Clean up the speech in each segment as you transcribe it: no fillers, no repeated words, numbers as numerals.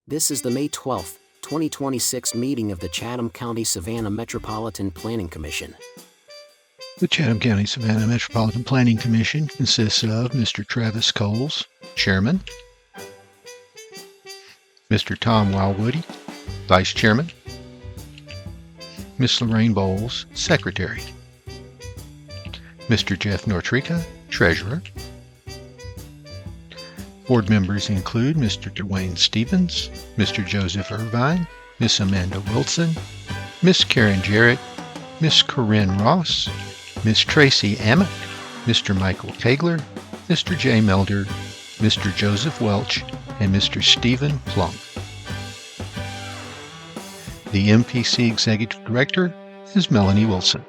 This is the May 12, 2026 meeting of the Chatham County Savannah Metropolitan Planning Commission. The Chatham County Savannah Metropolitan Planning Commission consists of Mr. Travis Coles, Chairman, Mr. Tom Wildwoody, Vice Chairman, Ms. Lorraine Bowles, Secretary, Mr. Jeff Nortrica, Treasurer. Board members include Mr. Dwayne Stevens, Mr. Joseph Irvine, Ms. Amanda Wilson, Ms. Karen Jarrett, Ms. Corinne Ross, Ms. Tracy Amick, Mr. Michael Kegler, Mr. Jay Melder, Mr. Joseph Welch, and Mr. Stephen Plunk. The MPC Executive Director is Melanie Wilson.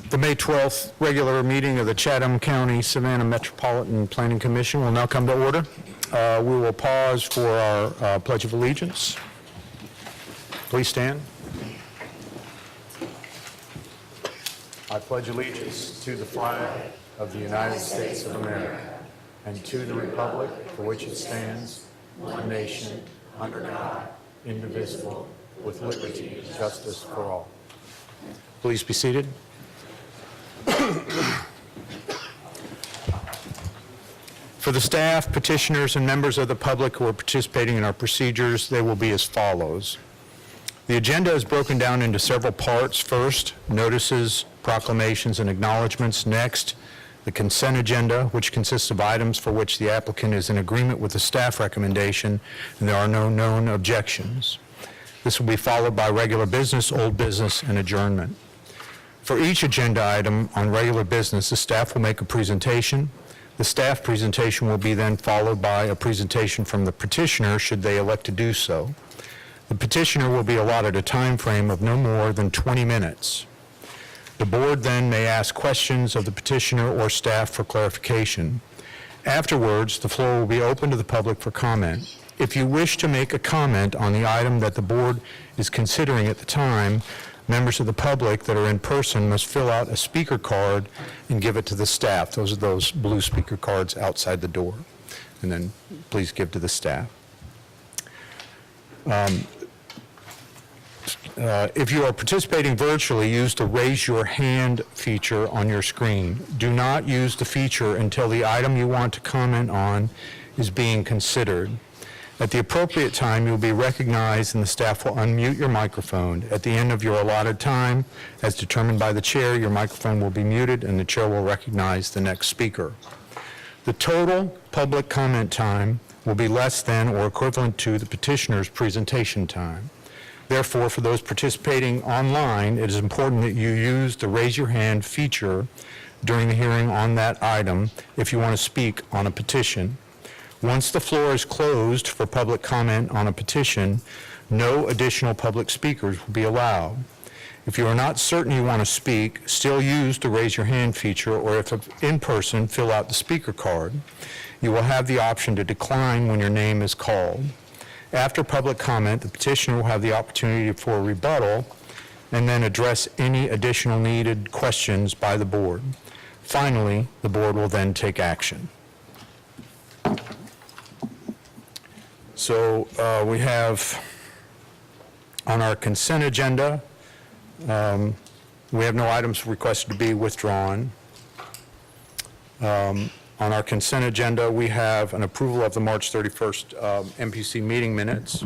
The May 12th regular meeting of the Chatham County Savannah Metropolitan Planning Commission will now come to order. We will pause for our Pledge of Allegiance. Please stand. I pledge allegiance to the flag of the United States of America and to the republic for which it stands, one nation, under God, indivisible, with liberty and justice for all. Please be seated. For the staff, petitioners, and members of the public who are participating in our procedures, they will be as follows. The agenda is broken down into several parts. First, notices, proclamations, and acknowledgments. Next, the consent agenda, which consists of items for which the applicant is in agreement with the staff recommendation and there are no known objections. This will be followed by regular business, old business, and adjournment. For each agenda item on regular business, the staff will make a presentation. The staff presentation will be then followed by a presentation from the petitioner, should they elect to do so. The petitioner will be allotted a time frame of no more than 20 minutes. The board then may ask questions of the petitioner or staff for clarification. Afterwards, the floor will be open to the public for comment. If you wish to make a comment on the item that the board is considering at the time, members of the public that are in person must fill out a speaker card and give it to the staff. Those are those blue speaker cards outside the door. And then please give to the staff. If you are participating virtually, use the raise your hand feature on your screen. Do not use the feature until the item you want to comment on is being considered. At the appropriate time, you'll be recognized and the staff will unmute your microphone. At the end of your allotted time, as determined by the chair, your microphone will be muted and the chair will recognize the next speaker. The total public comment time will be less than or equivalent to the petitioner's presentation time. Therefore, for those participating online, it is important that you use the raise your hand feature during the hearing on that item if you want to speak on a petition. Once the floor is closed for public comment on a petition, no additional public speakers will be allowed. If you are not certain you want to speak, still use the raise your hand feature, or if in person, fill out the speaker card. You will have the option to decline when your name is called. After public comment, the petitioner will have the opportunity for a rebuttal and then address any additional needed questions by the board. Finally, the board will then take action. So we have on our consent agenda, we have no items requested to be withdrawn. On our consent agenda, we have an approval of the March 31st MPC meeting minutes.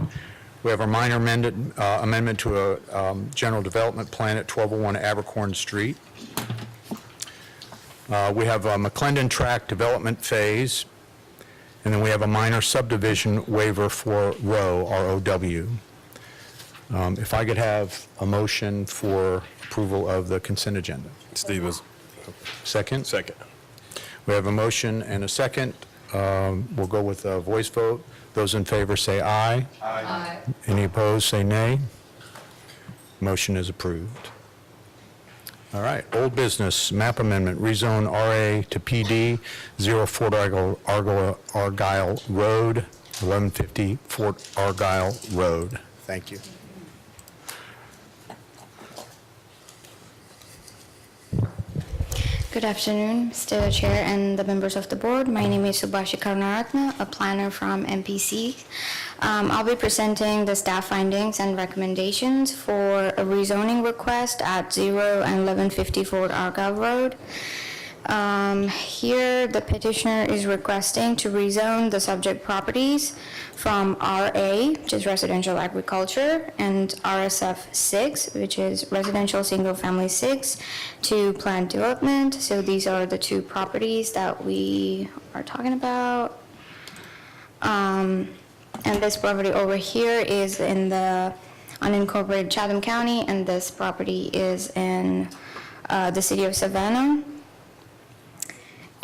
We have a minor amendment to a general development plan at 1201 Abercorn Street. We have a McClendon Tract development phase. And then we have a minor subdivision waiver for Row, R-O-W. If I could have a motion for approval of the consent agenda. Stevens. Second? Second. We have a motion and a second. We'll go with a voice vote. Those in favor say aye. Aye. Any opposed say nay. Motion is approved. All right, old business, map amendment, rezone RA to PD, 0 Fort Argyle Road, 1150 Fort Argyle Road. Thank you. Good afternoon, Mr. Chair and the members of the board. My name is Subhashi Karunaratna, a planner from MPC. I'll be presenting the staff findings and recommendations for a rezoning request at 0 and 1150 Fort Argyle Road. Here, the petitioner is requesting to rezone the subject properties from RA, which is residential agriculture, and RSF 6, which is residential single family 6, to planned development. So these are the two properties that we are talking about. And this property over here is in the unincorporated Chatham County, and this property is in the city of Savannah.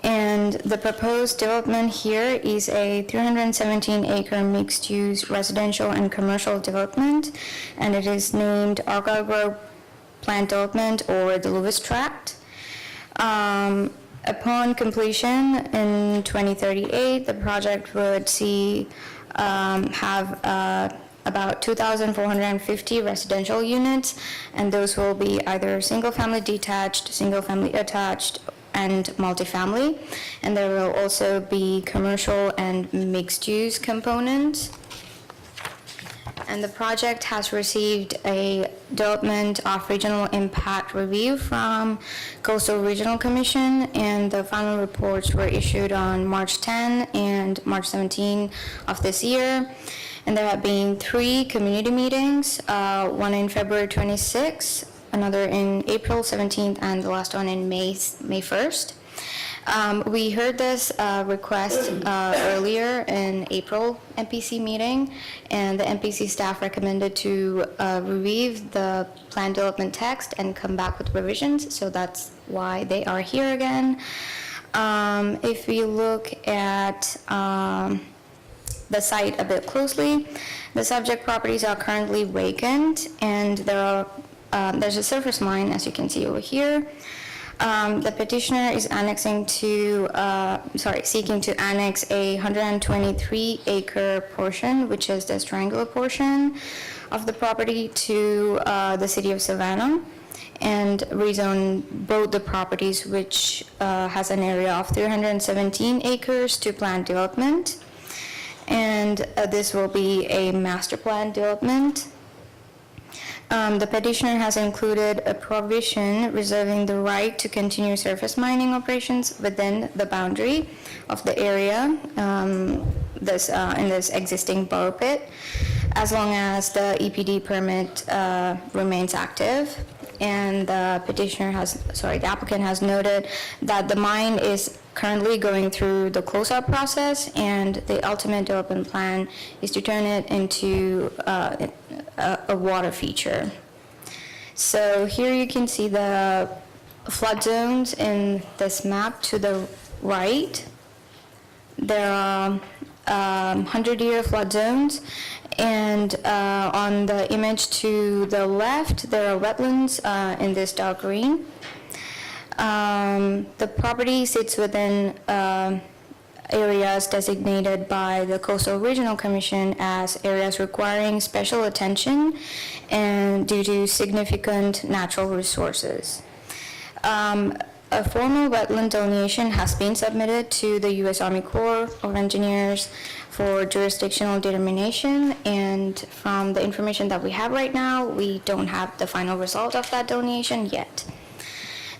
And the proposed development here is a 317-acre mixed-use residential and commercial development, and it is named Argyle Grove Planned Development, or the Lewis Tract. Upon completion in 2038, the project would have about 2,450 residential units, and those will be either single-family detached, single-family attached, and multifamily, and there will also be commercial and mixed-use components. And the project has received a Development of Regional Impact Review from Coastal Regional Commission, and the final reports were issued on March 10 and March 17 of this year. And there have been 3 community meetings, one in February 26, another in April 17th, and the last one in May 1st. We heard this request earlier in April MPC meeting, and the MPC staff recommended to review the plan development text and come back with revisions, so that's why they are here again. If we look at the site a bit closely, the subject properties are currently vacant, and there's a surface mine, as you can see over here. The petitioner is seeking to annex a 123-acre portion, which is this triangular portion of the property, to the city of Savannah, and rezone both the properties, which has an area of 317 acres, to planned development. And this will be a master plan development. The petitioner has included a provision reserving the right to continue surface mining operations within the boundary of the area in this existing bore pit, as long as the EPD permit remains active. And the applicant has noted that the mine is currently going through the closeout process, and the ultimate development plan is to turn it into a water feature. So here you can see the flood zones in this map to the right. There are 100-year flood zones, and on the image to the left, there are wetlands in this dark green. The property sits within areas designated by the Coastal Regional Commission as areas requiring special attention and due to significant natural resources. A formal wetland delineation has been submitted to the U.S. Army Corps of Engineers for jurisdictional determination, and from the information that we have right now, we don't have the final result of that delineation yet.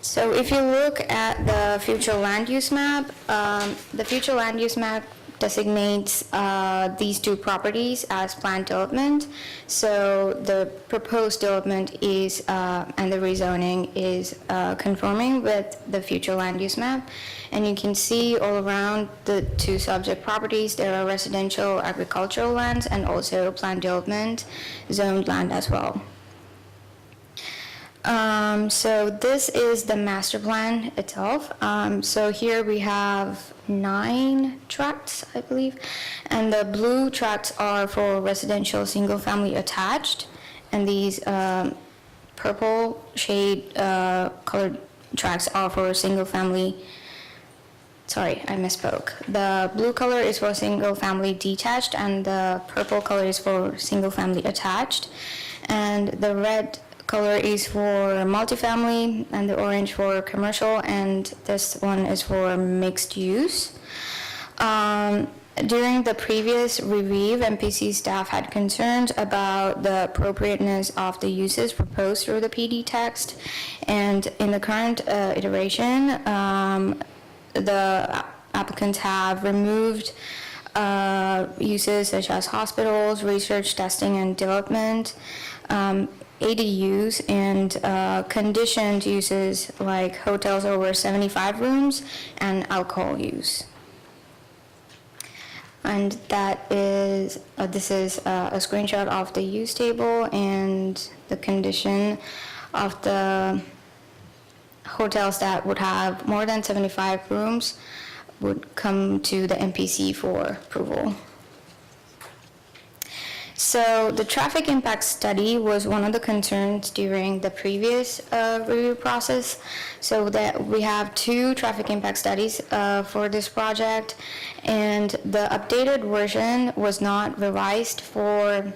So if you look at the future land use map, the future land use map designates these two properties as planned development. So the proposed development is, and the rezoning is conforming with the future land use map. And you can see all around the two subject properties, there are residential agricultural lands and also planned development zoned land as well. So this is the master plan itself. So here we have 9 tracts, I believe, and the blue tracts are for residential single-family attached, and these purple shade colored tracts are for single-family. Sorry, I misspoke. The blue color is for single-family detached, and the purple color is for single-family attached, and the red color is for multifamily, and the orange for commercial, and this one is for mixed use. During the previous review, MPC staff had concerns about the appropriateness of the uses proposed through the PD text, and in the current iteration, the applicants have removed uses such as hospitals, research, testing, and development, ADUs, and conditioned uses like hotels over 75 rooms and alcohol use. And that is, this is a screenshot of the use table, and the condition of the hotels that would have more than 75 rooms would come to the MPC for approval. So the traffic impact study was one of the concerns during the previous review process. So that we have 2 traffic impact studies for this project, and the updated version was not revised for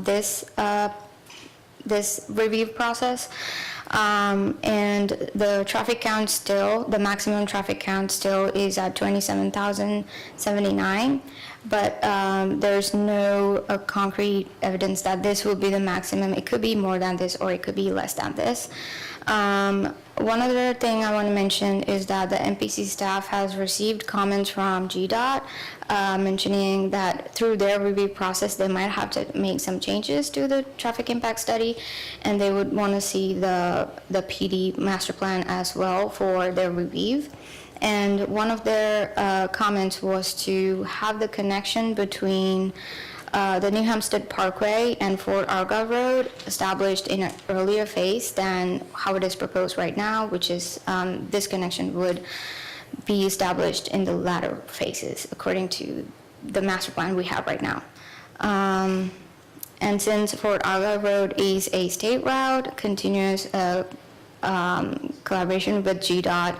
this review process. And the traffic count still, the maximum traffic count still is at 27,079, but there's no concrete evidence that this will be the maximum. It could be more than this, or it could be less than this. One other thing I want to mention is that the MPC staff has received comments from GDOT mentioning that through their review process, they might have to make some changes to the traffic impact study, and they would want to see the PD master plan as well for their review. And one of their comments was to have the connection between the New Hampstead Parkway and Fort Argyle Road established in an earlier phase than how it is proposed right now, which is this connection would be established in the latter phases according to the master plan we have right now. And since Fort Argyle Road is a state route, continuous collaboration with GDOT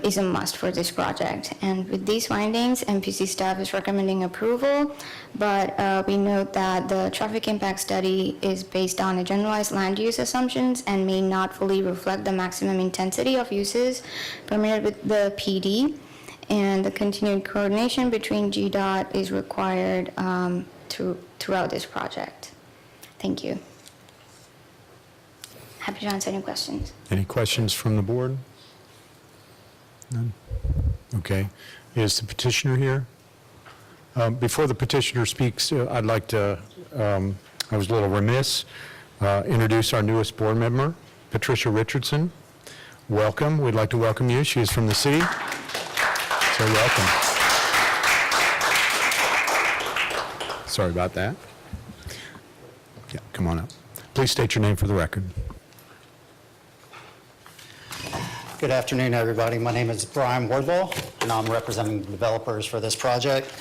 is a must for this project. And with these findings, MPC staff is recommending approval, but we note that the traffic impact study is based on a generalized land use assumptions and may not fully reflect the maximum intensity of uses permitted with the PD, and the continued coordination between GDOT is required throughout this project. Thank you. Happy to answer any questions. Any questions from the board? None? Okay. Is the petitioner here? Before the petitioner speaks, I'd like to, I was a little remiss, introduce our newest board member, Patricia Richardson. Welcome. We'd like to welcome you. She is from the city. So welcome. Sorry about that. Yeah, come on up. Please state your name for the record. Good afternoon, everybody. My name is Brian Wardlaw, and I'm representing the developers for this project.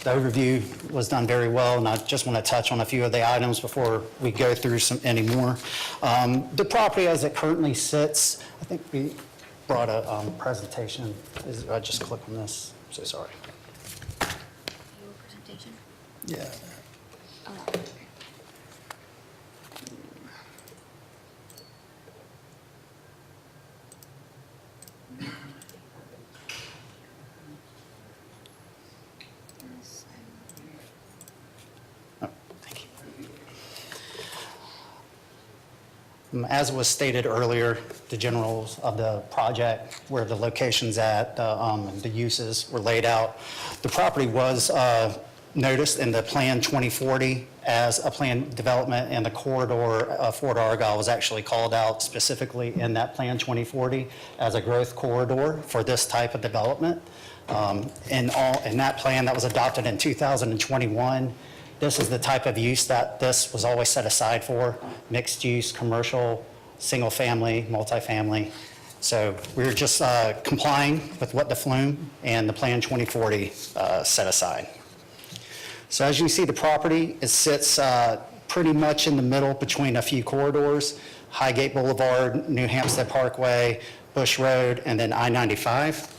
The overview was done very well, and I just want to touch on a few of the items before we go through any more. The property as it currently sits, I think we brought a presentation. I just click on this. I'm so sorry. Your presentation? Yeah. As was stated earlier, the generals of the project, where the location's at, the uses were laid out. The property was noticed in the Plan 2040 as a planned development, and the corridor of Fort Argyle was actually called out specifically in that Plan 2040 as a growth corridor for this type of development. In that plan that was adopted in 2021, this is the type of use that this was always set aside for: mixed use, commercial, single family, multifamily. So we're just complying with what the FLUME and the Plan 2040 set aside. So as you see, the property, it sits pretty much in the middle between a few corridors: Highgate Boulevard, New Hampstead Parkway, Bush Road, and then I-95.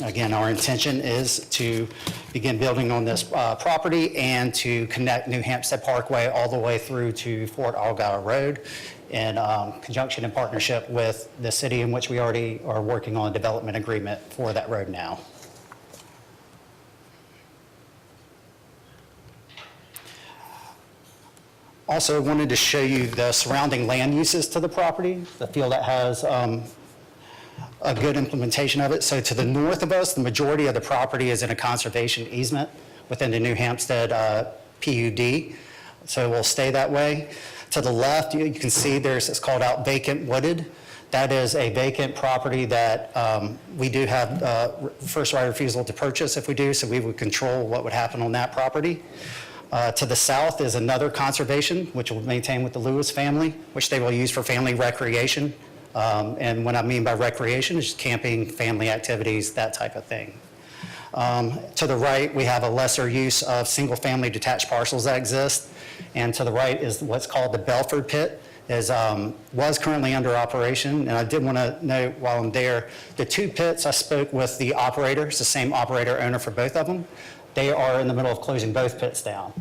Again, our intention is to begin building on this property and to connect New Hampstead Parkway all the way through to Fort Argyle Road in conjunction and partnership with the city, in which we already are working on a development agreement for that road now. Also wanted to show you the surrounding land uses to the property. The field that has a good implementation of it. So to the north of us, the majority of the property is in a conservation easement within the New Hampstead PUD. So we'll stay that way. To the left, you can see it's called out vacant wooded. That is a vacant property that we do have first right of refusal to purchase if we do, so we would control what would happen on that property. To the south is another conservation, which will maintain with the Lewis family, which they will use for family recreation. And what I mean by recreation is just camping, family activities, that type of thing. To the right, we have a lesser use of single-family detached parcels that exist. And to the right is what's called the Belford Pit, was currently under operation. And I did want to note while I'm there, the two pits, I spoke with the operator, it's the same operator owner for both of them. They are in the middle of closing both pits down.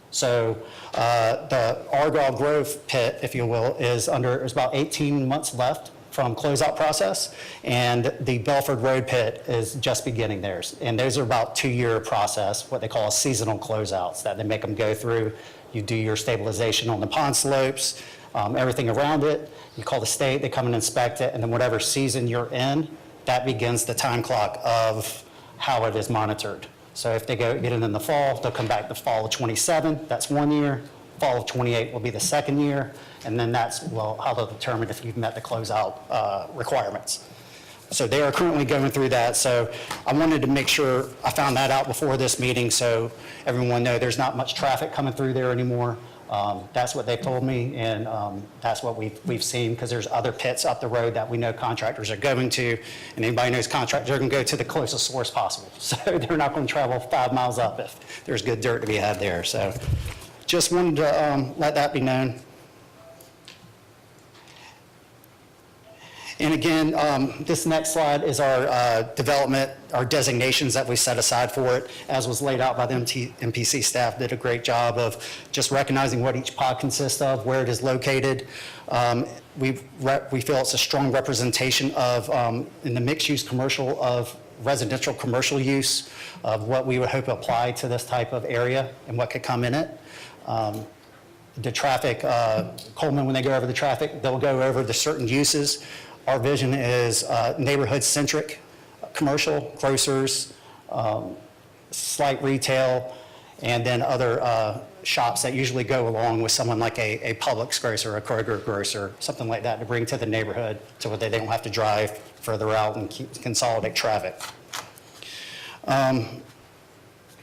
So the Argyle Grove pit, if you will, there's about 18 months left from closeout process, and the Belford Road pit is just beginning theirs. And those are about 2-year process, what they call seasonal closeouts, that they make them go through. You do your stabilization on the pond slopes, everything around it. You call the state, they come and inspect it, and then whatever season you're in, that begins the time clock of how it is monitored. So if they get it in the fall, they'll come back the fall of 27, that's 1 year. Fall of 28 will be the second year, and then that's how they'll determine if you've met the closeout requirements. So they are currently going through that. So I wanted to make sure I found that out before this meeting so everyone know there's not much traffic coming through there anymore. That's what they told me, and that's what we've seen, because there's other pits up the road that we know contractors are going to, and anybody knows contractors are going to go to the closest source possible. So they're not going to travel 5 miles up if there's good dirt to be had there. So just wanted to let that be known. And again, this next slide is our development, our designations that we set aside for it, as was laid out by the MPC staff. Did a great job of just recognizing what each pod consists of, where it is located. We feel it's a strong representation of, in the mixed-use commercial, of residential commercial use of what we would hope to apply to this type of area and what could come in it. The traffic, Coleman, when they go over the traffic, they'll go over the certain uses. Our vision is neighborhood-centric, commercial, grocers, slight retail, and then other shops that usually go along with someone like a Publix grocer, a Kroger grocer, something like that, to bring to the neighborhood so that they don't have to drive further out and consolidate traffic.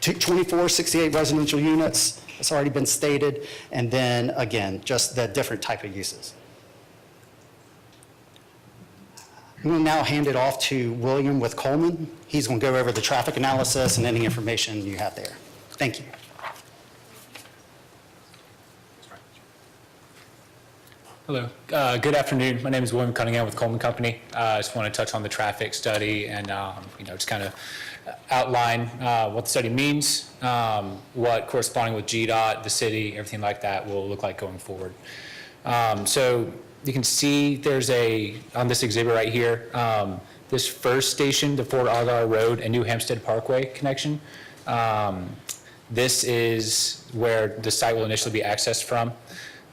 2468 residential units, it's already been stated, and then again, just the different type of uses. I'm going to now hand it off to William with Coleman. He's going to go over the traffic analysis and any information you have there. Thank you. Hello. Good afternoon. My name is William Cunningham with Coleman Company. I just want to touch on the traffic study and just kind of outline what the study means, what corresponding with GDOT, the city, everything like that will look like going forward. So you can see there's on this exhibit right here, this first station, the Fort Argyle Road and New Hampstead Parkway connection. This is where the site will initially be accessed from.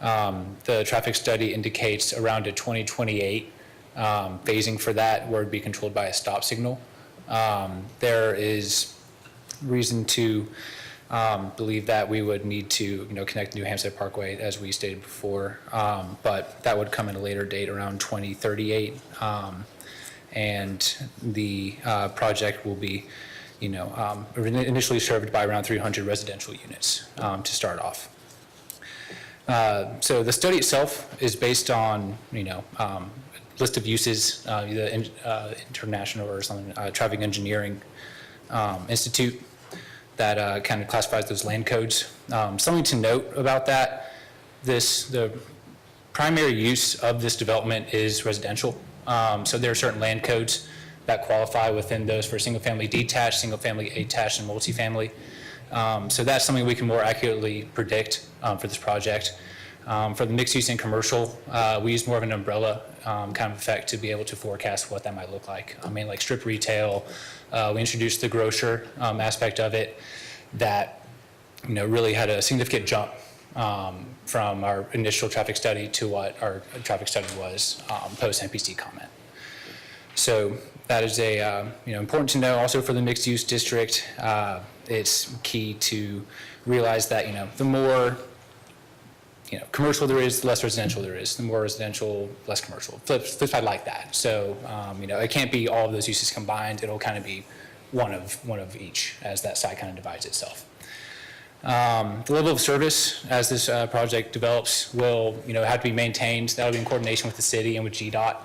The traffic study indicates around a 2028 phasing for that, where it'd be controlled by a stop signal. There is reason to believe that we would need to, connect New Hampstead Parkway, as we stated before, but that would come at a later date, around 2038, and the project will be, initially served by around 300 residential units to start off. So the study itself is based on, list of uses, the International or something, Traffic Engineering Institute, that kind of classifies those land codes. Something to note about that, the primary use of this development is residential. So there are certain land codes that qualify within those for single-family detached, single-family attached, and multifamily. So that's something we can more accurately predict for this project. For the mixed use and commercial, we use more of an umbrella kind of effect to be able to forecast what that might look like. I mean, like strip retail, we introduced the grocer aspect of it that, really had a significant jump from our initial traffic study to what our traffic study was post MPC comment. So that is important to know. Also for the mixed use district, it's key to realize that, the more commercial there is, the less residential there is. The more residential, less commercial. Flip side like that. So, it can't be all of those uses combined. It'll kind of be one of each as that site kind of divides itself. The level of service as this project develops will, have to be maintained. That'll be in coordination with the city and with GDOT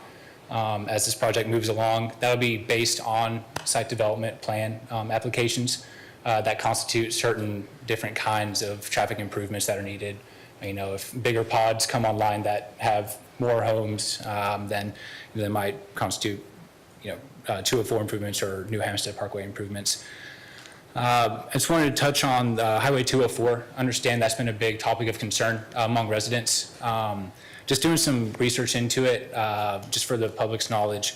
as this project moves along. That'll be based on site development plan applications that constitute certain different kinds of traffic improvements that are needed. If bigger pods come online that have more homes, then they might constitute, 204 improvements or New Hampstead Parkway improvements. I just wanted to touch on Highway 204. Understand that's been a big topic of concern among residents. Just doing some research into it, just for the public's knowledge.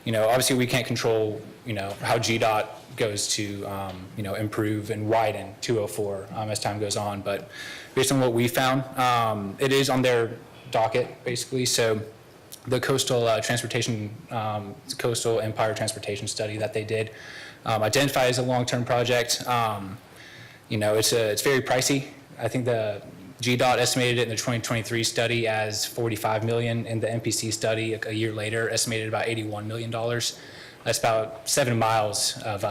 Obviously we can't control, how GDOT goes to, improve and widen 204 as time goes on. But based on what we found, it is on their docket, basically. So the Coastal Empire Transportation Study that they did identified as a long-term project. It's very pricey. I think the GDOT estimated it in the 2023 study as $45 million, and the MPC study a year later estimated about $81 million. That's about 7 miles of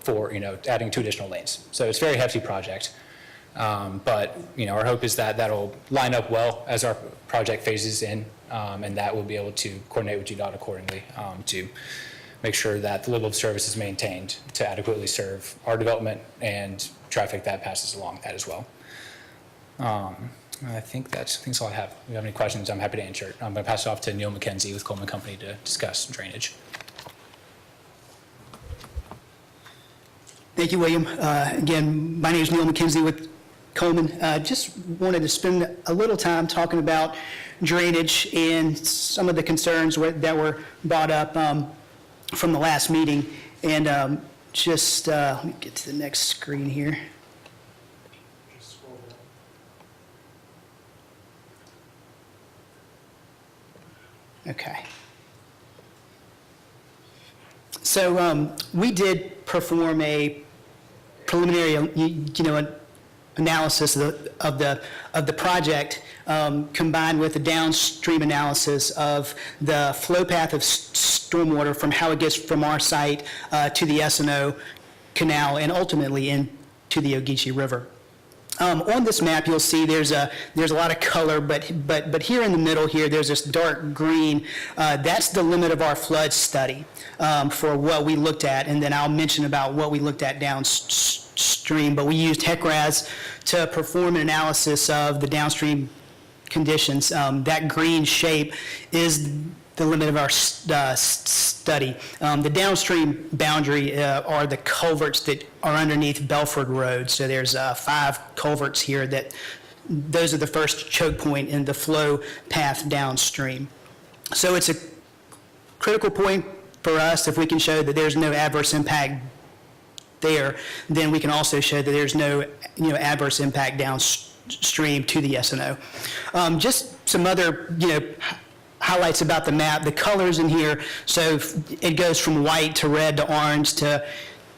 for adding 2 additional lanes. So it's a very hefty project. But our hope is that that'll line up well as our project phases in, and that we'll be able to coordinate with GDOT accordingly to make sure that the level of service is maintained to adequately serve our development and traffic that passes along that as well. I think that's all I have. If you have any questions, I'm happy to answer it. I'm going to pass it off to Neil McKenzie with Coleman Company to discuss drainage. Thank you, William. Again, my name is Neil McKenzie with Coleman. Just wanted to spend a little time talking about drainage and some of the concerns that were brought up from the last meeting. And let me get to the next screen here. Okay. So we did perform a preliminary, analysis of the project combined with the downstream analysis of the flow path of stormwater from how it gets from our site to the S&O Canal and ultimately into the Ogeechee River. On this map, you'll see there's a lot of color, but here in the middle here, there's this dark green. That's the limit of our flood study for what we looked at, and then I'll mention about what we looked at downstream. But we used HECRAS to perform an analysis of the downstream conditions. That green shape is the limit of our study. The downstream boundary are the culverts that are underneath Belford Road. So there's 5 culverts here those are the first choke point in the flow path downstream. So it's a critical point for us. If we can show that there's no adverse impact there, then we can also show that there's no adverse impact downstream to the S&O. Just some other highlights about the map, the colors in here. So it goes from white to red to orange to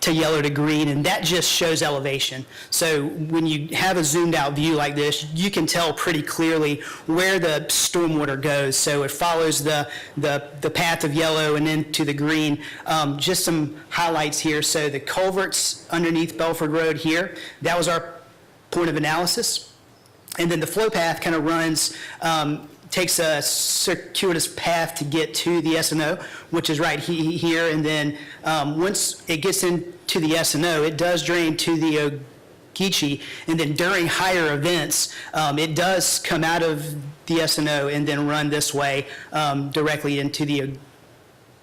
yellow to green, and that just shows elevation. So when you have a zoomed out view like this, you can tell pretty clearly where the stormwater goes. So it follows the path of yellow and then to the green. Just some highlights here. So the culverts underneath Belford Road here, that was our point of analysis. And then the flow path kind of runs, takes a circuitous path to get to the S&O, which is right here. And then once it gets into the S&O, it does drain to the Ogeechee. And then during higher events, it does come out of the S&O and then run this way directly into the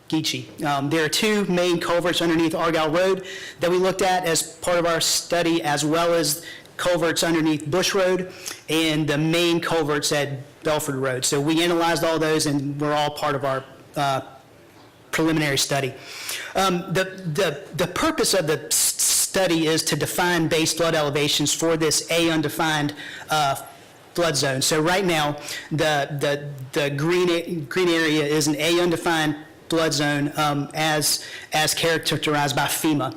Geechee. There are two main culverts underneath Argyle Road that we looked at as part of our study, as well as culverts underneath Bush Road and the main culverts at Belford Road. So we analyzed all those, and we're all part of our preliminary study. The purpose of the study is to define base flood elevations for this undefined flood zone. So right now, the green area is an undefined flood zone as characterized by FEMA.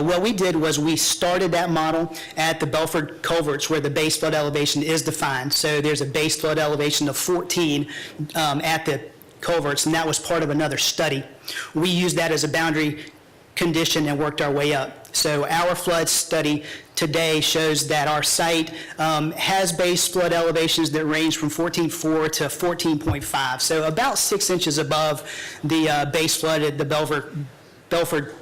What we did was we started that model at the Belford culverts where the base flood elevation is defined. So there's a base flood elevation of 14 at the culverts, and that was part of another study. We used that as a boundary condition and worked our way up. So our flood study today shows that our site has base flood elevations that range from 14.4 to 14.5, so about 6 inches above the base flood at the Belford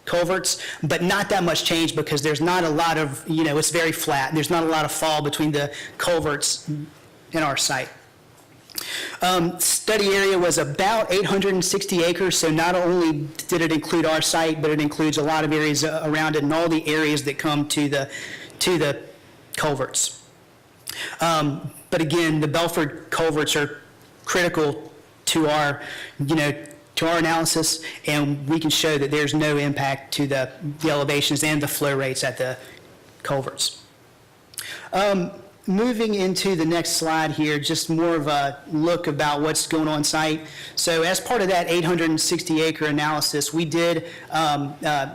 culverts, but not that much change because there's not a lot of, it's very flat. There's not a lot of fall between the culverts in our site. Study area was about 860 acres, so not only did it include our site, but it includes a lot of areas around it and all the areas that come to the culverts. But again, the Belford culverts are critical to our, to our analysis, and we can show that there's no impact to the elevations and the flow rates at the culverts. Moving into the next slide here, just more of a look about what's going on site. So as part of that 860 acre analysis, we did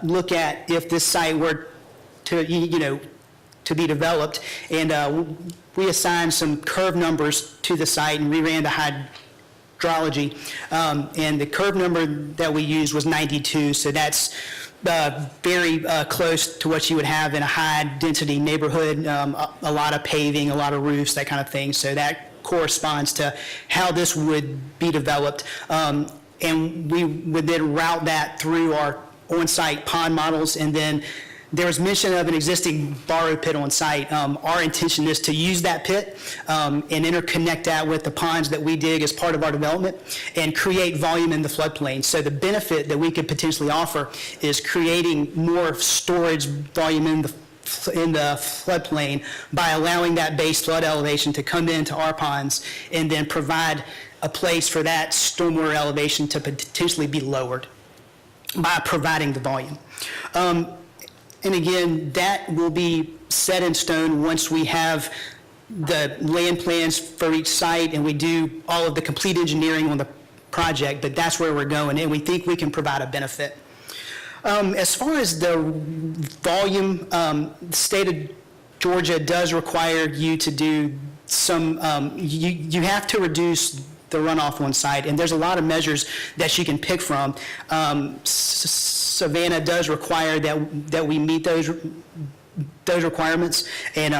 look at if this site were to, to be developed, and we assigned some curve numbers to the site and reran the hydrology. And the curve number that we used was 92, so that's very close to what you would have in a high-density neighborhood, a lot of paving, a lot of roofs, that kind of thing. So that corresponds to how this would be developed. And we would then route that through our on-site pond models, and then there was mention of an existing borrow pit on site. Our intention is to use that pit and interconnect that with the ponds that we dig as part of our development and create volume in the floodplain. So the benefit that we could potentially offer is creating more storage volume in the floodplain by allowing that base flood elevation to come into our ponds and then provide a place for that stormwater elevation to potentially be lowered by providing the volume. And again, that will be set in stone once we have the land plans for each site and we do all of the complete engineering on the project, but that's where we're going, and we think we can provide a benefit. As far as the volume, the state of Georgia does require you to do some, you have to reduce the runoff on site, and there's a lot of measures that you can pick from. Savannah does require that we meet those requirements, and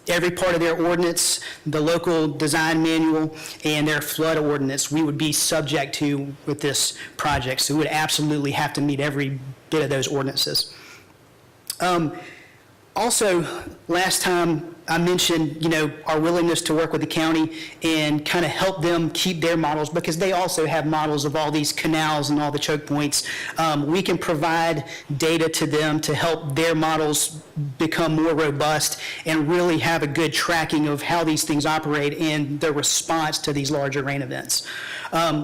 every part of their ordinance, the local design manual, and their flood ordinance, we would be subject to with this project. So we would absolutely have to meet every bit of those ordinances. Also, last time I mentioned, our willingness to work with the county and kind of help them keep their models, because they also have models of all these canals and all the choke points. We can provide data to them to help their models become more robust and really have a good tracking of how these things operate and the response to these larger rain events.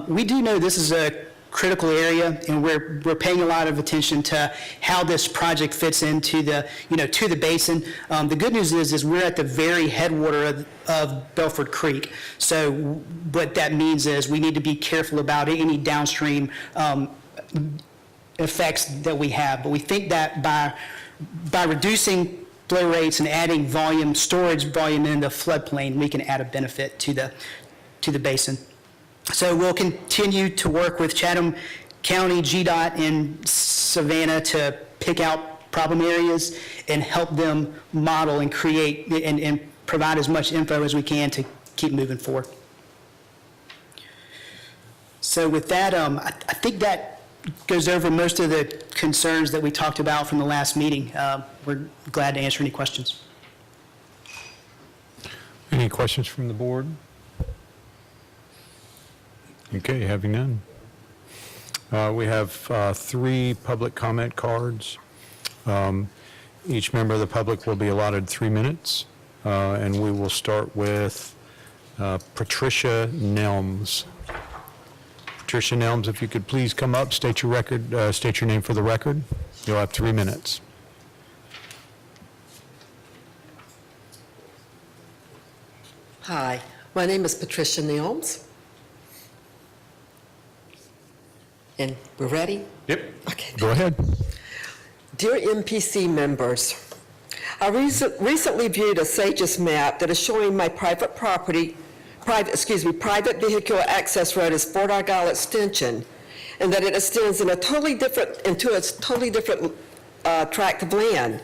We do know this is a critical area, and we're paying a lot of attention to how this project fits into the, to the basin. The good news is we're at the very headwater of Belford Creek. So what that means is we need to be careful about any downstream effects that we have. But we think that by reducing flow rates and adding volume, storage volume in the floodplain, we can add a benefit to the basin. So we'll continue to work with Chatham County, GDOT, and Savannah to pick out problem areas and help them model and create and provide as much info as we can to keep moving forward. So with that, I think that goes over most of the concerns that we talked about from the last meeting. We're glad to answer any questions. Any questions from the board? Okay, having none. We have 3 public comment cards. Each member of the public will be allotted 3 minutes, and we will start with Patricia Nelms. Patricia Nelms, if you could please come up, state your name for the record. You'll have 3 minutes. Hi, my name is Patricia Nelms. And we're ready? Yep. Okay. Go ahead. Dear MPC members, I recently viewed a SAGES map that is showing my private vehicular access road as Fort Argyle Extension, and that it extends into a totally different tract of land.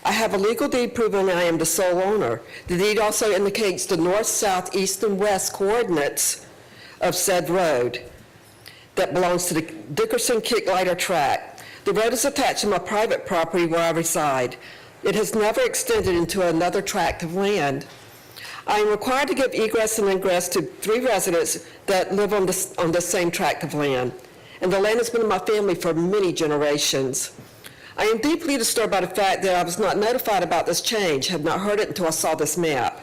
I have a legal deed proving I am the sole owner. The deed also indicates the north, south, east, and west coordinates of said road that belongs to the Dickerson Kicklighter tract. The road is attached to my private property where I reside. It has never extended into another tract of land. I am required to give egress and ingress to 3 residents that live on the same tract of land, and the land has been in my family for many generations. I am deeply disturbed by the fact that I was not notified about this change, had not heard it until I saw this map.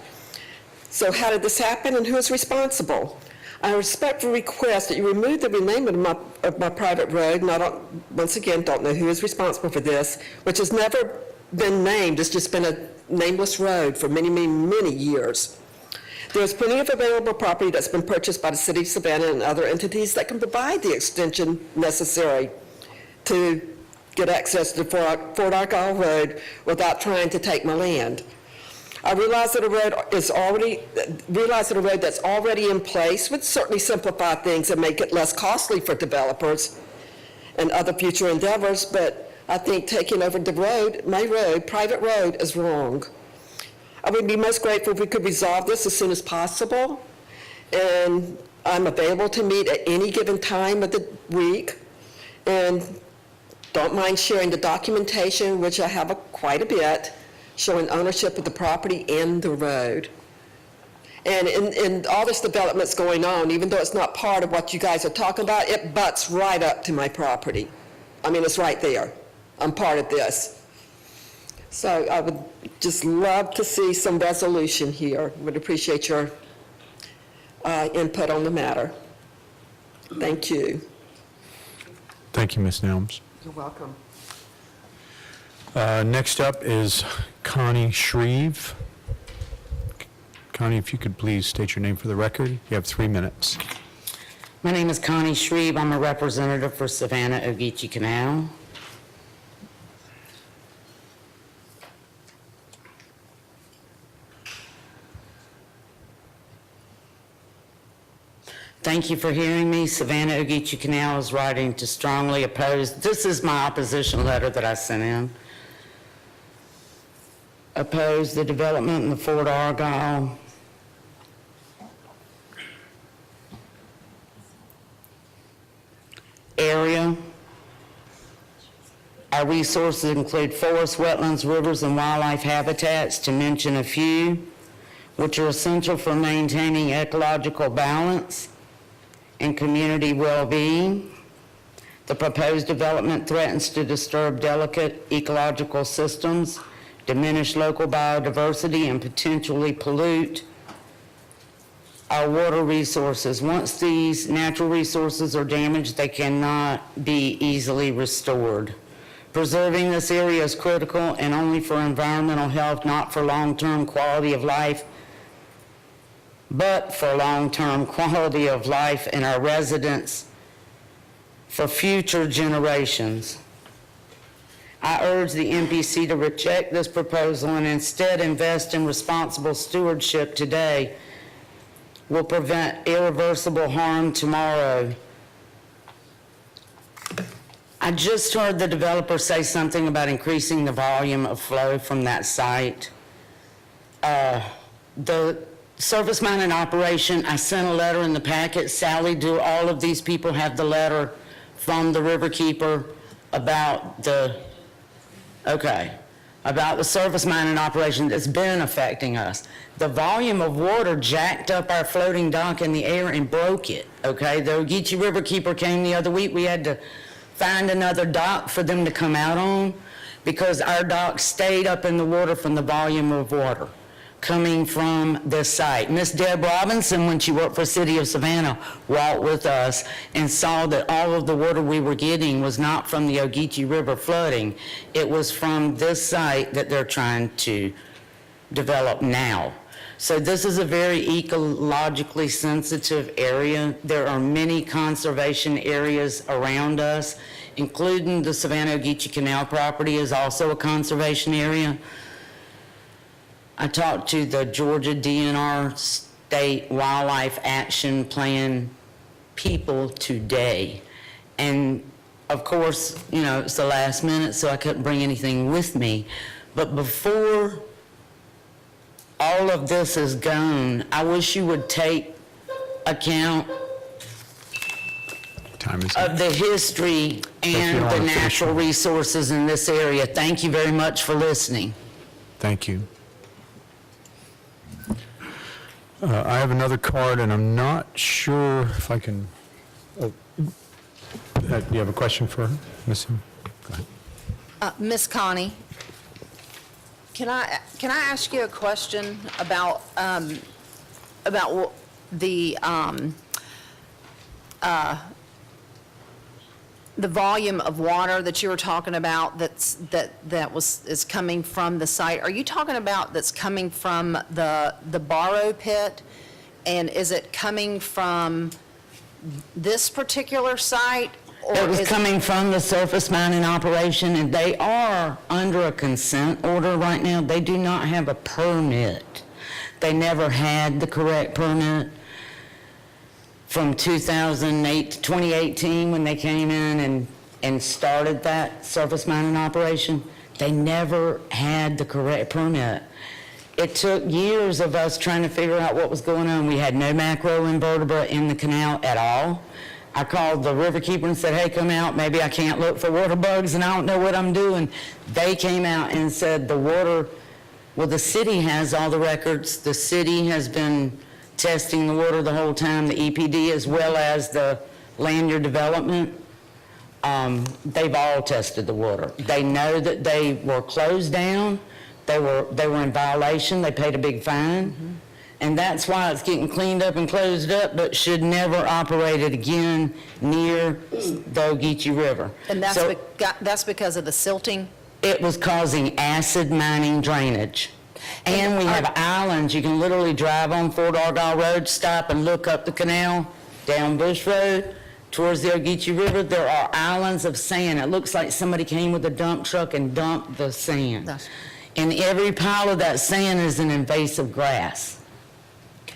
So how did this happen, and who is responsible? I respectfully request that you remove the renaming of my private road, and I once again don't know who is responsible for this, which has never been named. It's just been a nameless road for many, many, many years. There's plenty of available property that's been purchased by the City of Savannah and other entities that can provide the extension necessary to get access to Fort Argyle Road without trying to take my land. I realize that a road that's already in place would certainly simplify things and make it less costly for developers and other future endeavors, but I think taking over the road, my road, private road, is wrong. I would be most grateful if we could resolve this as soon as possible, and I'm available to meet at any given time of the week, and don't mind sharing the documentation, which I have quite a bit, showing ownership of the property and the road. And all this development's going on, even though it's not part of what you guys are talking about, it butts right up to my property. I mean, it's right there. I'm part of this. So I would just love to see some resolution here. Would appreciate your input on the matter. Thank you. Thank you, Ms. Nelms. You're welcome. Next up is Connie Shreve. Connie, if you could please state your name for the record. You have 3 minutes. My name is Connie Shreve. I'm a representative for Savannah Ogeechee Canal. Thank you for hearing me. Savannah Ogeechee Canal is writing to strongly oppose. This is my opposition letter that I sent in. Oppose the development in the Fort Argyle area. Our resources include forests, wetlands, rivers, and wildlife habitats, to mention a few, which are essential for maintaining ecological balance and community well-being. The proposed development threatens to disturb delicate ecological systems, diminish local biodiversity, and potentially pollute our water resources. Once these natural resources are damaged, they cannot be easily restored. Preserving this area is critical and only for environmental health, not for long-term quality of life, but for long-term quality of life and our residents for future generations. I urge the MPC to reject this proposal and instead invest in responsible stewardship today. Will prevent irreversible harm tomorrow. I just heard the developer say something about increasing the volume of flow from that site. The surface mining operation, I sent a letter in the packet. Sally, do all of these people have the letter from the Riverkeeper about the, okay. about the surface mining operation that's been affecting us. The volume of water jacked up our floating dock in the air and broke it, okay? The Ogeechee River Keeper came the other week. We had to find another dock for them to come out on because our dock stayed up in the water from the volume of water coming from this site. Miss Deb Robinson, when she worked for City of Savannah, walked with us and saw that all of the water we were getting was not from the Ogeechee River flooding. It was from this site that they're trying to develop now. So this is a very ecologically sensitive area. There are many conservation areas around us, including the Savannah-Ogeechee Canal property is also a conservation area. I talked to the Georgia DNR State Wildlife Action Plan people today. And of course, you know, it's the last minute, so I couldn't bring anything with me. But before all of this is gone, I wish you would take account Time is of the history and don't the wanna finish. natural resources in this area. Thank you very much for listening. Thank you. I have another card, and I'm not sure if I can, do you have a question for Ms.? Go ahead. Miss Connie, can I ask you a question about the volume of water that you were talking about is coming from the site? Are you talking about that's coming from the Barrow pit? And is it coming from this particular site? Or It was is coming from the surface mining operation, and they are under a consent order right now. They do not have a permit. They never had the correct permit from 2008 to 2018 when they came in and started that surface mining operation. They never had the correct permit. It took years of us trying to figure out what was going on. We had no macroinvertebrate in the canal at all. I called the riverkeeper and said, hey, come out. Maybe I can't look for water bugs and I don't know what I'm doing. They came out and said the water, well, the city has all the records. The city has been testing the water the whole time, the EPD as well as the land use development. They've all tested the water. They know that they were closed down. They were in violation. They paid a big fine. Mm-hmm. And that's why it's getting cleaned up and closed up, but should never operate it again near the Ogeechee River. And So that's because of the silting? it was causing acid mining drainage. And we have islands. You can literally drive on Fort Argyle Road, stop and look up the canal, down Bush Road, towards the Ogeechee River. There are islands of sand. It looks like somebody came with a dump truck and dumped the sand. And every pile of that sand is an invasive grass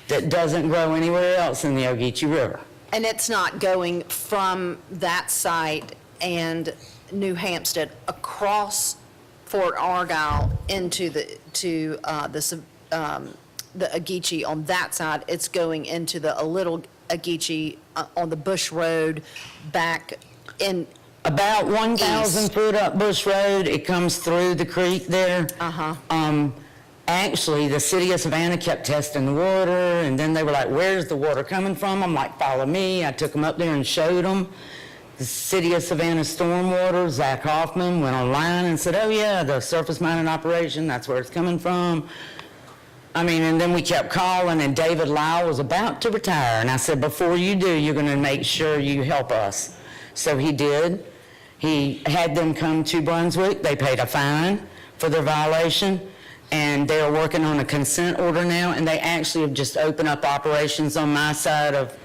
that doesn't grow anywhere else in the Ogeechee River. And it's not going from that site and New Hampstead across Fort Argyle into the Ogeechee on that side. It's going into the Little Ogeechee on the Bush Road back in. About 1,000 East. foot up Bush Road, it comes through the creek there. Actually, the city of Savannah kept testing the water, and then they were like, where's the water coming from? I'm like, follow me. I took them up there and showed them. The city of Savannah stormwater, Zach Hoffman, went online and said, oh yeah, the surface mining operation, that's where it's coming from. I mean, and then we kept calling, and David Lyle was about to retire, and I said, before you do, you're gonna make sure you help us. So he did. He had them come to Brunswick. They paid a fine for their violation, and they're working on a consent order now, and they actually have just opened up operations on my side of,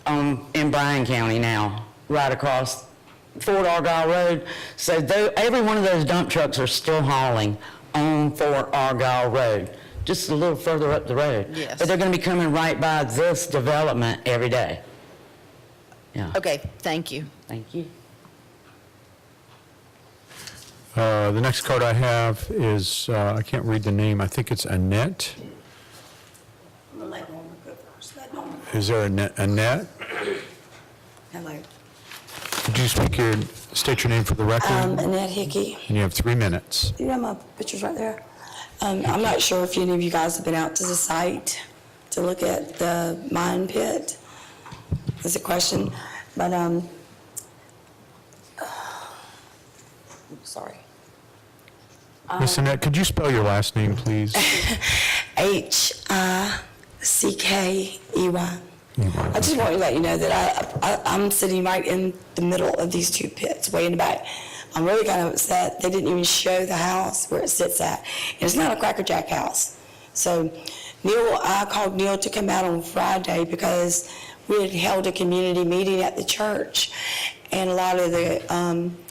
in Bryan County now, right across Fort Argyle Road. So every one of those dump trucks are still hauling on Fort Argyle Road, just a little further up the road. Yes. But they're gonna be coming right by this development every day. Yeah. Okay, thank you. Thank you. The next card I have is, I can't read the name, I think it's Annette. Let Norma go first. Let Norma. Is there Annette? Hello. Could you speak your State your name for the record. Annette Hickey. And you have 3 minutes. Do you have my pictures right there? I'm not sure if any of you guys have been out to the site to look at the mine pit. That's a question, but, sorry. Miss Annette, could you spell your last name, please? Hickey. I just want to let you know that I'm sitting right in the middle of these two pits, way in the back. I'm really kind of upset. They didn't even show the house where it sits at. And it's not a Cracker Jack house. So I called Neil to come out on Friday because we had held a community meeting at the church. And a lot of the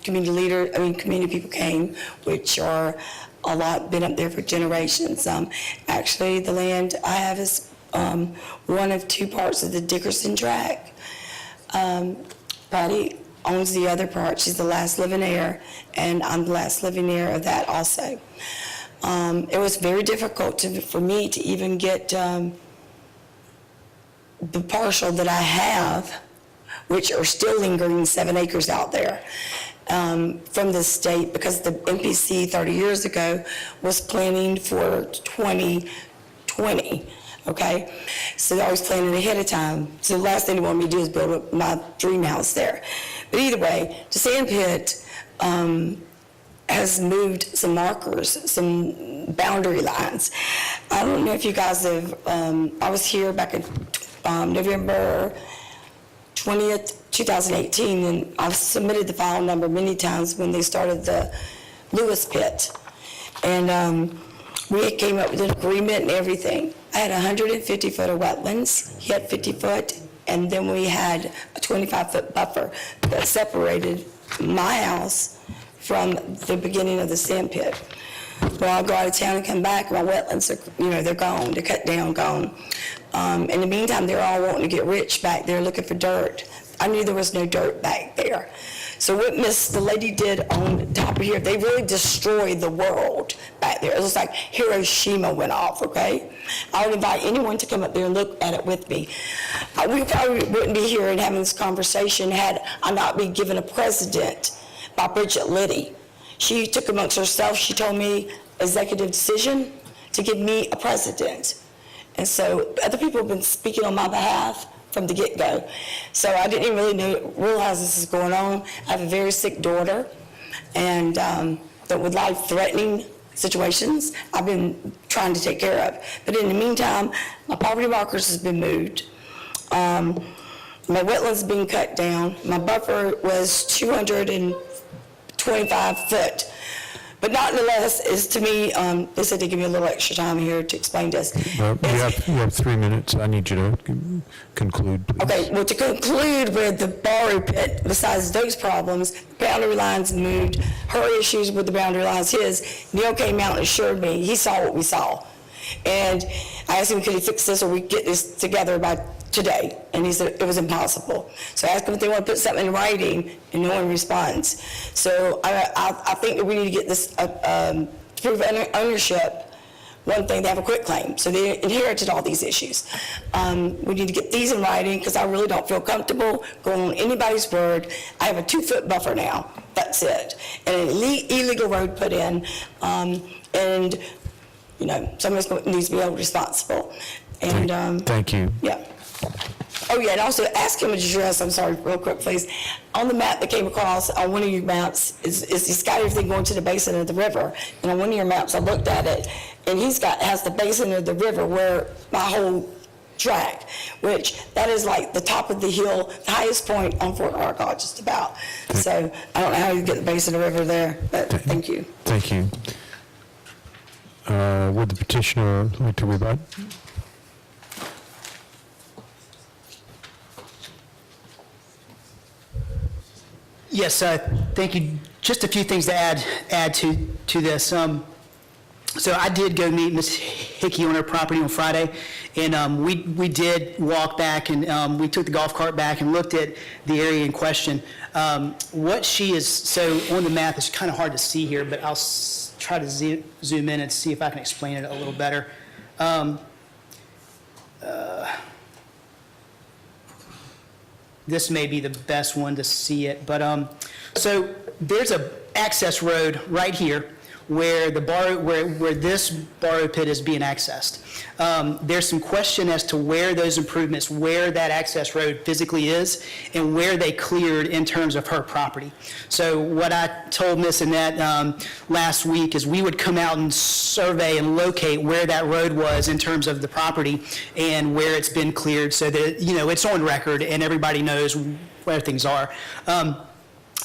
community people came, which are a lot, been up there for generations. Actually, the land I have is one of 2 parts of the Dickerson tract. Patty owns the other part. She's the last living heir, and I'm the last living heir of that also. It was very difficult for me to even get the parcel that I have, which are still lingering 7 acres out there, from the state, because the MPC 30 years ago was planning for 2020. Okay, so they're always planning ahead of time. So the last thing they want me to do is build up my dream house there. But either way, the sand pit has moved some markers, some boundary lines. I don't know if you guys have, I was here back in November 20th, 2018, and I've submitted the file number many times when they started the Lewis pit. And we came up with an agreement and everything. I had 150 foot of wetlands, he had 50 foot, and then we had a 25-foot buffer that separated my house from the beginning of the sand pit. Well, I'll go out of town and come back, my wetlands are, they're gone, they're cut down, gone. In the meantime, they're all wanting to get rich back there looking for dirt. I knew there was no dirt back there. So what the lady did on top of here, they really destroyed the world back there. It was like Hiroshima went off, okay? I would invite anyone to come up there and look at it with me. We probably wouldn't be here and having this conversation had I not been given a precedent by Bridget Liddy. She took amongst herself, she told me, executive decision to give me a precedent. And so other people have been speaking on my behalf from the get-go. So I didn't even really realize this is going on. I have a very sick daughter, and that with life-threatening situations I've been trying to take care of. But in the meantime, my property markers has been moved. My wetlands been cut down. My buffer was 225 foot. But nonetheless, is to me, they said they give me a little extra time here to explain this. You have 3 minutes. I need you to conclude, please. Okay, well, to conclude with the borrow pit, besides those problems, boundary lines moved, her issues with the boundary lines, Neil came out and assured me, he saw what we saw. And I asked him, could he fix this or we get this together by today? And he said it was impossible. So I asked them if they want to put something in writing, and no one responds. So I think that we need to get this to prove ownership. One thing, they have a quit claim, so they inherited all these issues. We need to get these in writing because I really don't feel comfortable going on anybody's word. I have a 2-foot buffer now, that's it, and an illegal road put in, and somebody's needs to be held responsible. And thank you. Yeah. Oh, yeah, and also ask him to address, I'm sorry, real quick, please. On the map that came across, on one of your maps, he's got everything going to the basin of the river. And on one of your maps, I looked at it, and has the basin of the river where my whole track, which that is like the top of the hill, the highest point on Fort Arkansas, just about. So I don't know how you get the basin of the river there, but thank you. Thank you. Would the petitioner like to rebut? Yes, thank you. Just a few things to add to this. So I did go meet Ms. Hickey on her property on Friday, and we did walk back, and we took the golf cart back and looked at the area in question. What she is, so on the map, it's kind of hard to see here, but I'll try to zoom in and see if I can explain it a little better. This may be the best one to see it, but So there's a access road right here where where this borrow pit is being accessed. There's some question as to where those improvements, where that access road physically is, and where they cleared in terms of her property. So what I told Ms. Annette last week is we would come out and survey and locate where that road was in terms of the property and where it's been cleared, so that, you know, it's on record and everybody knows where things are.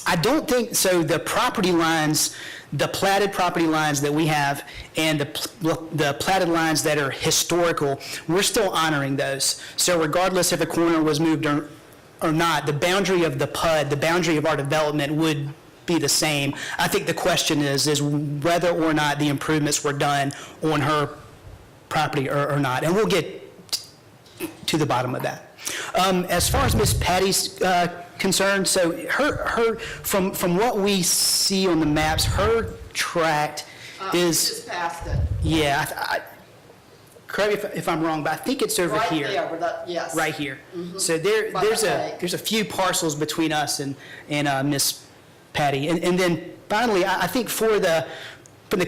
I don't think, so the property lines, the platted property lines that we have and the platted lines that are historical, we're still honoring those. So regardless if a corner was moved or not, the boundary of the PUD, the boundary of our development would be the same. I think the question is whether or not the improvements were done on her property or not. And we'll get to the bottom of that. As far as Ms. Patty's concerned, so her from what we see on the maps, her tract is Just past it. yeah. Correct me if I'm wrong, but I think it's over Right here. there, where that, yes. Right here. Mhm. So By the lake. there's a few parcels between us and Miss Patty, and then finally, I think for the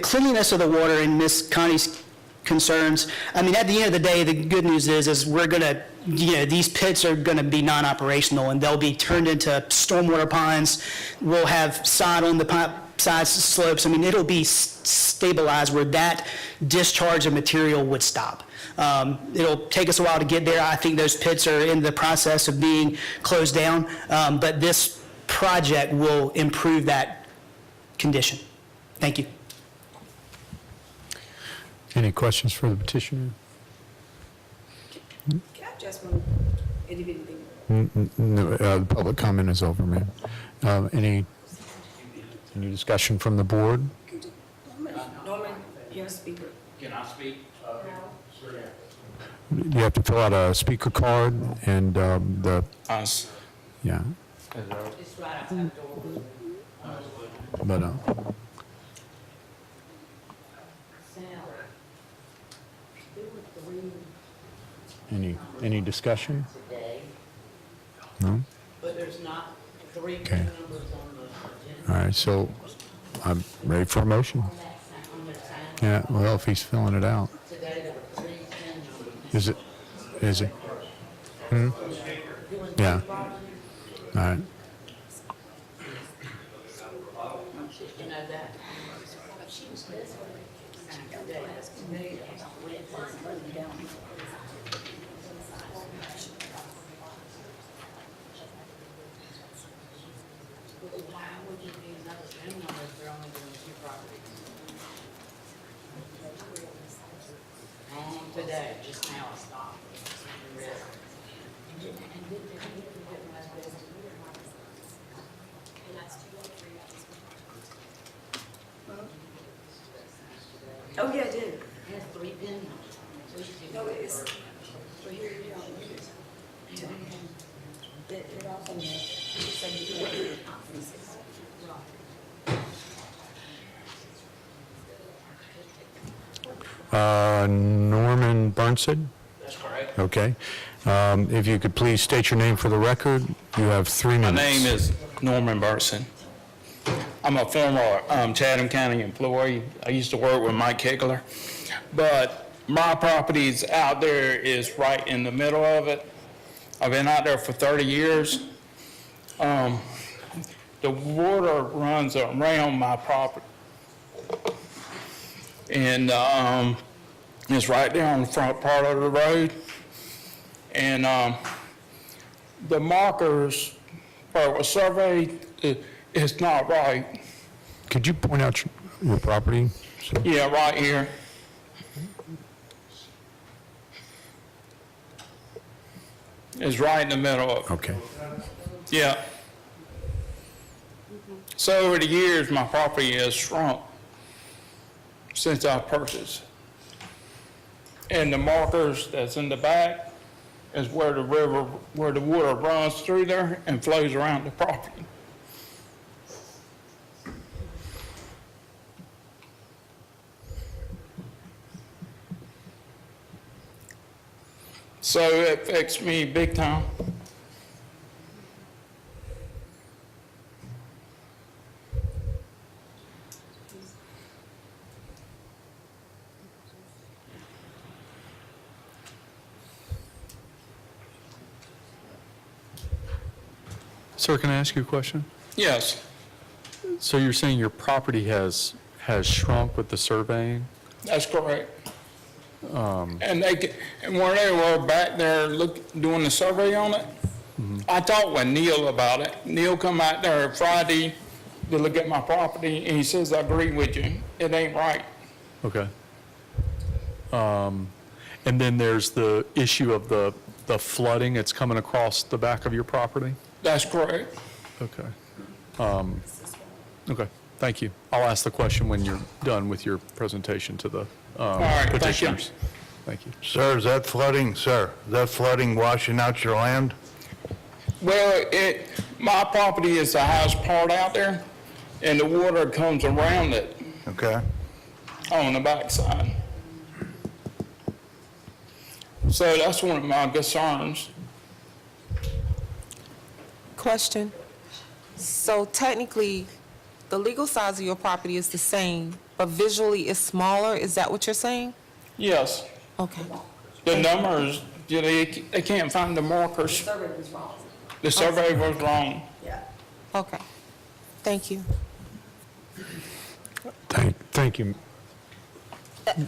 cleanliness of the water and Miss Connie's concerns, I mean, at the end of the day, the good news is we're gonna, you know, these pits are gonna be non-operational and they'll be turned into stormwater ponds. We'll have sod on the sides slopes. I mean, it'll be stabilized where that discharge of material would stop. It'll take us a while to get there. I think those pits are in the process of being closed down, but this project will improve that condition. Thank you. Any questions for the petitioner? Can I just one itty bitty thing? No, the public comment is over, ma'am. Any discussion from the board? Norman, you're a speaker. Can I speak? You have to fill out a speaker card and Us. yeah. It's right outside the door. But any discussion? No? But there's not three Okay. numbers on the agenda. All right, so I'm ready for a motion. Yeah, well, if he's filling it out. Today there were 3 10 numbers. Is it? Is he? Hmm? Yeah. All right. You know that? Why would you need another 10 number if they're only doing 2 properties? Today, just now I stopped. Oh, yeah, I did. It has 3 pin numbers. No, it's, so here you go. It also has, Norman Burnson? That's correct. Okay. If you could please state your name for the record. You have 3 My minutes. name is Norman Burson. I'm a former Chatham County employee. I used to work with Mike Hickler. But my property's out there is right in the middle of it. I've been out there for 30 years. The water runs around my property. And it's right there on the front part of the road. And the markers where it was surveyed is not right. Could you point out your property? sir? Yeah, right here. It's right in the middle of it. Okay. Yeah. So over the years, my property has shrunk since I purchased. And the markers that's in the back is where the river, where the water runs through there and flows around the property. So it affects me big time. Sir, can I ask you a question? Yes, So you're saying your property has shrunk with the surveying? that's correct. And when they were back there doing the survey on it, I talked with Neil about it. Neil come out there Friday to look at my property, and he says, I agree with you. It ain't right. Okay. And then there's the issue of the flooding that's coming across the back of your property? That's correct. Okay. Okay, thank you. I'll ask the question when you're done with your presentation to the right, thank you. petitioners. Thank you. Sir, is that flooding washing out your land? Well, my property is the highest part out there, and the water comes around it Okay. on the backside. So that's one of my concerns. Question. So technically, the legal size of your property is the same, but visually it's smaller? Is that what you're saying? Yes, Okay. the numbers, they can't find the markers. The survey was wrong. Okay. Thank you. Thank you.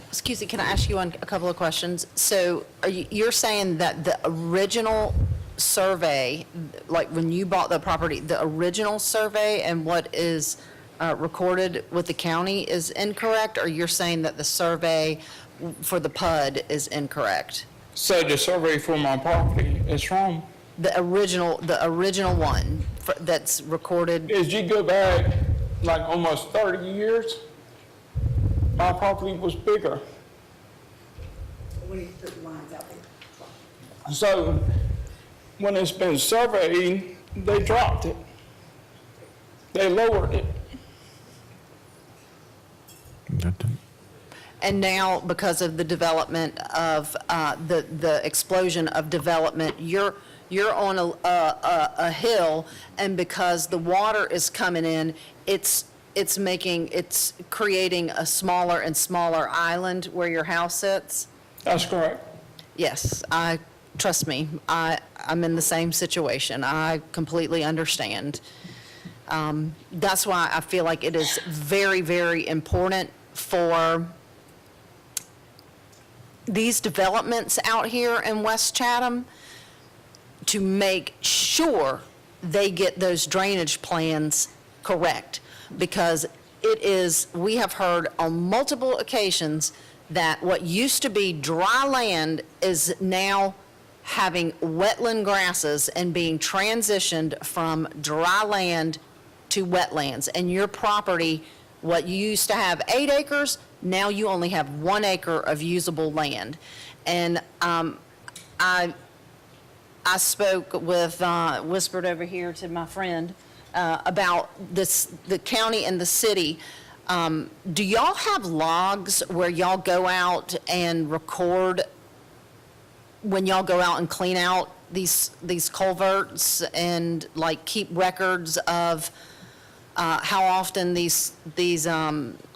Excuse me, can I ask you a couple of questions? So you're saying that the original survey, like when you bought the property, the original survey and what is recorded with the county is incorrect? Or you're saying that the survey for the PUD is incorrect? So the survey for my property is wrong. The original one that's recorded? As you go back like almost 30 years, my property was bigger. When you put the lines out there. So when it's been surveyed, they dropped it. They lowered it. And now, because of the development of, the explosion of development, you're on a hill, and because the water is coming in, it's creating a smaller and smaller island where your house sits? That's correct. Yes, trust me, I'm in the same situation. I completely understand. That's why I feel like it is very, very important for these developments out here in West Chatham to make sure they get those drainage plans correct. Because we have heard on multiple occasions that what used to be dry land is now having wetland grasses and being transitioned from dry land to wetlands. And your property, what you used to have 8 acres, now you only have 1 acre of usable land. And I spoke with, whispered over here to my friend about this, the county and the city. Do y'all have logs where y'all go out and record when y'all go out and clean out these culverts and like keep records of how often these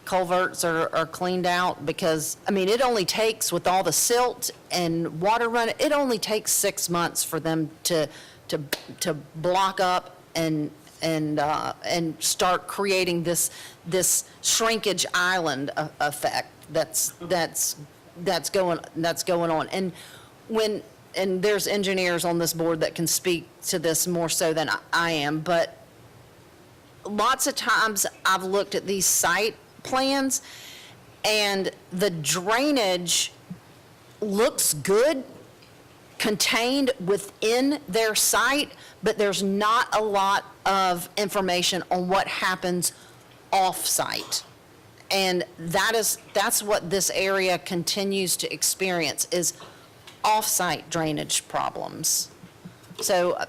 culverts are cleaned out? Because, I mean, it only takes, with all the silt and water running, it only takes 6 months for them to block up and start creating this shrinkage island effect that's going on. And there's engineers on this board that can speak to this more so than I am, but lots of times I've looked at these site plans and the drainage looks good contained within their site, but there's not a lot of information on what happens off-site. And that's what this area continues to experience, is off-site drainage problems. So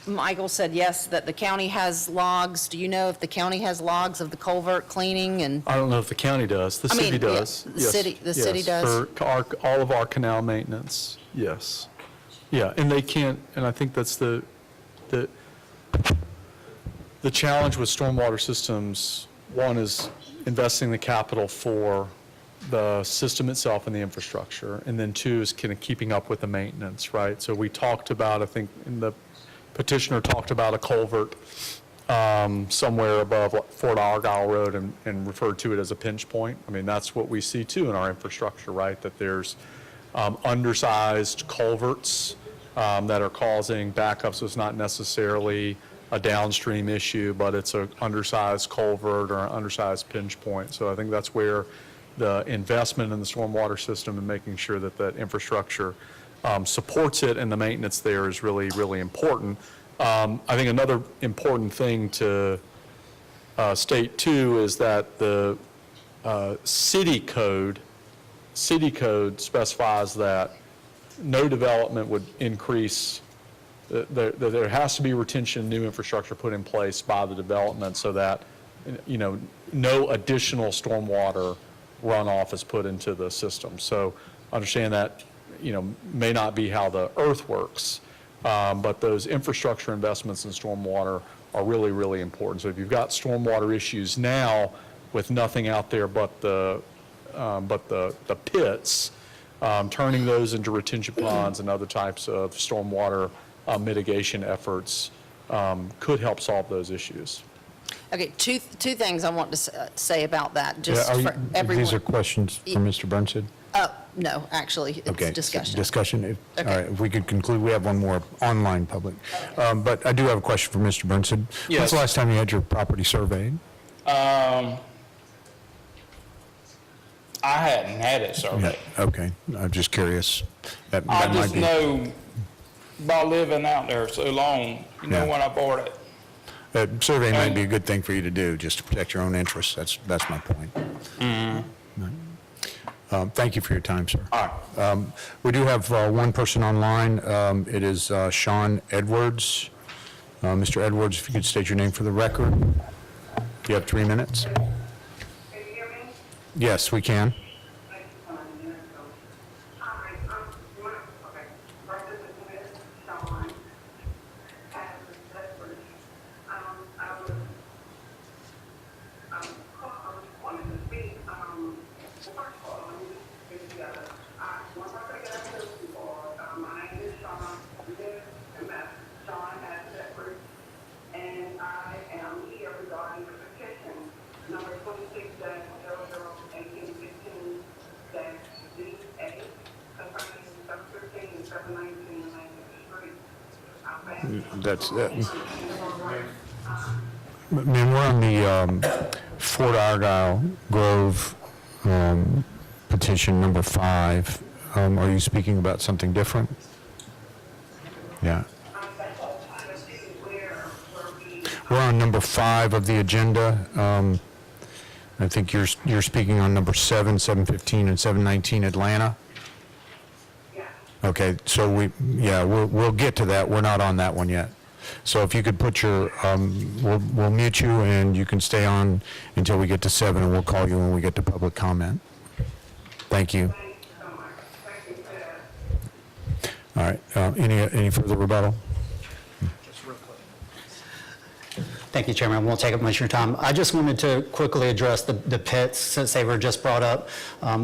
Michael said yes, that the county has logs. Do you know if the county has logs of the culvert cleaning? And I don't know if the county does. The city does. The city does. For all of our canal maintenance, yes. Yeah, and they can't, and I think that's the challenge with stormwater systems. One is investing the capital for the system itself and the infrastructure, and then 2 is kind of keeping up with the maintenance, right? So we talked about, I think, in the petitioner talked about a culvert somewhere above Fort Argyle Road and referred to it as a pinch point. I mean, that's what we see too in our infrastructure, right? That there's undersized culverts that are causing backups. So it's not necessarily a downstream issue, but it's an undersized culvert or an undersized pinch point. So I think that's where the investment in the stormwater system and making sure that that infrastructure supports it and the maintenance there is really, really important. I think another important thing to state too is that the city code specifies that no development would increase, there has to be retention, new infrastructure put in place by the development so that, you know, no additional stormwater runoff is put into the system. So understand that, you know, may not be how the earth works, but those infrastructure investments in stormwater are really, really important. So if you've got stormwater issues now with nothing out there but the pits, turning those into retention ponds and other types of stormwater mitigation efforts could help solve those issues. Okay, two things I want to say about that, just Yeah, for everyone. These are questions for Mr. Burnside? No, actually, it's Okay, discussion. discussion. All Okay. right, if we could conclude, we have one more online public. But I do have a question for Mr. Burnside. Yes. When's the last time you had your property surveyed? I hadn't had it surveyed. Yeah, okay, I'm just curious. That I might just be- know by living out there so long, you know, Yeah. when I bought it. Survey might be a good thing for you to do, just to protect your own interests. That's my point. Thank you for your time, sir. All right. We do have one person online. It is Sean Edwards. Mr. Edwards, if you could state your name for the record. You have 3 minutes. Can you hear me? Yes, we can. And I am here regarding the petition number 26-001815-ZA concerning 715 and 719 Lincoln Street. That's it. Ma'am, we're on the Fort Argyle Grove petition number 5. Are you speaking about something different? Yeah. We're on number 5 of the agenda. I think you're speaking on number 7, 715, and 719 Atlanta. Okay, so we'll get to that. We're not on that one yet. So if you could put your, we'll mute you and you can stay on until we get to 7, and we'll call you when we get to public comment. Thank you. All right. Any further rebuttal? Thank you, Chairman. I won't take up much of your time. I just wanted to quickly address the pits since they were just brought up.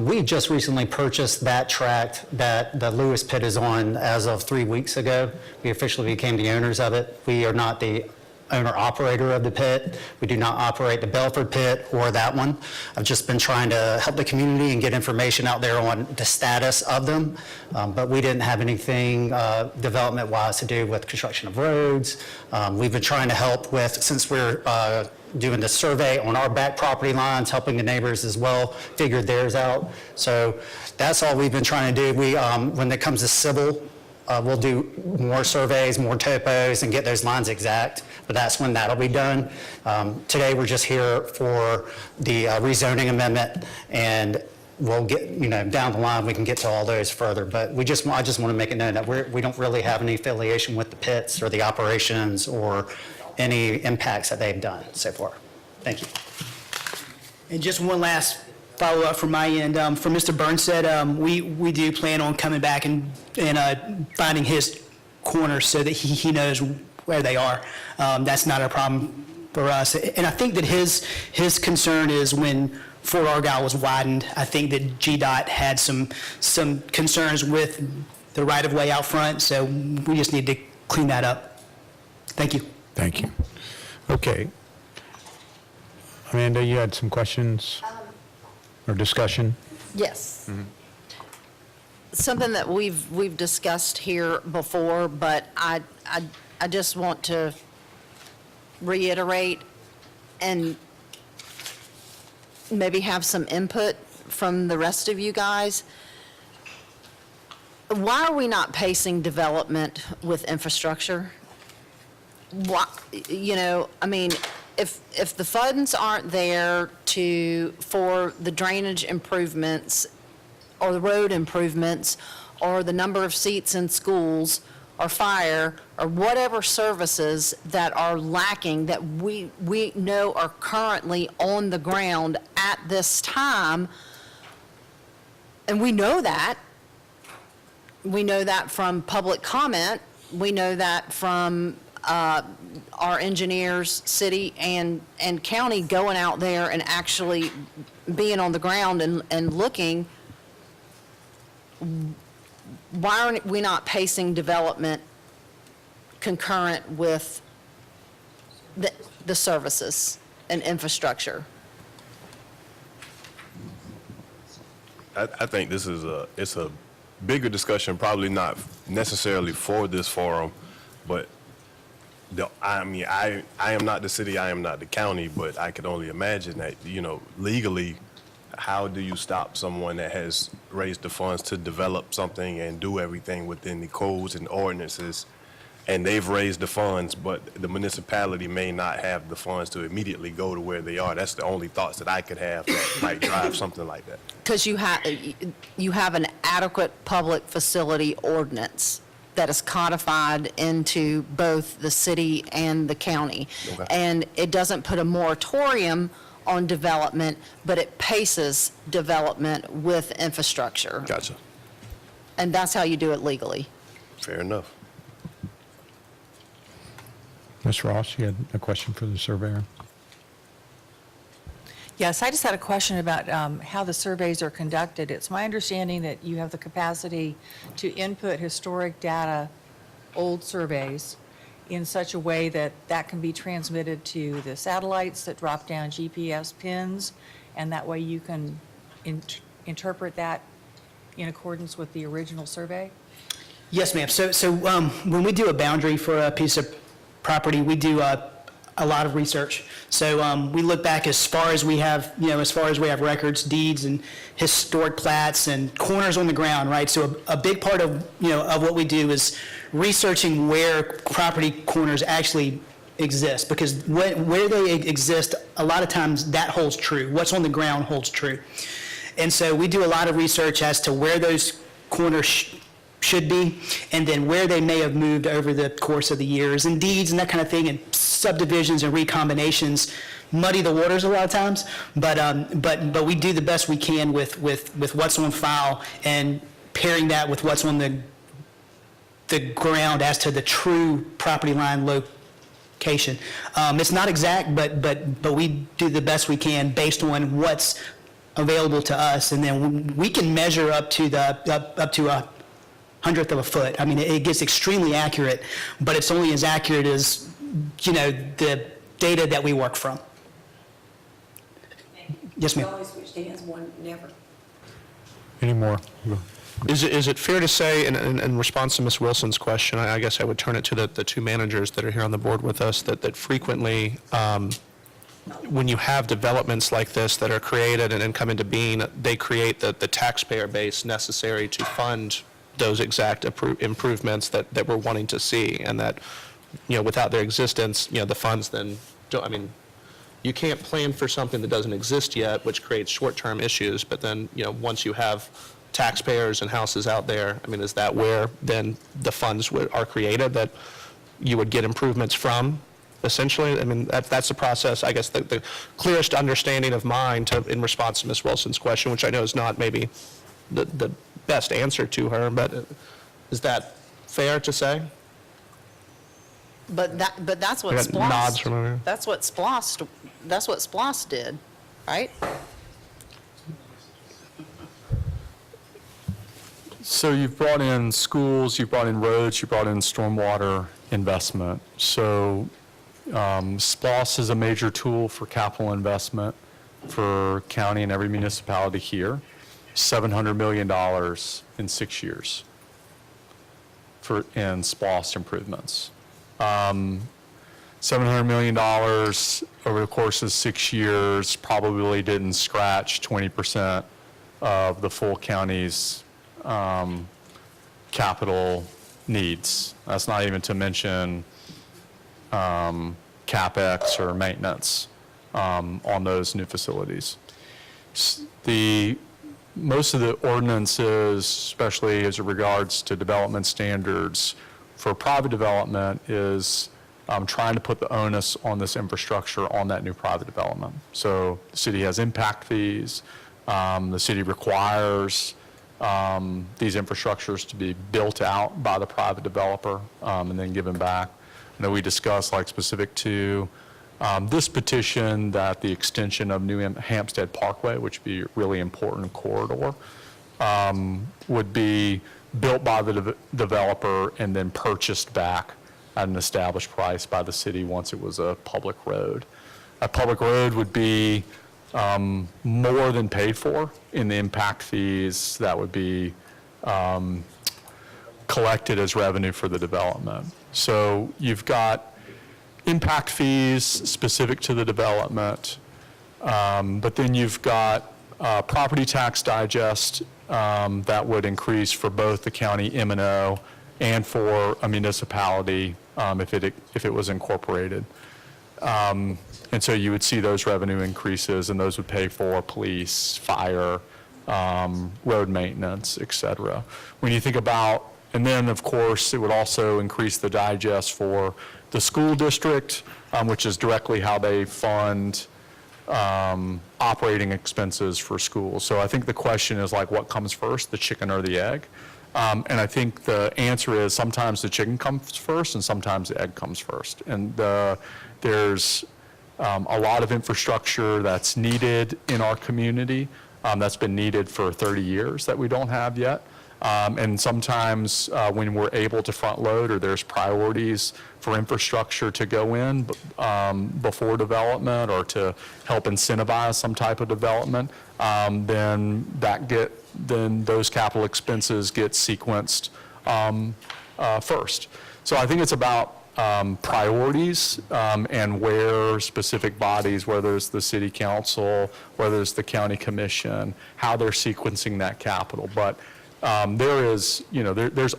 We just recently purchased that tract that the Lewis pit is on as of 3 weeks ago. We officially became the owners of it. We are not the owner-operator of the pit. We do not operate the Belford pit or that one. I've just been trying to help the community and get information out there on the status of them, but we didn't have anything development-wise to do with construction of roads. We've been trying to help with, since we're doing the survey on our back property lines, helping the neighbors as well, figured theirs out. So that's all we've been trying to do. We, when it comes to civil, we'll do more surveys, more topos, and get those lines exact, but that's when that'll be done. Today, we're just here for the rezoning amendment, and we'll get, down the line, we can get to all those further. But I just want to make it known that we don't really have any affiliation with the pits or the operations or any impacts that they've done so far. Thank you. And just one last follow-up from my end. For Mr. Burnside, we do plan on coming back and finding his corners so that he knows where they are. That's not a problem for us. And I think that his concern is when Fort Argyle was widened, I think that GDOT had some concerns with the right-of-way out front, so we just need to clean that up. Thank you. Thank you. Okay. Amanda, you had some questions or discussion? Yes. Something that we've discussed here before, but I just want to reiterate and maybe have some input from the rest of you guys. Why are we not pacing development with infrastructure? Why, I mean, if the funds aren't there for the drainage improvements or the road improvements or the number of seats in schools or fire or whatever services that are lacking that we know are currently on the ground at this time, and we know that. We know that from public comment. We know that from our engineers, city and county, going out there and actually being on the ground and looking. Why are we not pacing development concurrent with the services and infrastructure? I think this is it's a bigger discussion, probably not necessarily for this forum, but I mean, I am not the city, I am not the county, but I can only imagine that, legally, how do you stop someone that has raised the funds to develop something and do everything within the codes and ordinances, and they've raised the funds, but the municipality may not have the funds to immediately go to where they are? That's the only thoughts that I could have that might drive something like that. Because you have an adequate public facility ordinance that is codified into both the city and the county. Okay. And it doesn't put a moratorium on development, but it paces development with infrastructure. Gotcha. And that's how you do it legally. Fair enough. Ms. Ross, you had a question for the surveyor? Yes, I just had a question about how the surveys are conducted. It's my understanding that you have the capacity to input historic data, old surveys, in such a way that that can be transmitted to the satellites that drop down GPS pins, and that way you can interpret that in accordance with the original survey? Yes, ma'am. So when we do a boundary for a piece of property, we do a lot of research. So we look back as far as we have, as far as we have records, deeds, and historic plats and corners on the ground, right? So a big part of, of what we do is researching where property corners actually exist, because where they exist, a lot of times that holds true. What's on the ground holds true. And so we do a lot of research as to where those corners should be, and then where they may have moved over the course of the years, and deeds and that kind of thing, and subdivisions and recombinations muddy the waters a lot of times, but we do the best we can with what's on file and pairing that with what's on the ground as to the true property line location. It's not exact, but we do the best we can based on what's available to us, and then we can measure up to a hundredth of a foot. I mean, it gets extremely accurate, but it's only as accurate as, the data that we work from. Yes, ma'am. We always switch hands, one never. Any more? Is it fair to say, in response to Ms. Wilson's question, I guess I would turn it to the two managers that are here on the board with us, that frequently, when you have developments like this that are created and come into being, they create the taxpayer base necessary to fund those exact improvements that we're wanting to see, and that, without their existence, the funds then don't, you can't plan for something that doesn't exist yet, which creates short-term issues, but then, once you have taxpayers and houses out there, is that where then the funds are created that you would get improvements from, essentially? That's the process, I guess, the clearest understanding of mine in response to Ms. Wilson's question, which I know is not maybe the best answer to her, but is that fair to say? But that's what I got nods from over here. that's what SPLOST did, right? So you've brought in schools, you've brought in roads, you brought in stormwater, investment. So SPLOST is a major tool for capital investment for county and every municipality here. $700 million in 6 years in SPLOST improvements. $700 million over the course of 6 years probably didn't scratch 20% of the full county's capital needs. That's not even to mention CapEx or maintenance on those new facilities. Most of the ordinances, especially as it regards to development standards for private development, is trying to put the onus on this infrastructure on that new private development. So the city has impact fees. The city requires these infrastructures to be built out by the private developer and then given back. I know we discussed, like specific to this petition, that the extension of New Hampstead Parkway, which would be a really important corridor, would be built by the developer and then purchased back at an established price by the city once it was a public road. A public road would be more than paid for in the impact fees that would be collected as revenue for the development. So you've got impact fees specific to the development, but then you've got property tax digest that would increase for both the county M&O and for a municipality if it was incorporated. And so you would see those revenue increases, and those would pay for police, fire, road maintenance, et cetera. When you think about, and then of course it would also increase the digest for the school district, which is directly how they fund operating expenses for schools. So I think the question is like, what comes first, the chicken or the egg? And I think the answer is sometimes the chicken comes first and sometimes the egg comes first. And there's a lot of infrastructure that's needed in our community that's been needed for 30 years that we don't have yet. And sometimes when we're able to front load or there's priorities for infrastructure to go in before development or to help incentivize some type of development, then those capital expenses get sequenced first. So I think it's about priorities and where specific bodies, whether it's the city council, whether it's the county commission, how they're sequencing that capital. But there's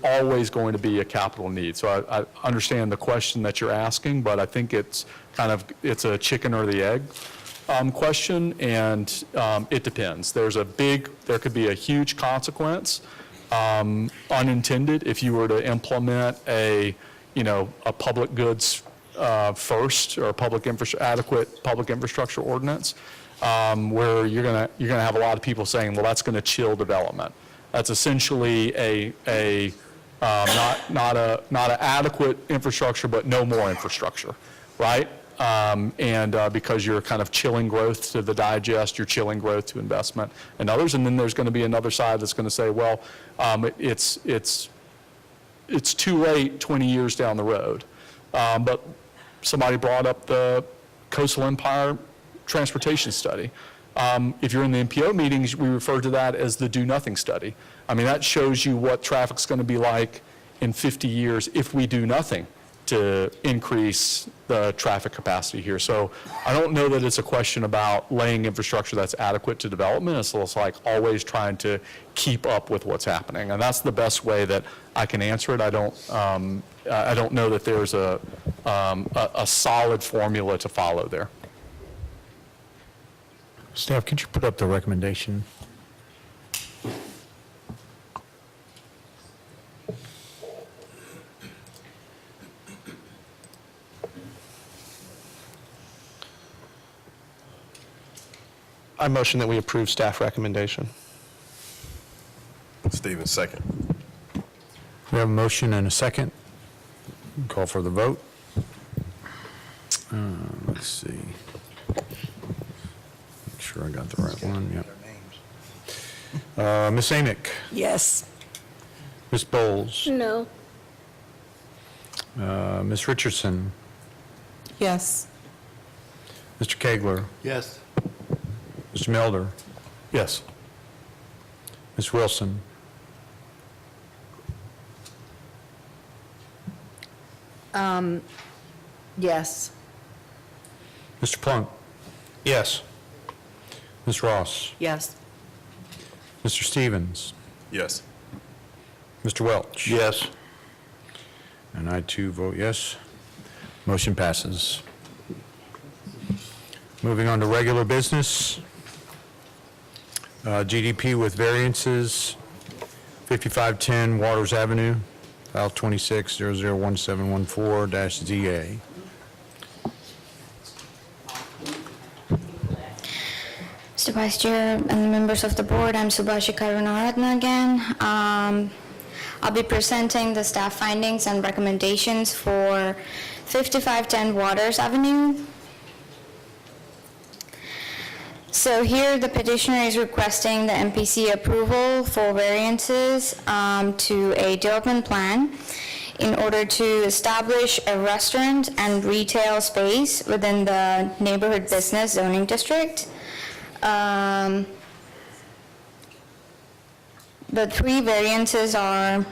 always going to be a capital need. So I understand the question that you're asking, but I think it's a chicken or the egg question, and it depends. There could be a huge consequence, unintended, if you were to implement a public goods first or adequate public infrastructure ordinance, where you're gonna have a lot of people saying, well, that's gonna chill development. That's essentially not an adequate infrastructure, but no more infrastructure, right? Because you're kind of chilling growth to the digest, you're chilling growth to investment and others. And then there's going to be another side that's going to say, well, it's too late 20 years down the road. But somebody brought up the Coastal Empire Transportation Study. If you're in the MPO meetings, we refer to that as the do-nothing study. I mean, that shows you what traffic's going to be like in 50 years if we do nothing to increase the traffic capacity here. So I don't know that it's a question about laying infrastructure that's adequate to development. It's like always trying to keep up with what's happening. And that's the best way that I can answer it. I don't know that there's a solid formula to follow there. Staff, could you put up the recommendation? I motion that we approve staff recommendation. Stevens, second. We have a motion and a second. Call for the vote. Let's see. Make sure I got the right one. Yep. Ms. Amick. Yes. Ms. Bowles. No. Ms. Richardson? Yes. Mr. Kegler? Yes. Mr. Melder? Yes. Ms. Wilson? Yes. Mr. Plunk? Yes. Ms. Ross? Yes. Mr. Stevens? Yes. Mr. Welch? Yes. And I too vote yes. Motion passes. Moving on to regular business. GDP with variances, 5510 Waters Avenue, file 26001714-ZA. Mr. Vice Chair and the members of the board, I'm Subhashi Karunaratna again. I'll be presenting the staff findings and recommendations for 5510 Waters Avenue. So here the petitioner is requesting the MPC approval for variances to a development plan in order to establish a restaurant and retail space within the neighborhood business zoning district. The three variances are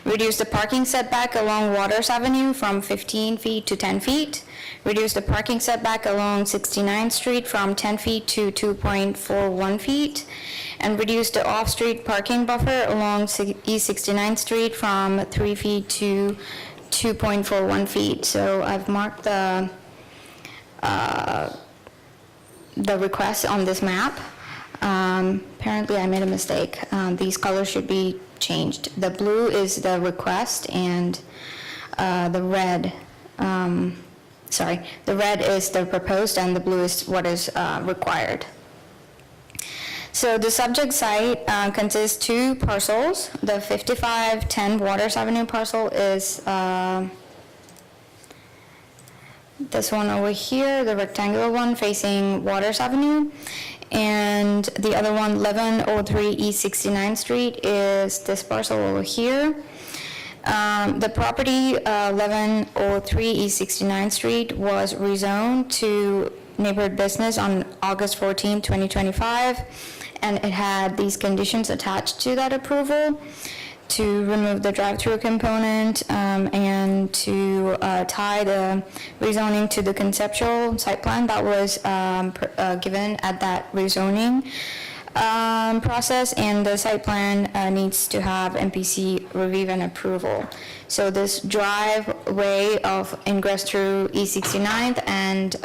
reduce the parking setback along Waters Avenue from 15 feet to 10 feet, reduce the parking setback along 69th Street from 10 feet to 2.41 feet, and reduce the off-street parking buffer along East 69th Street from 3 feet to 2.41 feet. So I've marked the request on this map. Apparently I made a mistake. These colors should be changed. The blue is the request and the red, the red is the proposed and the blue is what is required. So the subject site consists two parcels. The 5510 Waters Avenue parcel is this one over here, the rectangular one facing Waters Avenue. And the other one, 1103 East 69th Street, is this parcel over here. The property, 1103 East 69th Street, was rezoned to neighborhood business on August 14, 2025, and it had these conditions attached to that approval to remove the drive-through component and to tie the rezoning to the conceptual site plan that was given at that rezoning process, and the site plan needs to have MPC review and approval. So this driveway of ingress through E69th and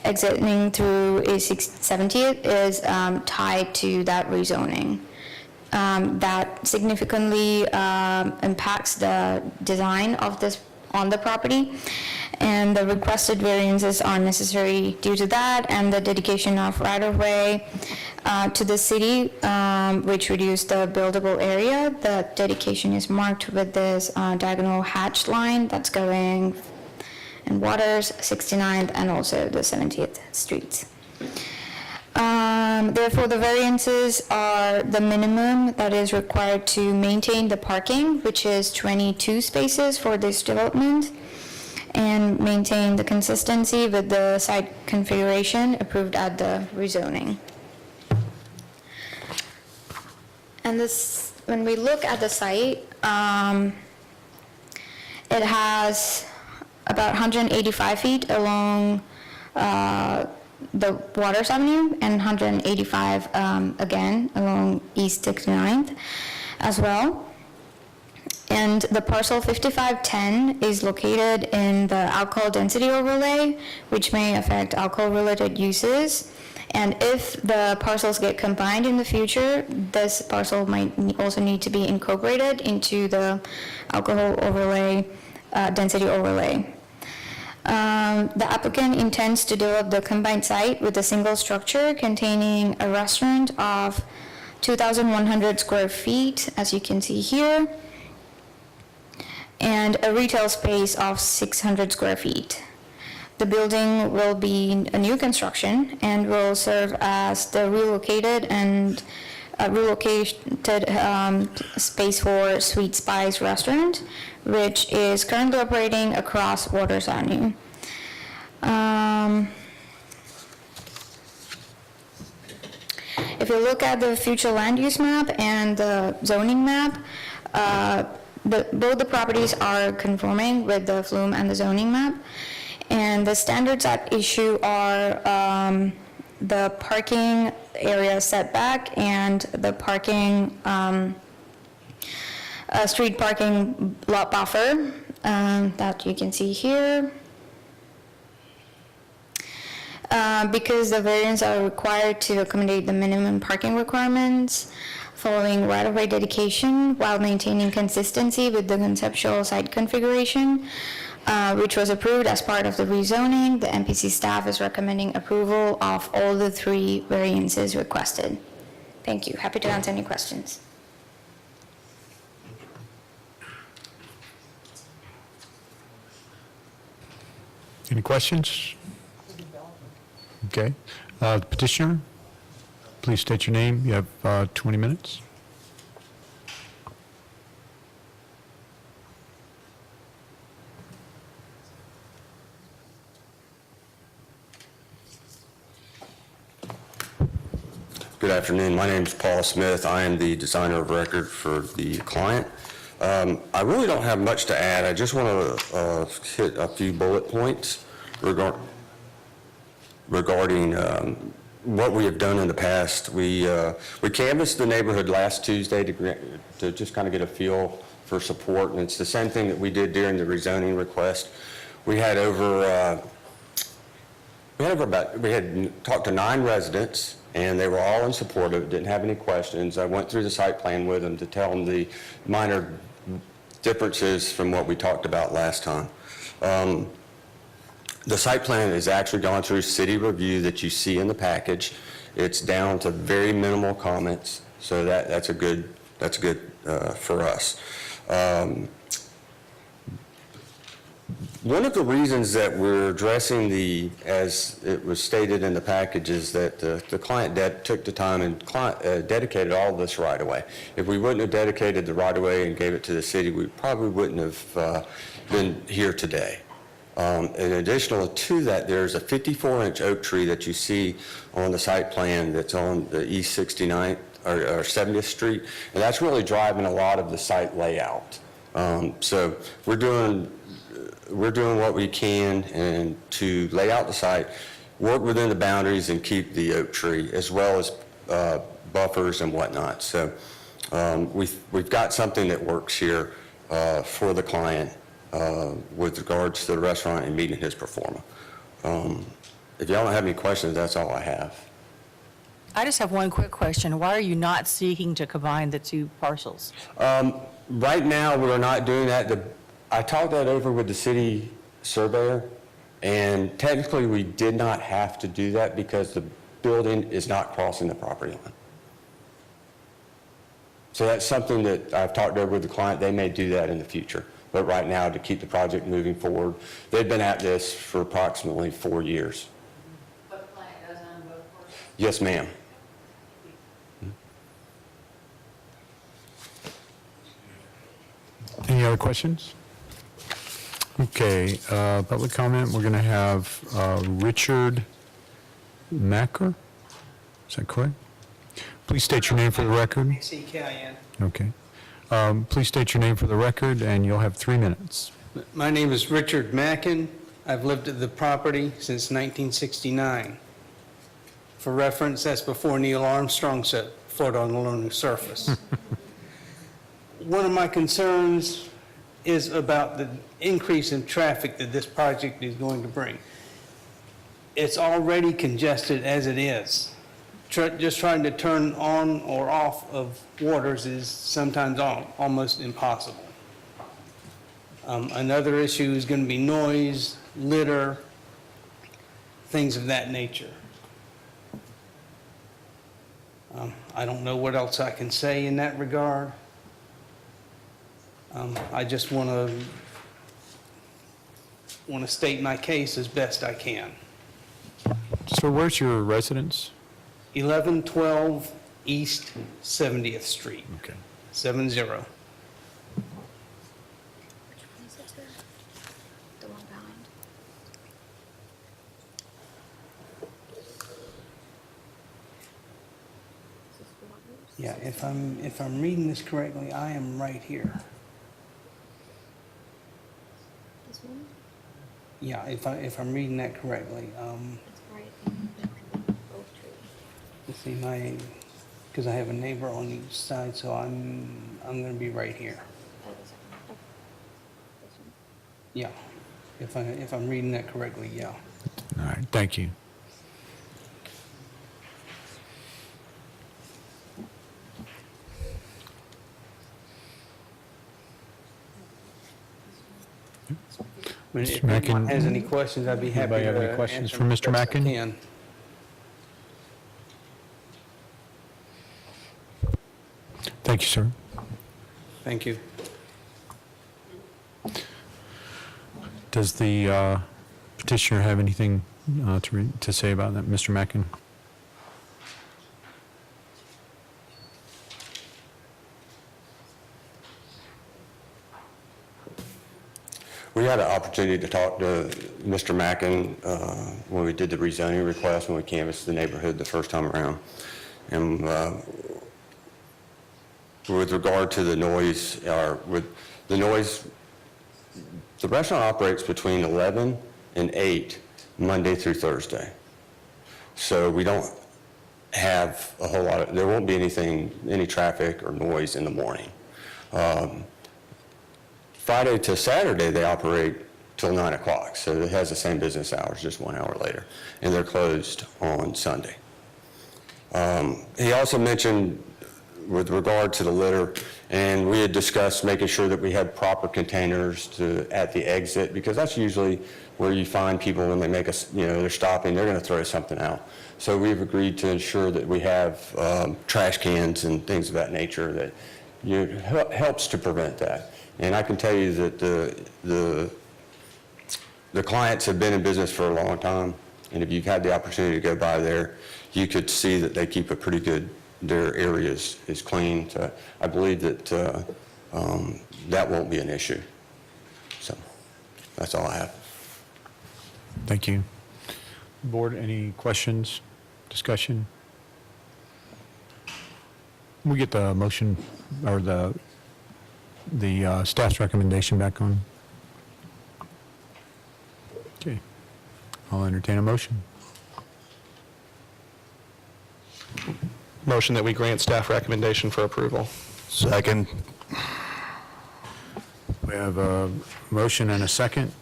exiting through E70th is tied to that rezoning. That significantly impacts the design of this on the property, and the requested variances are necessary due to that, and the dedication of right-of-way to the city, which reduced the buildable area. The dedication is marked with this diagonal hatched line that's going in Waters, 69th, and also the 70th Streets. Therefore, the variances are the minimum that is required to maintain the parking, which is 22 spaces for this development, and maintain the consistency with the site configuration approved at the rezoning. And this, when we look at the site, it has about 185 feet along the Waters Avenue, and 185 again along East 69th as well. And the parcel 5510 is located in the alcohol density overlay, which may affect alcohol-related uses. And if the parcels get combined in the future, this parcel might also need to be incorporated into the alcohol overlay, density overlay. The applicant intends to develop the combined site with a single structure containing a restaurant of 2,100 square feet, as you can see here, and a retail space of 600 square feet. The building will be a new construction and will serve as the relocated and relocated space for Sweet Spice Restaurant, which is currently operating across Waters Avenue. If you look at the future land use map and the zoning map, both the properties are conforming with the flume and the zoning map. And the standards at issue are the parking area setback and the parking, street parking lot buffer that you can see here. Because the variants are required to accommodate the minimum parking requirements following right-of-way dedication while maintaining consistency with the conceptual site configuration, which was approved as part of the rezoning. The MPC staff is recommending approval of all the 3 variances requested. Thank you. Happy to answer any questions. Any questions? Okay. The petitioner, please state your name. You have 20 minutes. Good afternoon. My name is Paul Smith. I am the designer of record for the client. I really don't have much to add. I just want to hit a few bullet points regarding what we have done in the past. We canvassed the neighborhood last Tuesday to just kind of get a feel for support, and it's the same thing that we did during the rezoning request. We had talked to 9 residents, and they were all in support of it, didn't have any questions. I went through the site plan with them to tell them the minor differences from what we talked about last time. The site plan has actually gone through city review that you see in the package. It's down to very minimal comments, so that's good for us. One of the reasons that we're addressing as it was stated in the package, is that the client took the time and dedicated all of this right away. If we wouldn't have dedicated the right of way and gave it to the city, we probably wouldn't have been here today. In addition to that, there's a 54-inch oak tree that you see on the site plan that's on the East 69th or 70th Street, and that's really driving a lot of the site layout. So we're doing what we can and to lay out the site, work within the boundaries, and keep the oak tree, as well as buffers and whatnot. So we've got something that works here for the client with regards to the restaurant and meeting his performance. If y'all don't have any questions, that's all I have. I just have one quick question. Why are you not seeking to combine the 2 parcels? Right now, we're not doing that. I talked that over with the city surveyor, and technically we did not have to do that because the building is not crossing the property line. So that's something that I've talked over with the client. They may do that in the future. But right now, to keep the project moving forward, they've been at this for approximately 4 years. But the client does own both parcels? Yes, ma'am. Any other questions? Okay, public comment. We're going to have Richard Macker. Is that correct? Please state your name for the record. C-K-I-N. Okay. Please state your name for the record, and you'll have 3 minutes. My name is Richard Mackin. I've lived at the property since 1969. For reference, that's before Neil Armstrong set foot on the lunar surface. One of my concerns is about the increase in traffic that this project is going to bring. It's already congested as it is. Just trying to turn on or off of Waters is sometimes almost impossible. Another issue is going to be noise, litter, things of that nature. I don't know what else I can say in that regard. I just want to state my case as best I can. So where's your residence? 1112 East 70th Street. Okay. 70. The one behind. Yeah, if I'm reading this correctly, I am right here. This one? Yeah, if I'm reading that correctly, It's right in the oak tree. let's see, because I have a neighbor on each side, so I'm gonna be right here. Oh, this one. Oh. This one. Yeah, if I'm reading that correctly, yeah. All right, thank you. I mean, Mr. if anyone Mackin? has any questions, I'd be happy to Anybody have any questions answer for them Mr. as best I Mackin? can. Thank you, sir. Thank you. Does the petitioner have anything to say about that, Mr. Mackin? We had an opportunity to talk to Mr. Mackin when we did the rezoning request, when we canvassed the neighborhood the first time around. And with regard to the noise, the restaurant operates between 11 and 8, Monday through Thursday. So we don't have a whole lot there won't be any traffic or noise in the morning. Friday to Saturday, they operate till 9 o'clock, so it has the same business hours, just 1 hour later, and they're closed on Sunday. He also mentioned with regard to the litter, and we had discussed making sure that we had proper containers at the exit, because that's usually where you find people when they make they're stopping, they're going to throw something out. So we've agreed to ensure that we have trash cans and things of that nature that helps to prevent that. And I can tell you that the clients have been in business for a long time, and if you've had the opportunity to go by there, you could see that they keep a pretty good, their area is clean. So I believe that that won't be an issue. So that's all I have. Thank you. Board, any questions, discussion? We get the motion or the staff's recommendation back on. Okay. I'll entertain a motion. Motion that we grant staff recommendation for approval. Second. We have a motion and a second.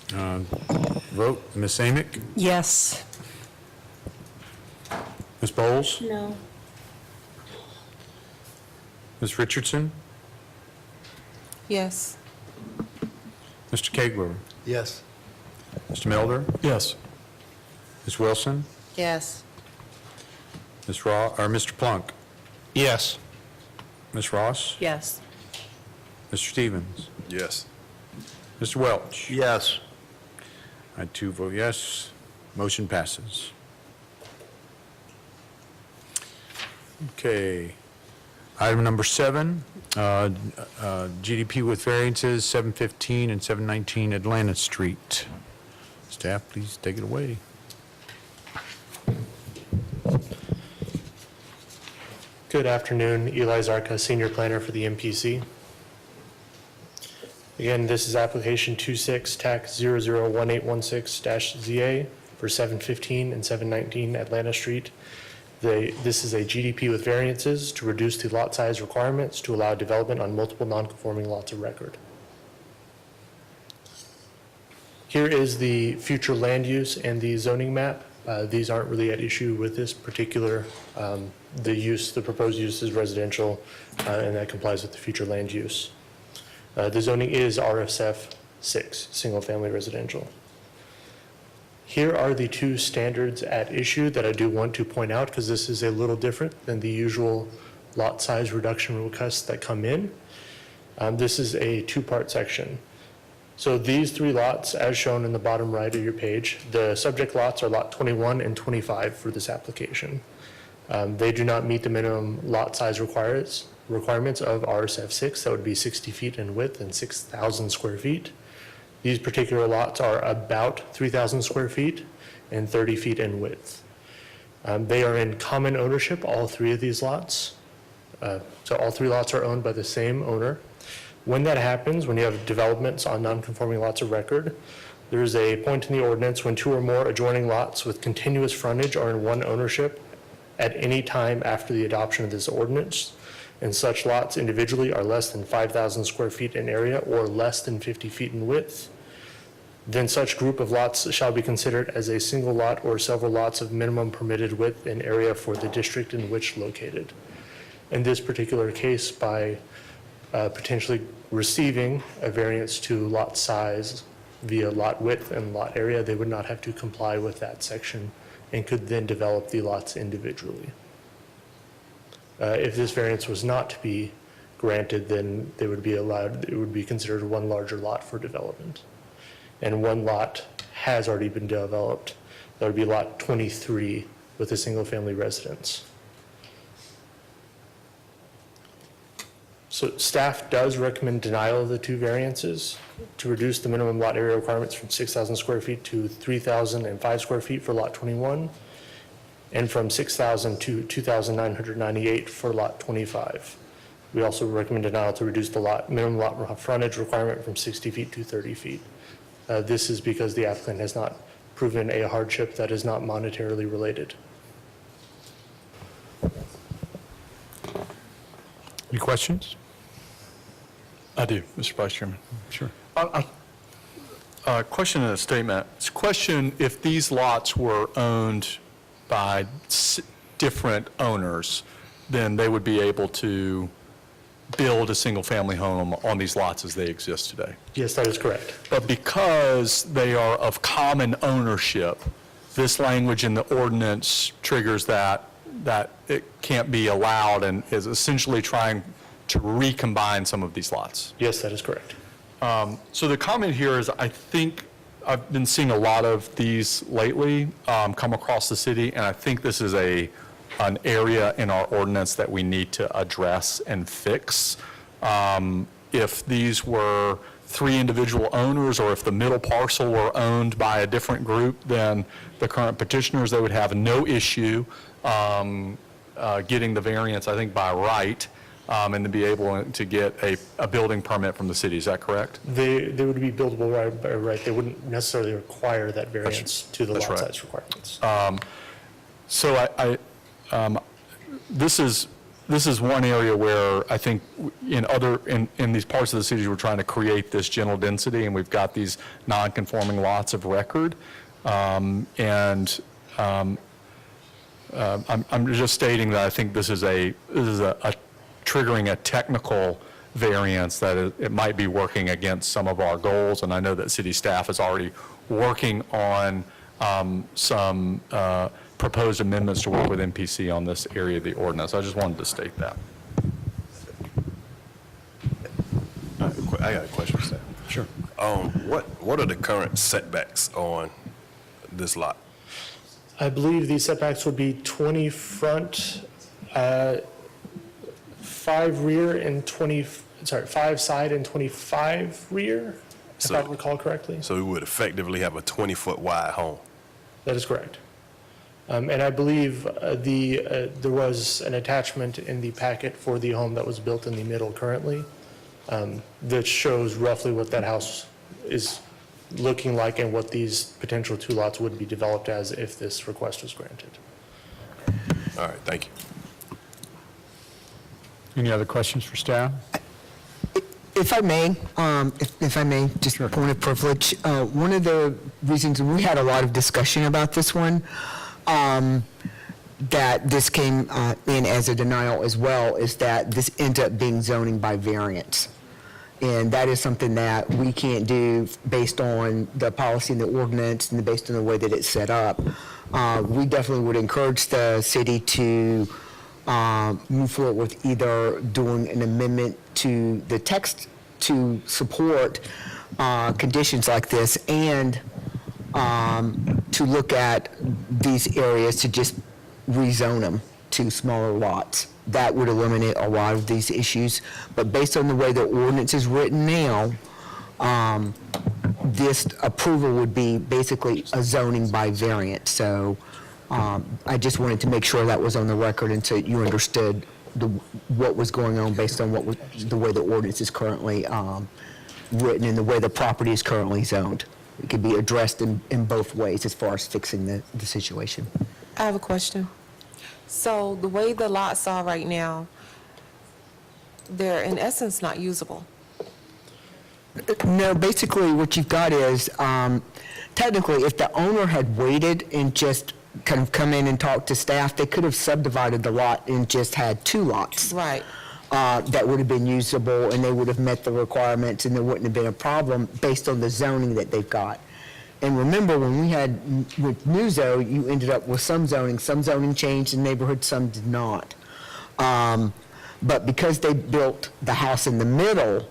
Vote, Ms. Amick? Yes. Ms. Bowles? No. Ms. Richardson? Yes. Mr. Kegler? Yes. Mr. Melder? Yes. Ms. Wilson? Yes. Mr. Plunk? Yes. Ms. Ross? Yes. Mr. Stevens? Yes. Mr. Welch? Yes. I too vote yes. Motion passes. Okay. Item number 7, GDP with variances, 715 and 719 Atlanta Street. Staff, please take it away. Good afternoon, Eli Zarka, Senior Planner for the MPC. Again, this is application 26 TAC 001816-ZA for 715 and 719 Atlanta Street. This is a GDP with variances to reduce the lot size requirements to allow development on multiple non-conforming lots of record. Here is the future land use and the zoning map. These aren't really at issue with this particular, the proposed use is residential, and that complies with the future land use. The zoning is RSF 6, single-family residential. Here are the two standards at issue that I do want to point out because this is a little different than the usual lot size reduction requests that come in. This is a two-part section. So these 3 lots, as shown in the bottom right of your page, the subject lots are lot 21 and 25 for this application. They do not meet the minimum lot size requirements of RSF 6. That would be 60 feet in width and 6,000 square feet. These particular lots are about 3,000 square feet and 30 feet in width. They are in common ownership, all three of these lots. So all three lots are owned by the same owner. When that happens, when you have developments on non-conforming lots of record, there is a point in the ordinance when two or more adjoining lots with continuous frontage are in one ownership at any time after the adoption of this ordinance, and such lots individually are less than 5,000 square feet in area or less than 50 feet in width, then such group of lots shall be considered as a single lot or several lots of minimum permitted width and area for the district in which located. In this particular case, by potentially receiving a variance to lot size via lot width and lot area, they would not have to comply with that section and could then develop the lots individually. If this variance was not to be granted, then they would be allowed, it would be considered one larger lot for development. And one lot has already been developed. That would be lot 23 with a single family residence. So staff does recommend denial of the two variances to reduce the minimum lot area requirements from 6,000 square feet to 3,005 square feet for lot 21, and from 6,000 to 2,998 for lot 25. We also recommend denial to reduce the minimum lot frontage requirement from 60 feet to 30 feet. This is because the applicant has not proven a hardship that is not monetarily related. Any questions? I do, Mr. Vice Chairman. Sure. Question and a statement. Question, if these lots were owned by different owners, then they would be able to build a single-family home on these lots as they exist today. Yes, that is correct. But because they are of common ownership, this language in the ordinance triggers that it can't be allowed and is essentially trying to recombine some of these lots. Yes, that is correct. So the comment here is, I think I've been seeing a lot of these lately come across the city, and I think this is an area in our ordinance that we need to address and fix. If these were three individual owners, or if the middle parcel were owned by a different group than the current petitioners, they would have no issue getting the variance, I think, by right, and to be able to get a building permit from the city. Is that correct? They would be buildable by right. They wouldn't necessarily require that variance to the lot right. size requirements. So this is one area where I think in these parts of the cities, we're trying to create this general density, and we've got these non-conforming lots of record. I'm just stating that I think this is a triggering a technical variance that it might be working against some of our goals, and I know that city staff is already working on some proposed amendments to work with MPC on this area of the ordinance. I just wanted to state that. I got a question for that. Sure. What are the current setbacks on this lot? I believe these setbacks would be 20 front, 5 rear, and 5 side and 25 rear, if I recall correctly. So we would effectively have a 20-foot wide home. That is correct. And I believe there was an attachment in the packet for the home that was built in the middle currently that shows roughly what that house is looking like and what these potential two lots would be developed as if this request was granted. All right, thank you. Any other questions for staff? If I may, just a point of privilege, one of the reasons, and we had a lot of discussion about this one, that this came in as a denial as well, is that this ends up being zoning by variance. And that is something that we can't do based on the policy and the ordinance and based on the way that it's set up. We definitely would encourage the city to move forward with either doing an amendment to the text to support conditions like this, and to look at these areas to just rezone them two smaller lots. That would eliminate a lot of these issues. But based on the way the ordinance is written now, this approval would be basically a zoning by variance. So I just wanted to make sure that was on the record and so you understood what was going on based on the way the ordinance is currently written and the way the property is currently zoned. It could be addressed in both ways as far as fixing the situation. I have a question. So the way the lots are right now, they're in essence not usable. No, basically what you've got is, technically, if the owner had waited and just kind of come in and talked to staff, they could have subdivided the lot and just had two lots. Right. That would have been usable and they would have met the requirements and there wouldn't have been a problem based on the zoning that they've got. And remember, when we had with Nuzo, you ended up with some zoning changed in neighborhoods, some did not. But because they built the house in the middle,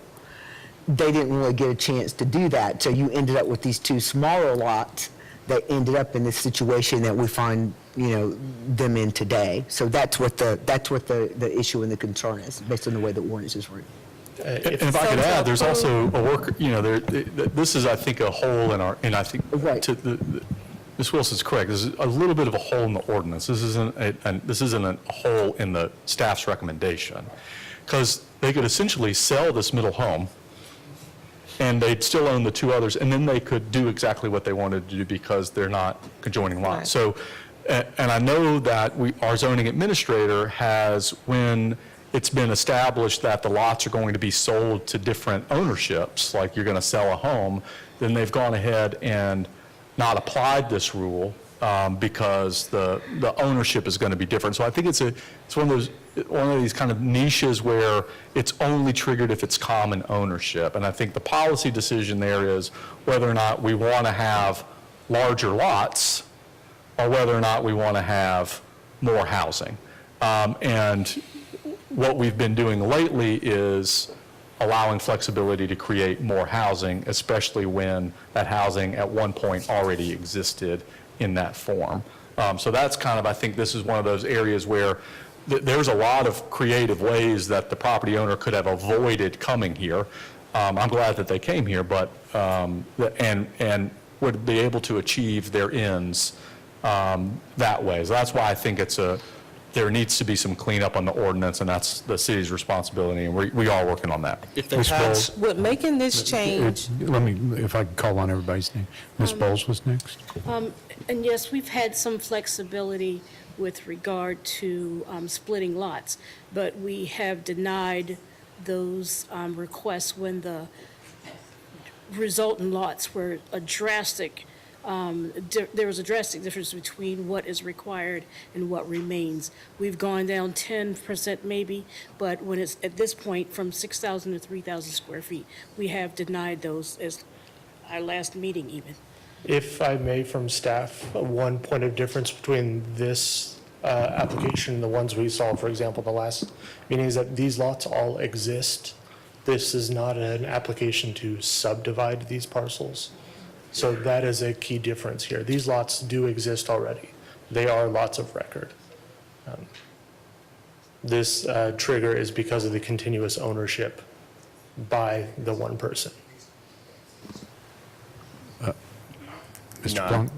they didn't really get a chance to do that. So you ended up with these two smaller lots that ended up in this situation that we find, them in today. So that's what the issue and the concern is, based on the way the ordinance is written. And if I could add, there's also a work, this is, I think, a hole in our, and I think, Ms. Wilson's correct, there's a little bit of a hole in the ordinance. This isn't a hole in the staff's recommendation. Because they could essentially sell this middle home, and they'd still own the two others, and then they could do exactly what they wanted to do because they're not conjoining lots. Right. So, and I know that our zoning administrator has, when it's been established that the lots are going to be sold to different ownerships, like you're going to sell a home, then they've gone ahead and not applied this rule because the ownership is going to be different. So I think it's one of these kind of niches where it's only triggered if it's common ownership. And I think the policy decision there is whether or not we want to have larger lots or whether or not we want to have more housing. And what we've been doing lately is allowing flexibility to create more housing, especially when that housing at one point already existed in that form. So that's kind of, I think this is one of those areas where there's a lot of creative ways that the property owner could have avoided coming here. I'm glad that they came here, but, and would be able to achieve their ends that way. So that's why I think there needs to be some cleanup on the ordinance, and that's the city's responsibility, and we are working on that. If they Ms. had, Bowles? Would making this change, Let me, if I could call on everybody's name. Ms. Bowles was next. And yes, we've had some flexibility with regard to splitting lots, but we have denied those requests when the resultant lots were a drastic, there was a drastic difference between what is required and what remains. We've gone down 10% maybe, but when it's at this point from 6,000 to 3,000 square feet, we have denied those as our last meeting even. If I may, from staff, one point of difference between this application and the ones we saw, for example, the last meeting, is that these lots all exist. This is not an application to subdivide these parcels. So that is a key difference here. These lots do exist already. They are lots of record. This trigger is because of the continuous ownership by the one person. Mr. Plunk?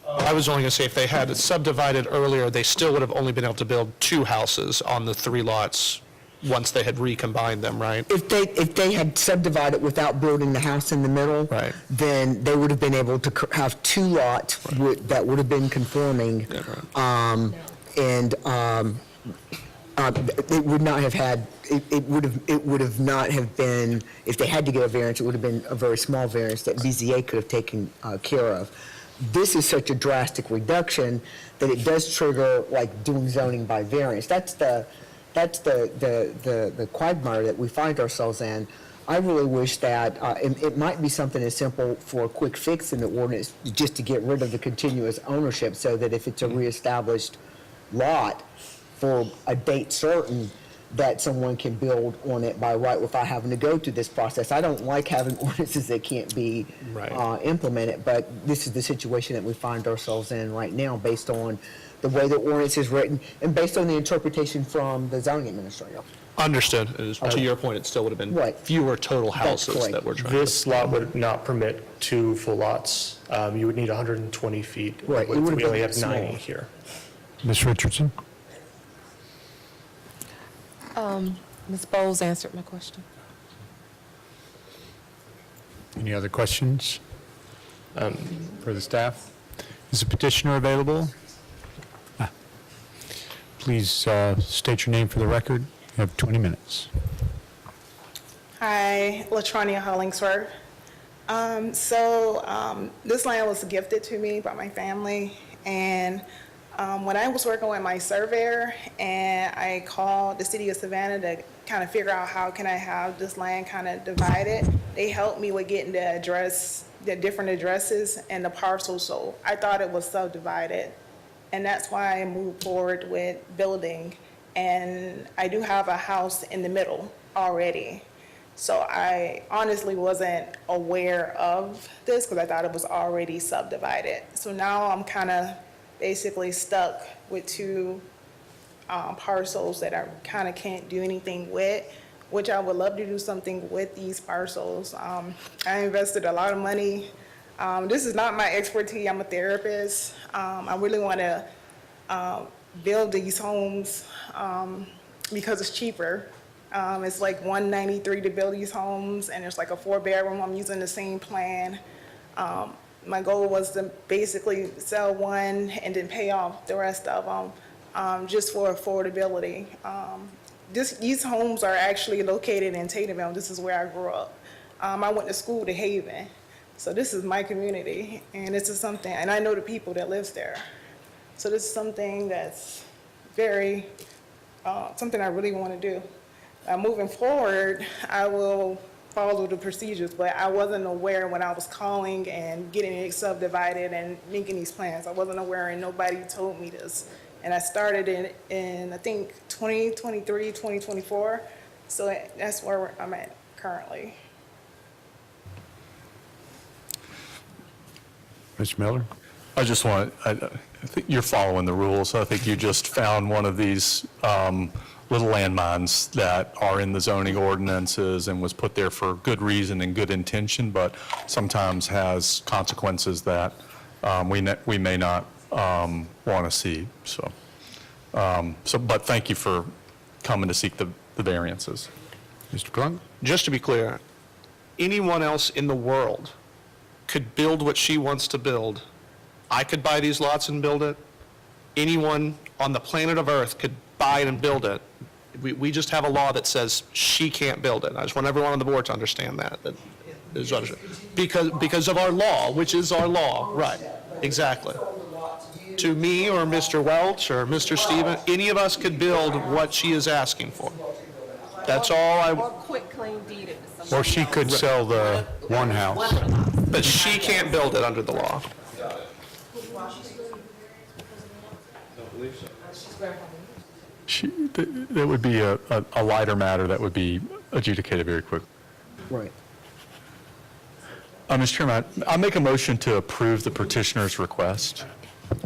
I was only going to say, if they had it subdivided earlier, they still would have only been able to build two houses on the three lots once they had recombined them, right? If they had subdivided without building the house in the middle, Right. then they would have been able to have two lots that would have been conforming. And it would not have had, it would have not have been, if they had to get a variance, it would have been a very small variance that BZA could have taken care of. This is such a drastic reduction that it does trigger like doing zoning by variance. That's the quagmire that we find ourselves in. I really wish that, it might be something as simple for a quick fix in the ordinance, just to get rid of the continuous ownership, so that if it's a reestablished lot for a date certain, that someone can build on it by right without having to go through this process. I don't like having ordinances that can't be implemented, but this is the situation that we find ourselves in right now based on the way the ordinance is written, and based on the interpretation from the zoning administrator. Understood. To your point, it still would have been Right. fewer total houses correct. that we're trying to. This lot would not permit 2 full lots. You would need 120 feet. of Right, it width. would have We only been have 90 small. here. Ms. Richardson? Ms. Bowles answered my question. Any other questions for the staff? Is the petitioner available? Please state your name for the record. You have 20 minutes. Hi, Latronia Hollingsworth. This land was gifted to me by my family, and when I was working with my surveyor and I called the city of Savannah to kind of figure out how can I have this land kind of divided, they helped me with getting the different addresses and the parcels, so I thought it was subdivided. And that's why I moved forward with building. And I do have a house in the middle already. So I honestly wasn't aware of this because I thought it was already subdivided. So now I'm kind of basically stuck with 2 parcels that I kind of can't do anything with, which I would love to do something with these parcels. I invested a lot of money. This is not my expertise. I'm a therapist. I really want to build these homes because it's cheaper. It's like $193 to build these homes, and it's like a 4-bedroom. I'm using the same plan. My goal was to basically sell one and then pay off the rest of them just for affordability. These homes are actually located in Tatumville. This is where I grew up. I went to school to Haven. So this is my community, and this is something, and I know the people that lives there. So this is something that's very, something I really want to do. Moving forward, I will follow the procedures, but I wasn't aware when I was calling and getting it subdivided and making these plans. I wasn't aware, and nobody told me this. And I started in I think, 2023, 2024. So that's where I'm at currently. Mr. Miller? I just want, I think you're following the rules. I think you just found one of these little landmines that are in the zoning ordinances and was put there for good reason and good intention, but sometimes has consequences that we may not want to see. But thank you for coming to seek the variances. Mr. Plunk? Just to be clear, anyone else in the world could build what she wants to build. I could buy these lots and build it. Anyone on the planet of Earth could buy it and build it. We just have a law that says she can't build it. I just want everyone on the board to understand that. Because of our law, which is our law, right, exactly. To me or Mr. Welch or Mr. Steven, any of us could build what she is asking for. That's all I. Or quit claim deed it to somebody Or she could else. sell the one house. But she can't build it under the law. That would be a lighter matter that would be adjudicated very quickly. Right. Mr. Chairman, I make a motion to approve the petitioner's request.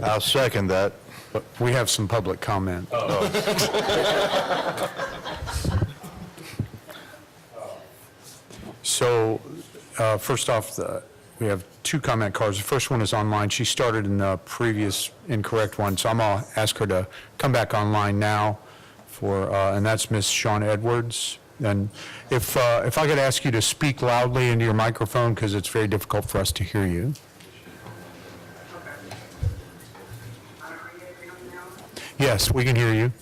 I'll second that. But we have some public comment. So, first off, we have 2 comment cards. The first one is online. She started in the previous incorrect one, so I'm going to ask her to come back online now and that's Ms. Shawn Edwards. And if I could ask you to speak loudly into your microphone, because it's very difficult for us to hear you. Yes, we can hear you.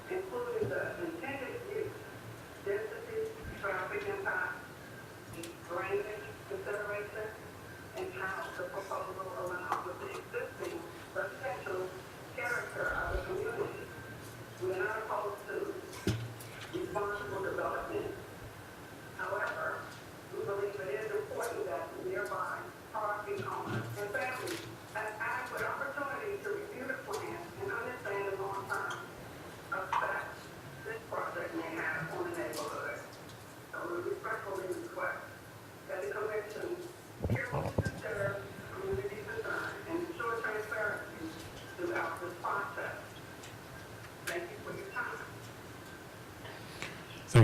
Including the intended use,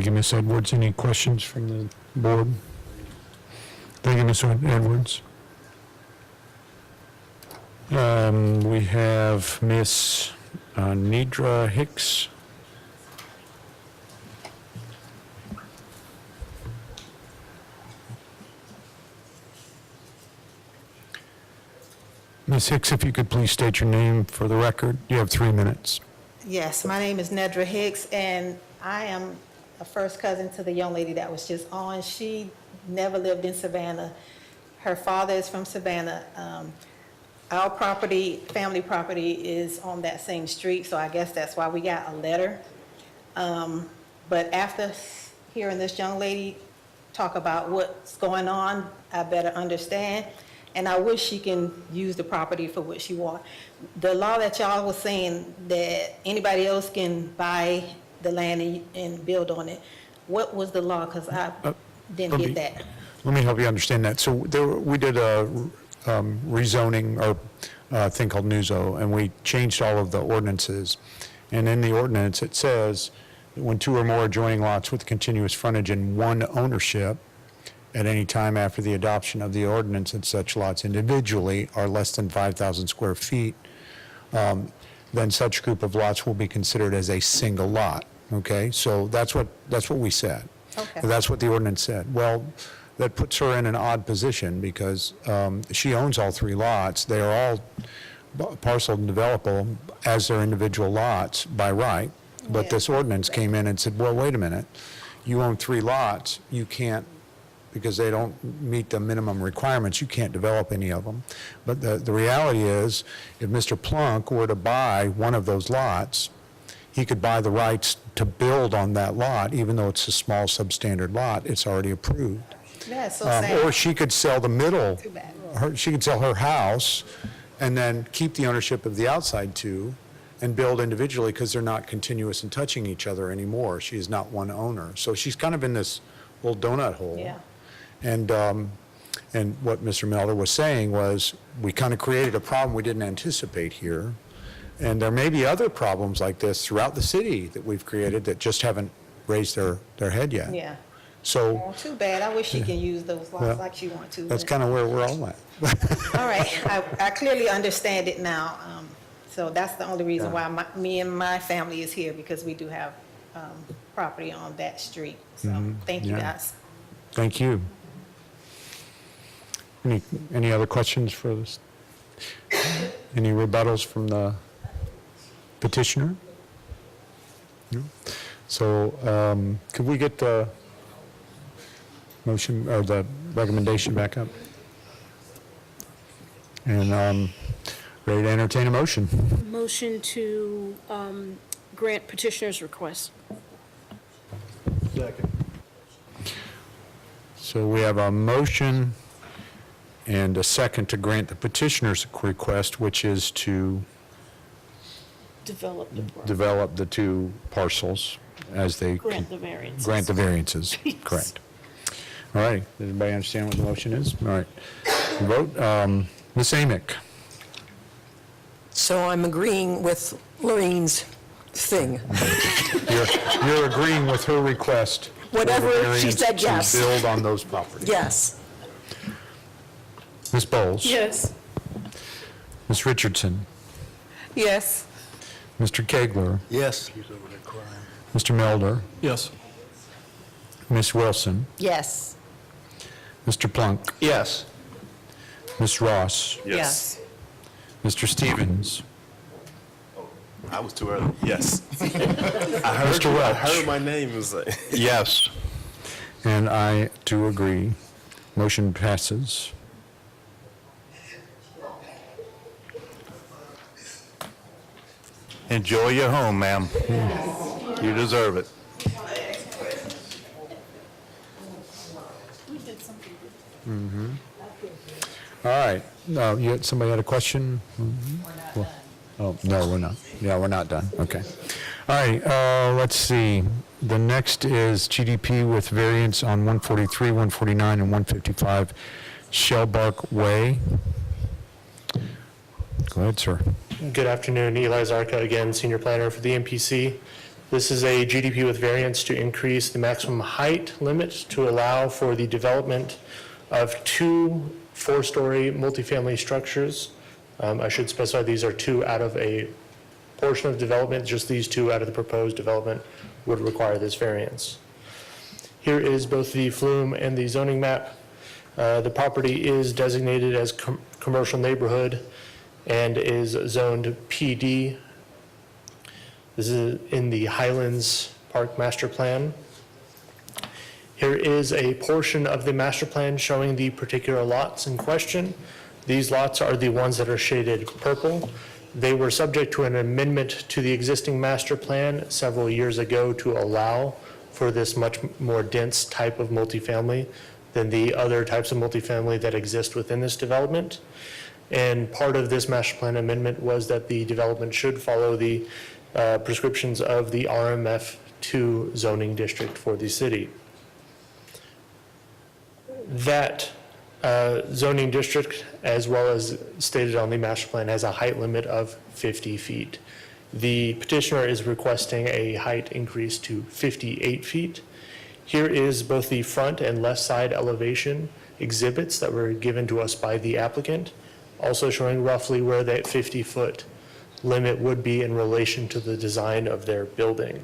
Thank you, Ms. Edwards. Any questions from the board? Thank you, Ms. Edwards. We have Ms. Nidra Hicks. Ms. Hicks, if you could please state your name for the record. You have 3 minutes. Yes, my name is Nedra Hicks, and I am a first cousin to the young lady that was just on. She never lived in Savannah. Her father is from Savannah. Our property, family property, is on that same street, so I guess that's why we got a letter. But after hearing this young lady talk about what's going on, I better understand. And I wish she can use the property for what she wants. The law that y'all was saying that anybody else can buy the land and build on it, what was the law? Because I didn't get that. Let me help you understand that. So we did a rezoning or a thing called NUZO, and we changed all of the ordinances. And in the ordinance, it says that when 2 or more adjoining lots with continuous frontage and 1 ownership at any time after the adoption of the ordinance and such lots individually are less than 5,000 square feet, then such group of lots will be considered as a single lot, okay? So that's what we said. Okay. That's what the ordinance said. Well, that puts her in an odd position because she owns all 3 lots. They are all parceled and developable as their individual lots by right. But this ordinance came in and said, well, wait a minute. You own 3 lots. You can't, because they don't meet the minimum requirements, you can't develop any of them. But the reality is, if Mr. Plunk were to buy one of those lots, he could buy the rights to build on that lot, even though it's a small substandard lot, it's already approved. That's so sad. Or she could sell the middle, Too bad. she could sell her house and then keep the ownership of the outside 2 and build individually because they're not continuous and touching each other anymore. She is not one owner. So she's kind of in this little donut hole. Yeah. And what Mr. Melder was saying was, we kind of created a problem we didn't anticipate here. And there may be other problems like this throughout the city that we've created that just haven't raised their head yet. Yeah. So Well, too bad. I wish she can use those lots Well, like she wants to. that's but- kind of where we're all at. All right, I clearly understand it now. So that's the only reason why me and my family is here, because we do have property on that street. So thank you, Yeah. guys. Thank you. Any other questions for this? Any rebuttals from the petitioner? No? So could we get the motion or the recommendation back up? And ready to entertain a motion. Motion to grant petitioner's request. So we have a motion and a second to grant the petitioner's request, which is to Develop the property. develop the 2 parcels as they Grant the variances. grant the variances. Correct. All right. Does everybody understand what the motion is? All right. Vote. Ms. Amick. So I'm agreeing with Lorraine's thing. You're agreeing with her request. for the Whatever she variance said, yes. To build on those properties. Yes. Ms. Bowles. Yes. Ms. Richardson. Yes. Mr. Kegler. Yes. Mr. Melder. Yes. Ms. Wilson. Yes. Mr. Plunk. Yes. Ms. Ross. Yes. Mr. Stevens. I was too early. Yes. I Mr. Welch. heard my name was like. Yes. And I too agree. Motion passes. Enjoy your home, ma'am. You deserve it. All right. Somebody had a question? Well, oh, no, we're not. Yeah, we're not done. Okay. All right, let's see. The next is GDP with variance on 143, 149, and 155 Shellbark Way. Go ahead, sir. Good afternoon, Eli Zarka again, Senior Planner for the MPC. This is a GDP with variance to increase the maximum height limit to allow for the development of 2 4-story multifamily structures. I should specify these are 2 out of a portion of development. Just these 2 out of the proposed development would require this variance. Here is both the flume and the zoning map. The property is designated as commercial neighborhood and is zoned PD. This is in the Highlands Park Master Plan. Here is a portion of the master plan showing the particular lots in question. These lots are the ones that are shaded purple. They were subject to an amendment to the existing master plan several years ago to allow for this much more dense type of multifamily than the other types of multifamily that exist within this development. And part of this master plan amendment was that the development should follow the prescriptions of the RMF2 zoning district for the city. That zoning district, as well as stated on the master plan, has a height limit of 50 feet. The petitioner is requesting a height increase to 58 feet. Here is both the front and left side elevation exhibits that were given to us by the applicant, also showing roughly where that 50-foot limit would be in relation to the design of their building.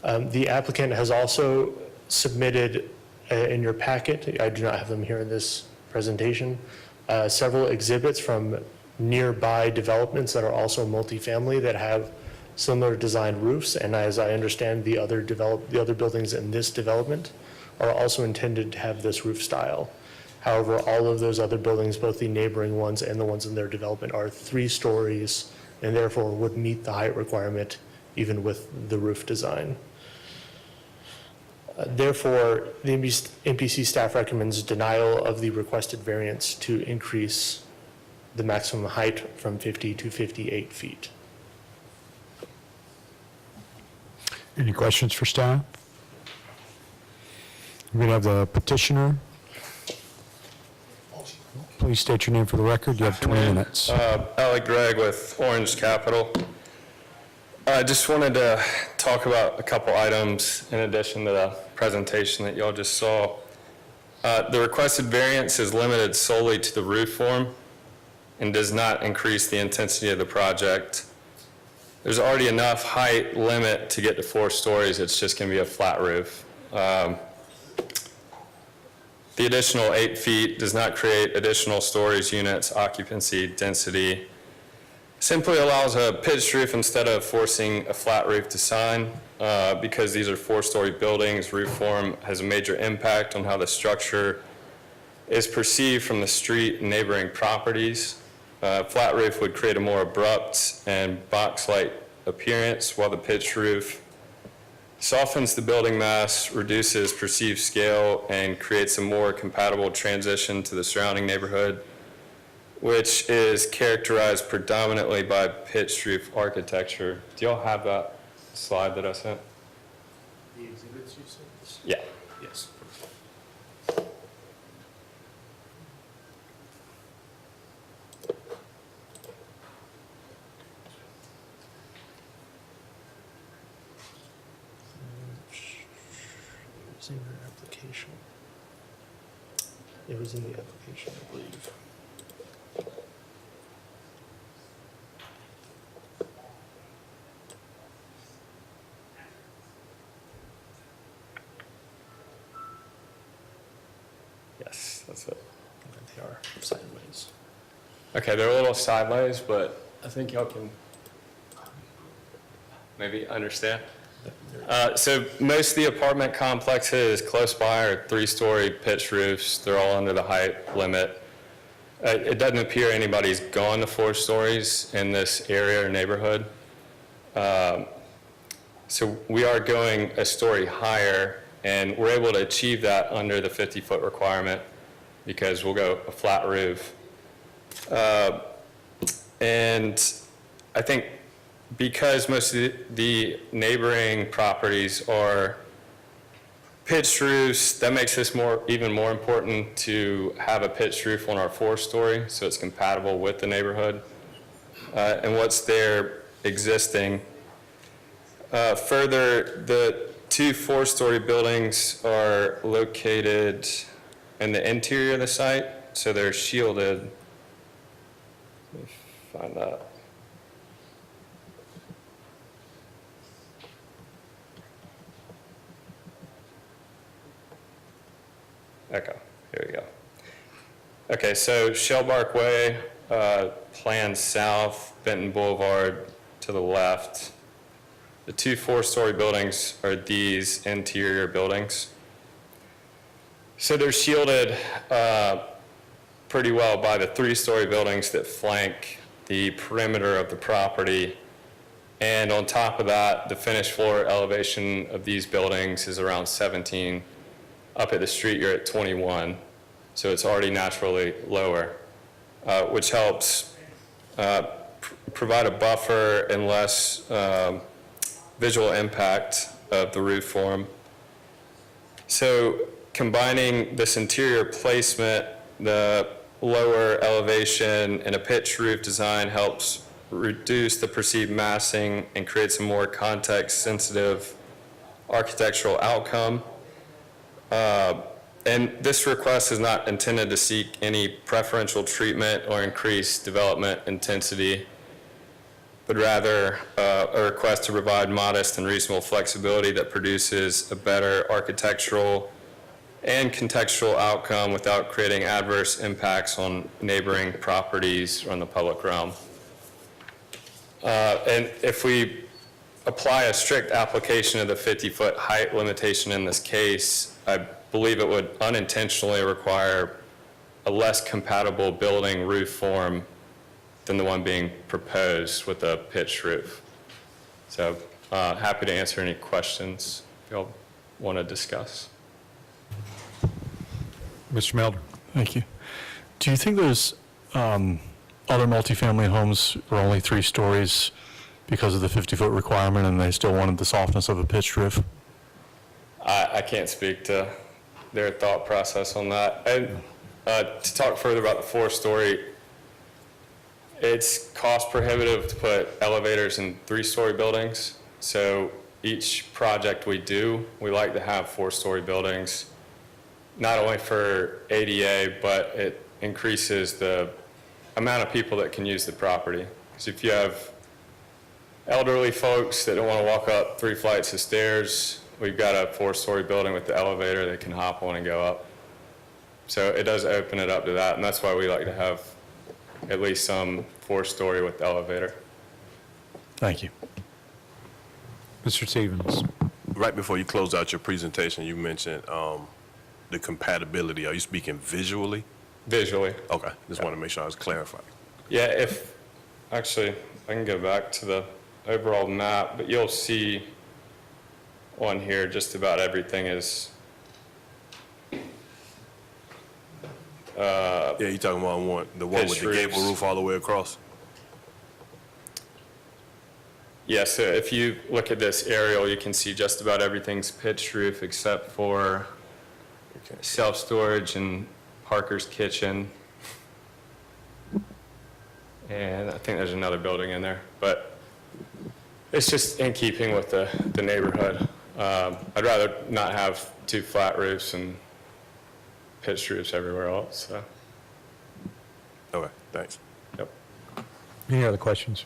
The applicant has also submitted in your packet, I do not have them here in this presentation, several exhibits from nearby developments that are also multifamily that have similar design roofs, and as I understand, the other buildings in this development are also intended to have this roof style. However, all of those other buildings, both the neighboring ones and the ones in their development, are 3 stories and therefore would meet the height requirement even with the roof design. Therefore, the MPC staff recommends denial of the requested variance to increase the maximum height from 50 to 58 feet. Any questions for staff? We're going to have the petitioner. Please state your name for the record. You have 20 minutes. Alec Gregg with Orange Capital. I just wanted to talk about a couple items in addition to the presentation that y'all just saw. The requested variance is limited solely to the roof form and does not increase the intensity of the project. There's already enough height limit to get to 4 stories. It's just going to be a flat roof. The additional 8 feet does not create additional storage units, occupancy, density. Simply allows a pitched roof instead of forcing a flat roof design. Because these are 4-story buildings, roof form has a major impact on how the structure is perceived from the street and neighboring properties. Flat roof would create a more abrupt and box-like appearance, while the pitched roof softens the building mass, reduces perceived scale, and creates a more compatible transition to the surrounding neighborhood, which is characterized predominantly by pitched roof architecture. Do y'all have that slide that I sent? The exhibits you sent? Yeah. Yes. It was in your application. It was in the application, I believe. Yes, that's it. They are sideways. Okay, they're a little sideways, but I think y'all can maybe understand. So most of the apartment complexes close by are 3-story pitched roofs. They're all under the height limit. It doesn't appear anybody's gone to 4 stories in this area or neighborhood. So we are going a story higher, and we're able to achieve that under the 50-foot requirement because we'll go a flat roof. And I think because most of the neighboring properties are pitched roofs, that makes this even more important to have a pitched roof on our 4-story so it's compatible with the neighborhood. And what's there existing Further, the two four-story buildings are located in the interior of the site, so they're shielded. Let me find that. Okay, here we go. Okay, so Shellbark Way, planned south, Benton Boulevard to the left. The two four-story buildings are these interior buildings. So they're shielded pretty well by the three-story buildings that flank the perimeter of the property. And on top of that, the finished floor elevation of these buildings is around 17. Up at the street, you're at 21. So it's already naturally lower, which helps provide a buffer and less visual impact of the roof form. So combining this interior placement, the lower elevation, and a pitched roof design helps reduce the perceived massing and creates a more context-sensitive architectural outcome. And this request is not intended to seek any preferential treatment or increase development intensity, but rather a request to provide modest and reasonable flexibility that produces a better architectural and contextual outcome without creating adverse impacts on neighboring properties or on the public realm. And if we apply a strict application of the 50-foot height limitation in this case, I believe it would unintentionally require a less compatible building roof form than the one being proposed with a pitched roof. So happy to answer any questions if y'all want to discuss. Mr. Melder. Thank you. Do you think there's other multifamily homes are only 3 stories because of the 50-foot requirement and they still wanted the softness of a pitched roof? I can't speak to their thought process on that. And to talk further about the 4-story, it's cost prohibitive to put elevators in 3-story buildings. So each project we do, we like to have 4-story buildings, not only for ADA, but it increases the amount of people that can use the property. Because if you have elderly folks that don't want to walk up 3 flights of stairs, we've got a 4-story building with the elevator they can hop on and go up. So it does open it up to that, and that's why we like to have at least some 4-story with the elevator. Thank you. Mr. Stevens. Right before you close out your presentation, you mentioned the compatibility. Are you speaking visually? Visually. Okay, just want to make sure I was clarified. Yeah, actually, I can go back to the overall map, but you'll see on here just about everything is yeah, you're talking about the one with the gable roof all the way across? Yeah, so if you look at this aerial, you can see just about everything's pitched roof except for self-storage and Parker's Kitchen. And I think there's another building in there, but it's just in keeping with the neighborhood. I'd rather not have 2 flat roofs and pitched roofs everywhere else, so. Okay, thanks. Yep. Any other questions?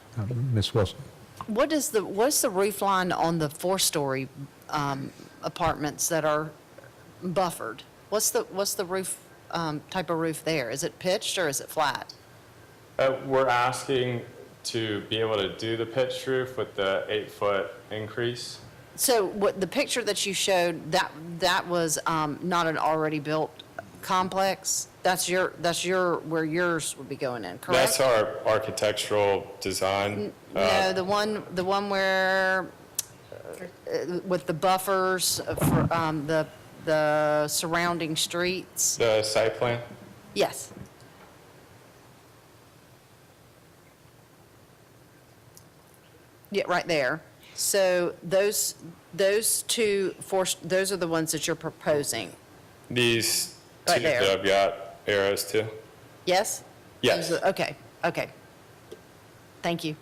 Ms. Wilson? What's the roof line on the 4-story apartments that are buffered? What's the roof, type of roof there? Is it pitched or is it flat? We're asking to be able to do the pitched roof with the 8-foot increase. So what, the picture that you showed, that was not an already built complex? That's where yours would be going in, correct? That's our architectural design. No, the one where, with the buffers for the surrounding streets? The site plan? Yes. Yeah, right there. So those two, those are the ones that you're proposing? These Right two there. that I've got arrows to? Yes? Yes. Okay. Thank you.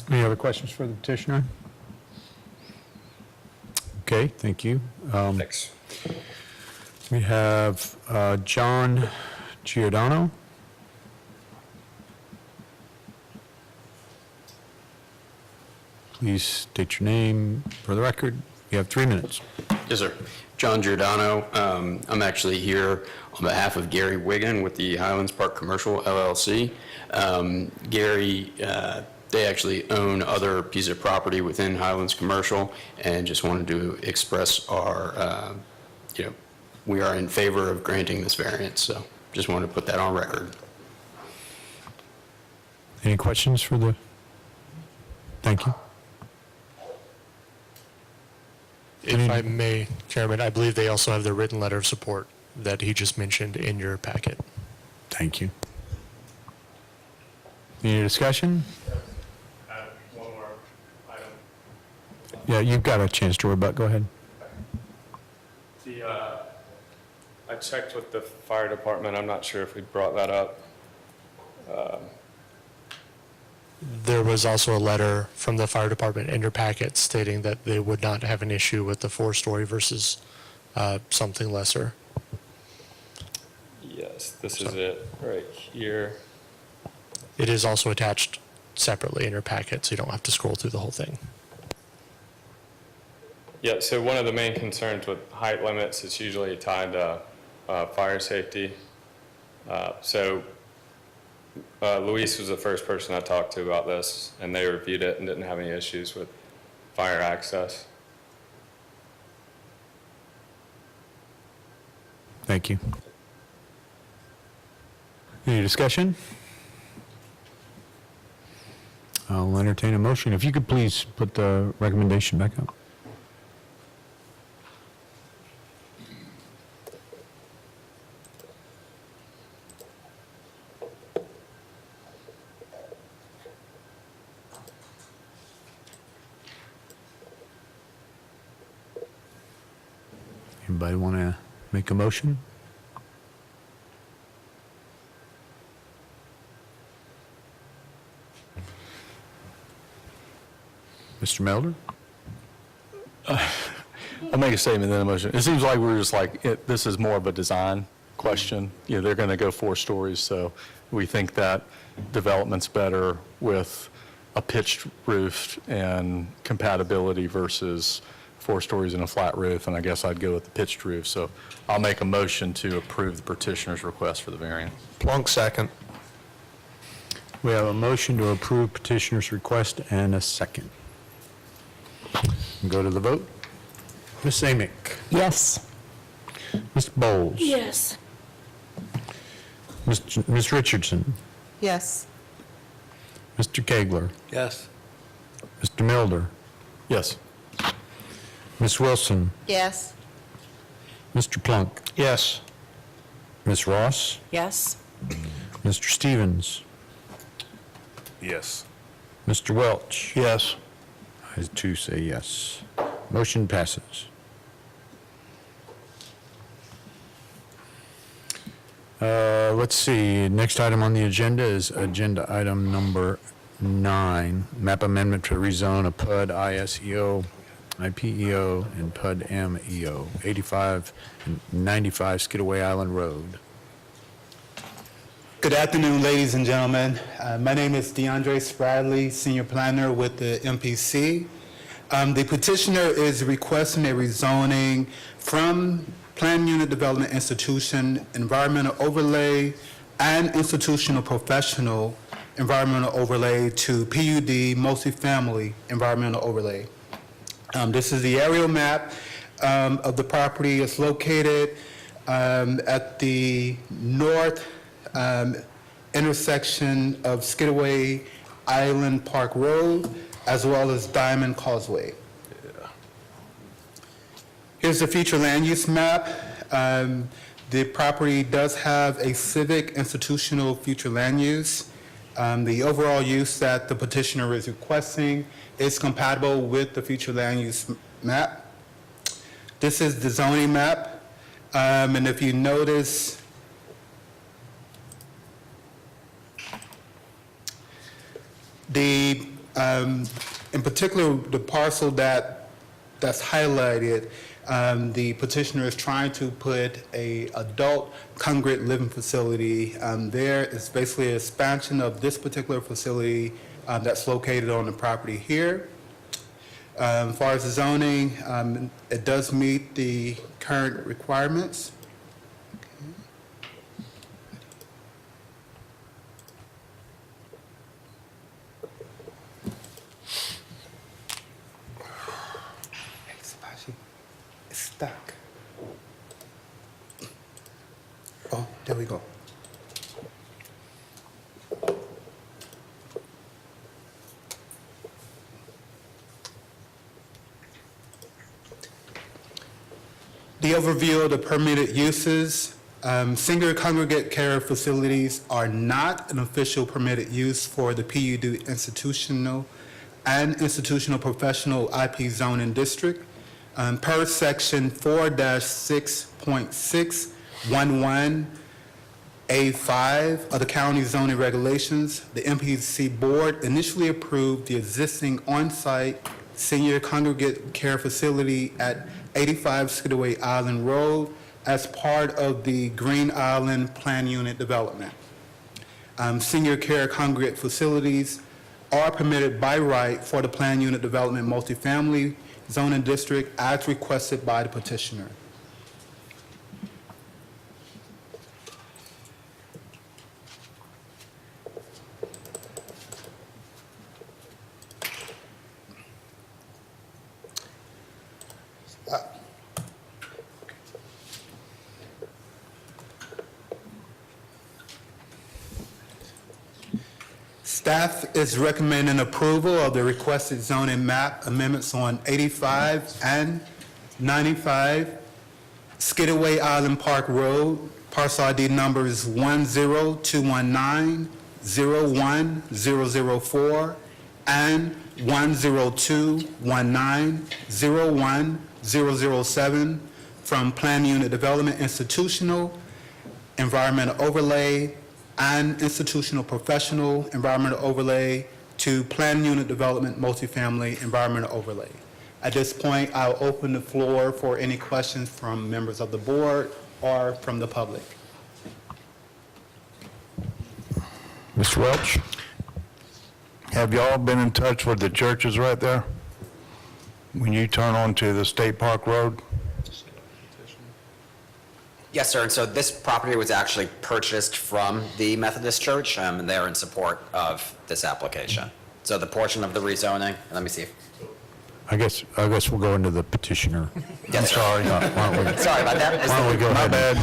Any other questions for the petitioner? Okay, thank you. Thanks. We have John Giordano. Please state your name for the record. You have 3 minutes. Yes, sir. John Giordano. I'm actually here on behalf of Gary Wiggin with the Highlands Park Commercial LLC. Gary, they actually own other pieces of property within Highlands Commercial, and just wanted to express our, we are in favor of granting this variance, so just wanted to put that on record. Any questions for the, thank you. If I may, Chairman, I believe they also have the written letter of support that he just mentioned in your packet. Thank you. Any discussion? One more item. Yeah, you've got a chance to rebut. Go ahead. I checked with the fire department. I'm not sure if we brought that up. There was also a letter from the fire department in your packet stating that they would not have an issue with the 4-story versus something lesser. Yes, this is it right here. It is also attached separately in your packet, so you don't have to scroll through the whole thing. Yeah, so one of the main concerns with height limits is usually tied to fire safety. Luis was the first person I talked to about this, and they reviewed it and didn't have any issues with fire access. Thank you. Any discussion? I'll entertain a motion. If you could please put the recommendation back up. Anybody want to make a motion? Mr. Melder? I'll make a statement, then a motion. It seems like we're just like, this is more of a design question. They're going to go 4 stories, so we think that development's better with a pitched roof and compatibility versus 4 stories and a flat roof, and I guess I'd go with the pitched roof. So I'll make a motion to approve the petitioner's request for the variance. Plunk, second. We have a motion to approve petitioner's request and a second. Go to the vote. Ms. Amick? Yes. Mr. Bowles? Yes. Ms. Richardson? Yes. Mr. Kegler? Yes. Mr. Milder? Yes. Ms. Wilson? Yes. Mr. Plunk? Yes. Ms. Ross? Yes. Mr. Stevens? Yes. Mr. Welch? Yes. I too say yes. Motion passes. Let's see, next item on the agenda is agenda item number 9, map amendment to rezone a PUD ISEO, IPEO, and PUD MEO, 85 and 95 Skidaway Island Road. Good afternoon, ladies and gentlemen. My name is DeAndre Spradley, Senior Planner with the MPC. The petitioner is requesting a rezoning from Planned Unit Development Institution Environmental Overlay and Institutional Professional Environmental Overlay to PUD Multifamily Environmental Overlay. This is the aerial map of the property. It's located at the north intersection of Skidaway Island Park Road, as well as Diamond Causeway. Here's the future land use map. The property does have a civic institutional future land use. The overall use that the petitioner is requesting is compatible with the future land use map. This is the zoning map, and if you notice, the In particular, the parcel that's highlighted, the petitioner is trying to put a adult congregate living facility there. It's basically an expansion of this particular facility that's located on the property here. As far as the zoning, it does meet the current requirements. It's stuck. Oh, there we go. The overview of the permitted uses. Singular congregate care facilities are not an official permitted use for the PUD institutional and institutional professional IP zoning district. Per section 4-6.611A5 of the county zoning regulations, the MPC board initially approved the existing on-site senior congregate care facility at 85 Skidaway Island Road as part of the Green Island Plan Unit development. Senior care congregate facilities are permitted by right for the Plan Unit Development Multifamily Zoning District as requested by the petitioner. Staff is recommending approval of the requested zoning map amendments on 85 and 95 Skidaway Island Park Road. Parcel ID number is 10219-01004 and 10219-01007 from Plan Unit Development Institutional Environmental Overlay and Institutional Professional Environmental Overlay to Plan Unit Development Multifamily Environmental Overlay. At this point, I'll open the floor for any questions from members of the board or from the public. Mr. Welch? Have y'all been in touch with the churches right there? When you turn onto the State Park Road? Yes, sir. And so this property was actually purchased from the Methodist Church, and they're in support of this application. So the portion of the rezoning, let me see. I guess we'll go into the petitioner. Yes, sir. Sorry. Why don't we- Sorry about that. Why don't we go ahead? My bad.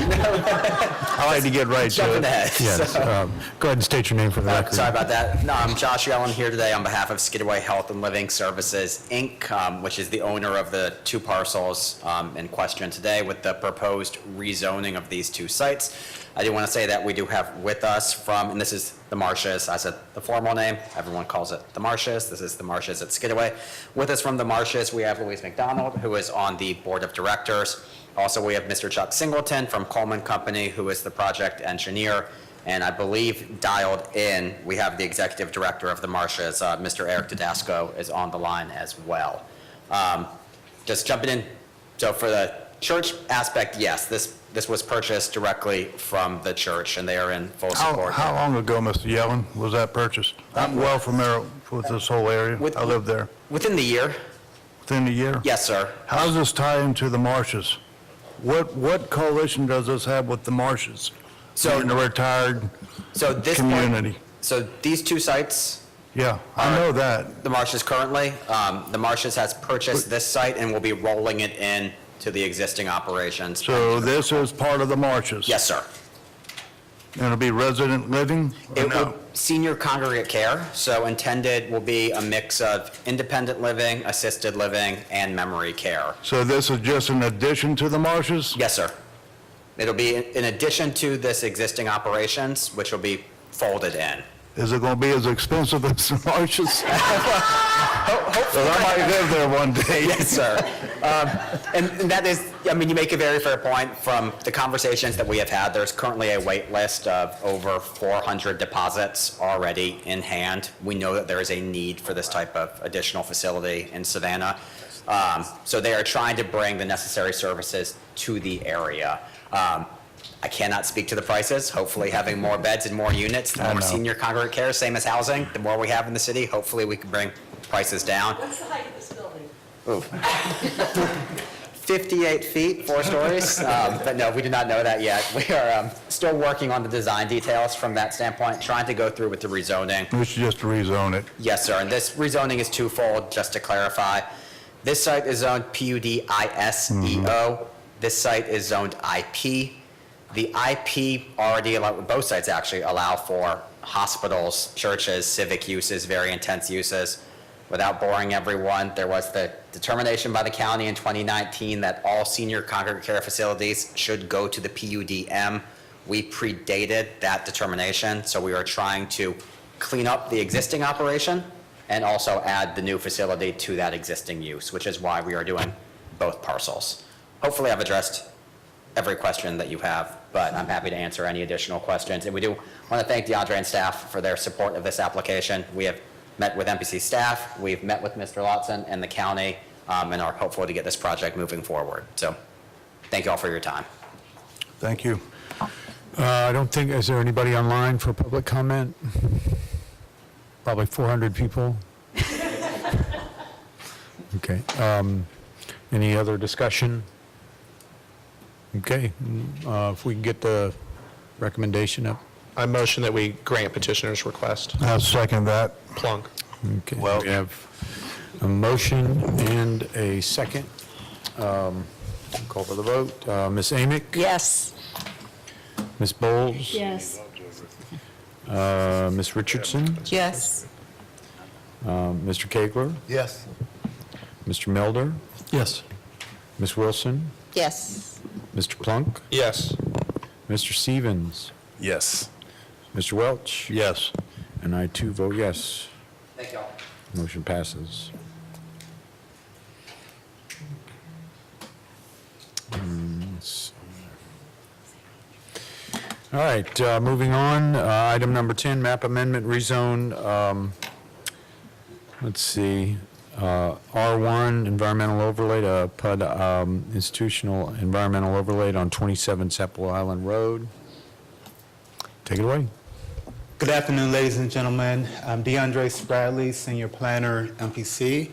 I like to get right to Jumping it. ahead. Yes, So- go ahead and state your name for the record. Sorry about that. No, I'm Josh Yellen here today on behalf of Skidaway Health and Living Services, Inc., which is the owner of the two parcels in question today with the proposed rezoning of these two sites. I do want to say that we do have with us from, and this is the Marshes, I said the formal name, everyone calls it the Marshes. This is the Marshes at Skidaway. With us from the Marshes, we have Louise McDonald, who is on the board of directors. Also, we have Mr. Chuck Singleton from Coleman Company, who is the project engineer. And I believe dialed in, we have the executive director of the Marshes, Mr. Eric Tedasco, is on the line as well. Just jumping in, so for the church aspect, yes, this was purchased directly from the church, and they are in full support. How long ago, Mr. Yellen, was that purchased? I'm well familiar with this whole area. I live there. Within the year? Within a year? Yes, sir. How does this tie into the marshes? What coalition does this have with the marshes? So- In the retired So this point- community? So these two sites, Yeah, I know that. the Marshes currently, the Marshes has purchased this site and will be rolling it in to the existing operations. So this is part of the marshes? Yes, sir. And it'll be resident living or It no? will senior congregate care, so intended will be a mix of independent living, assisted living, and memory care. So this is just an addition to the marshes? Yes, sir. It'll be in addition to this existing operations, which will be folded in. Is it going to be as expensive as the marshes? Because I might live there one day. Yes, sir. And that is, I mean, you make a very fair point. From the conversations that we have had, there's currently a wait list of over 400 deposits already in hand. We know that there is a need for this type of additional facility in Savannah. So they are trying to bring the necessary services to the area. I cannot speak to the prices. Hopefully, having more beds and more units, the more senior congregate care, same as housing, the more we have in the city, hopefully we can bring prices down. What's the height of this building? Ooh. 58 feet, 4 stories, but no, we do not know that yet. We are still working on the design details from that standpoint, trying to go through with the rezoning. We should just rezone it. Yes, sir, and this rezoning is twofold, just to clarify. This site is zoned PUD-ISEO. This site is zoned IP. The IP already allow, both sites actually allow for hospitals, churches, civic uses, very intense uses. Without boring everyone, there was the determination by the county in 2019 that all senior congregate care facilities should go to the PUDM. We predated that determination, so we are trying to clean up the existing operation and also add the new facility to that existing use, which is why we are doing both parcels. Hopefully I've addressed every question that you have, but I'm happy to answer any additional questions. And we do want to thank DeAndre and staff for their support of this application. We have met with MPC staff, we've met with Mr. Lotson and the county, and are hopeful to get this project moving forward. So thank you all for your time. Thank you. I don't think, is there anybody online for public comment? Probably 400 people. Okay. Any other discussion? Okay. If we can get the recommendation up. I motion that we grant petitioner's request. I'll second that. Plunk. Okay. We have a motion and a second. Call for the vote. Ms. Amick? Yes. Ms. Bowles? Yes. Ms. Richardson? Yes. Mr. Kegler? Yes. Mr. Melder? Yes. Ms. Wilson? Yes. Mr. Plunk? Yes. Mr. Stevens? Yes. Mr. Welch? Yes. And I too vote yes. Thank you all. Motion passes. Let's see. All right, moving on, item number 10, map amendment rezone, let's see, R1 environmental overlay to PUD institutional environmental overlay on 27 Chapel Island Road. Take it away. Good afternoon, ladies and gentlemen. I'm DeAndre Spradley, Senior Planner, MPC.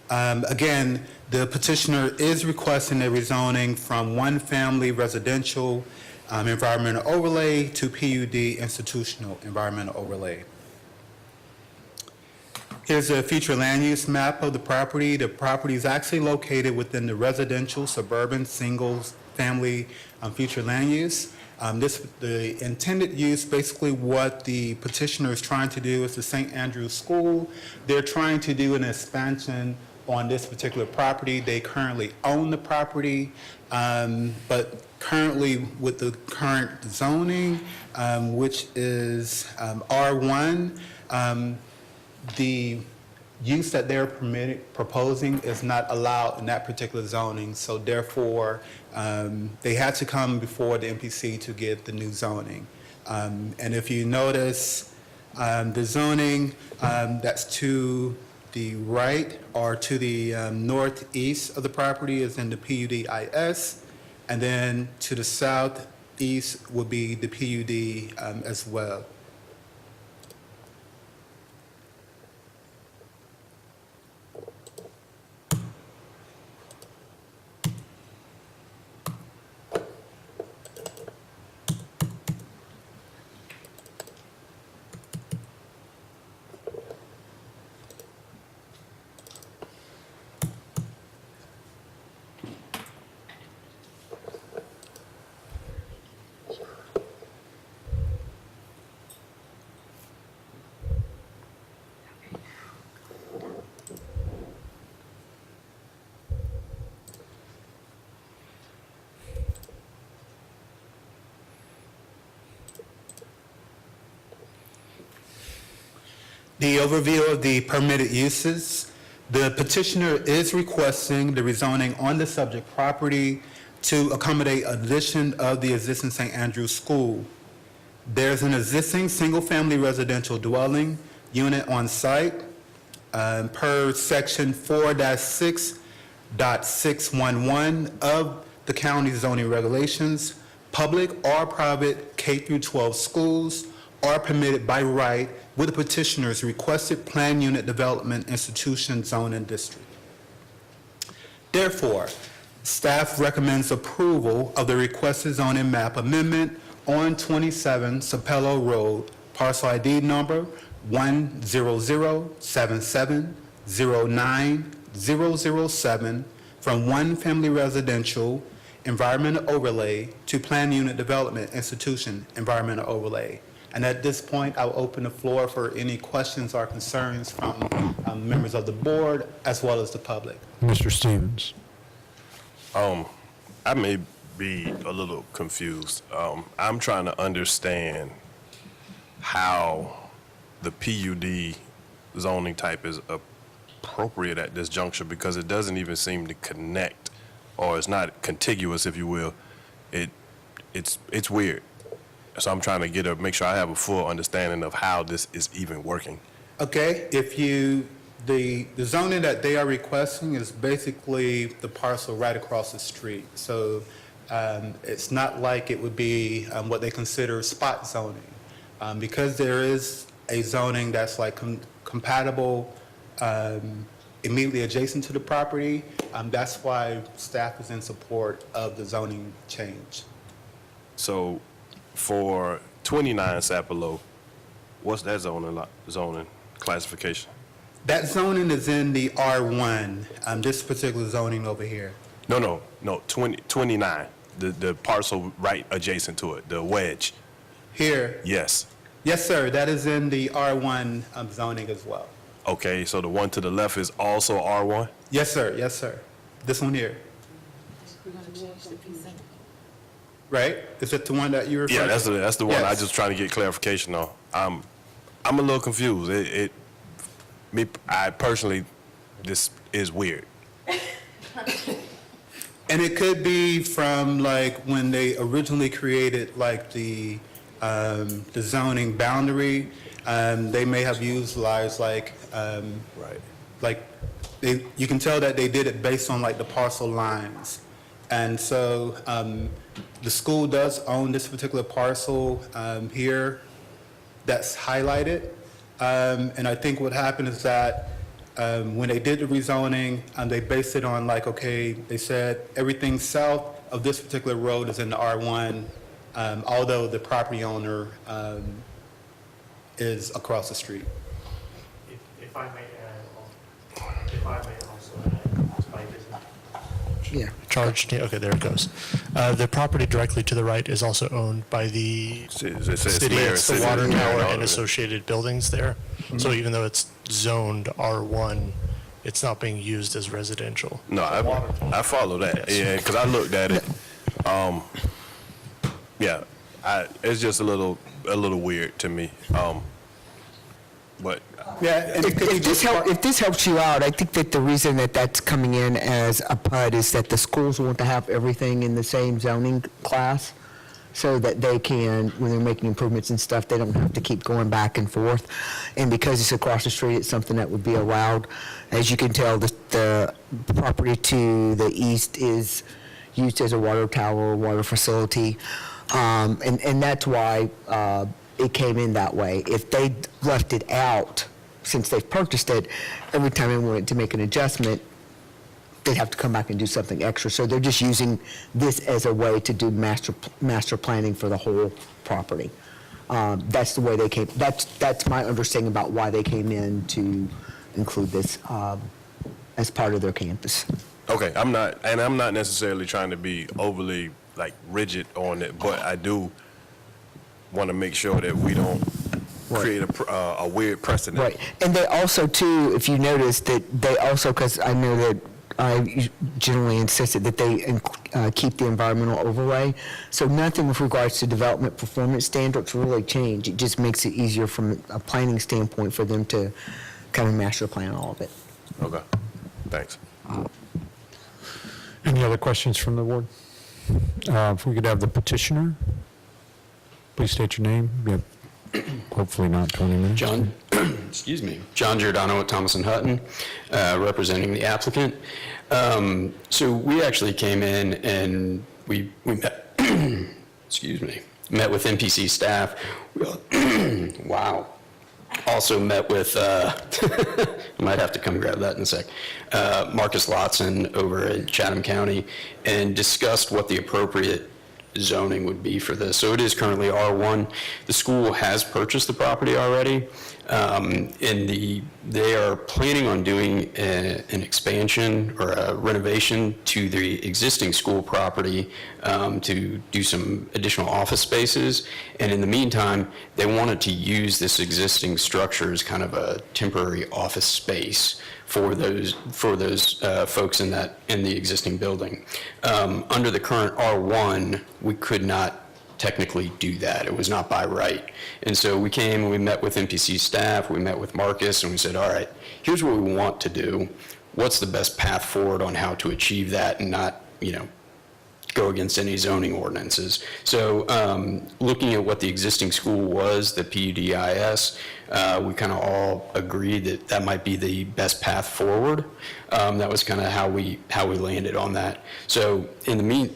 Again, the petitioner is requesting a rezoning from one-family residential environmental overlay to PUD institutional environmental overlay. Here's a future land use map of the property. The property is actually located within the residential suburban single-family future land use. The intended use, basically what the petitioner is trying to do is the St. Andrew's School. They're trying to do an expansion on this particular property. They currently own the property, but currently with the current zoning, which is R1, the use that they're proposing is not allowed in that particular zoning, so therefore they had to come before the MPC to get the new zoning. And if you notice, the zoning that's to the right or to the northeast of the property is in the PUD-IS, and then to the southeast would be the PUD as well. The overview of the permitted uses. The petitioner is requesting the rezoning on the subject property to accommodate addition of the existing St. Andrew's School. There's an existing single-family residential dwelling unit on site per section 4-6.611 of the county zoning regulations. Public or private K-12 schools are permitted by right with the petitioner's requested planned unit development institution zoning district. Therefore, staff recommends approval of the requested zoning map amendment on 27 Sapelo Road, parcel ID number 10077090007, from one family residential environmental overlay to planned unit development institution environmental overlay. And at this point, I'll open the floor for any questions or concerns from members of the board as well as the public. Mr. Stevens. I may be a little confused. I'm trying to understand how the PUD zoning type is appropriate at this juncture, because it doesn't even seem to connect, or it's not contiguous, if you will. It's weird. So I'm trying to make sure I have a full understanding of how this is even working. Okay, the zoning that they are requesting is basically the parcel right across the street. So it's not like it would be what they consider spot zoning. Because there is a zoning that's like compatible immediately adjacent to the property, that's why staff is in support of the zoning change. So for 29 Sapelo, what's that zoning classification? That zoning is in the R1, this particular zoning over here. No, 29, the parcel right adjacent to it, the wedge. Here? Yes. Yes, sir, that is in the R1 zoning as well. Okay, so the one to the left is also R1? Yes, sir, yes, sir. This one here. Right? Is it the one that you're referring to? Yeah, that's the one I Yes. just trying to get clarification on. I'm a little confused. I personally, this is weird. And it could be from like when they originally created like the zoning boundary, they may have utilized like, Right. like you can tell that they did it based on like the parcel lines. And so the school does own this particular parcel here that's highlighted. And I think what happened is that when they did the rezoning, they based it on like, okay, they said everything south of this particular road is in the R1, although the property owner is across the street. If I may also add, Spike isn't Yeah. charged, okay, there it goes. The property directly to the right is also owned by the It says city, mayor, it's the city, water mayor, tower all and of it. associated buildings there. So even though it's zoned R1, it's not being used as residential. No, I follow that. Yes. Yeah, because I looked at it. Yeah, it's just a little weird to me. But Yeah, and it could be If this helps you out, I think that the reason that that's coming in as a PUD is that the schools want to have everything in the same zoning class, so that they can, when they're making improvements and stuff, they don't have to keep going back and forth. And because it's across the street, it's something that would be allowed. As you can tell, the property to the east is used as a water tower, water facility, and that's why it came in that way. If they left it out, since they've purchased it, every time they wanted to make an adjustment, they'd have to come back and do something extra. So they're just using this as a way to do master planning for the whole property. That's the way they came, that's my understanding about why they came in to include this as part of their campus. okay, I'm not necessarily trying to be overly like rigid on it, but I do want to make sure that we don't create a weird precedent. Right, and they also too, if you notice, that they also, because I know that I generally insisted that they keep the environmental overlay, so nothing with regards to development performance standards really change. It just makes it easier from a planning standpoint for them to kind of master plan all of it. Okay, thanks. Any other questions from the board? If we could have the petitioner, please state your name. You have hopefully not 20 minutes. John, excuse me, John Giordano at Thomas and Hutton, representing the applicant. So we actually came in and we met, excuse me, met with MPC staff. Wow. Also met with, I might have to come grab that in a sec, Marcus Lotson over in Chatham County, and discussed what the appropriate zoning would be for this. So it is currently R1. The school has purchased the property already, and they are planning on doing an expansion or a renovation to the existing school property to do some additional office spaces. And in the meantime, they wanted to use this existing structure as kind of a temporary office space for those folks in the existing building. Under the current R1, we could not technically do that. It was not by right. And so we came and we met with MPC staff, we met with Marcus, and we said, all right, here's what we want to do. What's the best path forward on how to achieve that and not, go against any zoning ordinances? So looking at what the existing school was, the PUDIS, we kind of all agreed that that might be the best path forward. That was kind of how we landed on that. So in the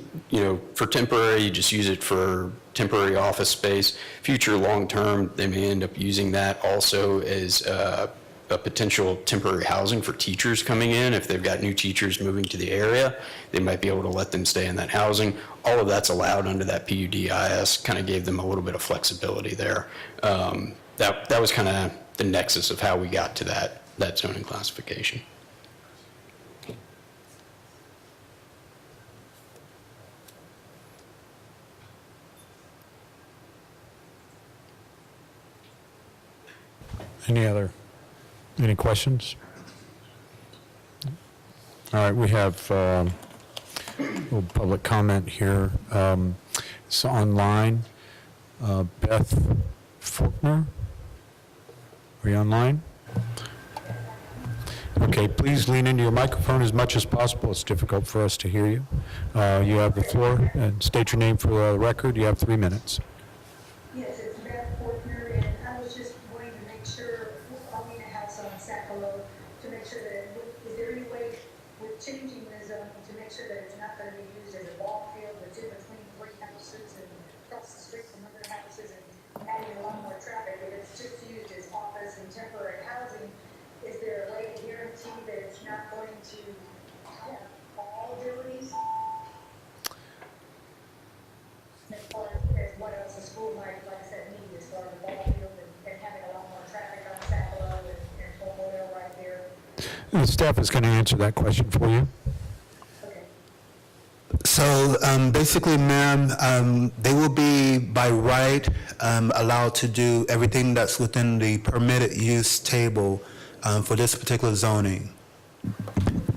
for temporary, you just use it for temporary office space. Future long-term, they may end up using that also as a potential temporary housing for teachers coming in. If they've got new teachers moving to the area, they might be able to let them stay in that housing. All of that's allowed under that PUDIS, kind of gave them a little bit of flexibility there. That was kind of the nexus of how we got to that zoning classification. Any questions? All right, we have a little public comment here. It's online. Beth Faulkner, are you online? Okay, please lean into your microphone as much as possible. It's difficult for us to hear you. You have the floor, and state your name for the record. You have 3 minutes. Yes, it's Beth Fortner, and I was just wanting to make sure, I mean, a house on Sacalo, to make sure that, is there any way with changing the zoning to make sure that it's not going to be used as a ball field that's in between 3 houses and across the street from other houses and adding a lot more traffic? If it's just used as office and temporary housing, is there a way to guarantee that it's not going to have all abilities? As far as what else the school might, like I said, need as far as the ball field and having a lot more traffic on Sacalo and Oil right there. The staff is going to answer that question for you. So basically, ma'am, they will be by right allowed to do everything that's within the permitted use table for this particular zoning.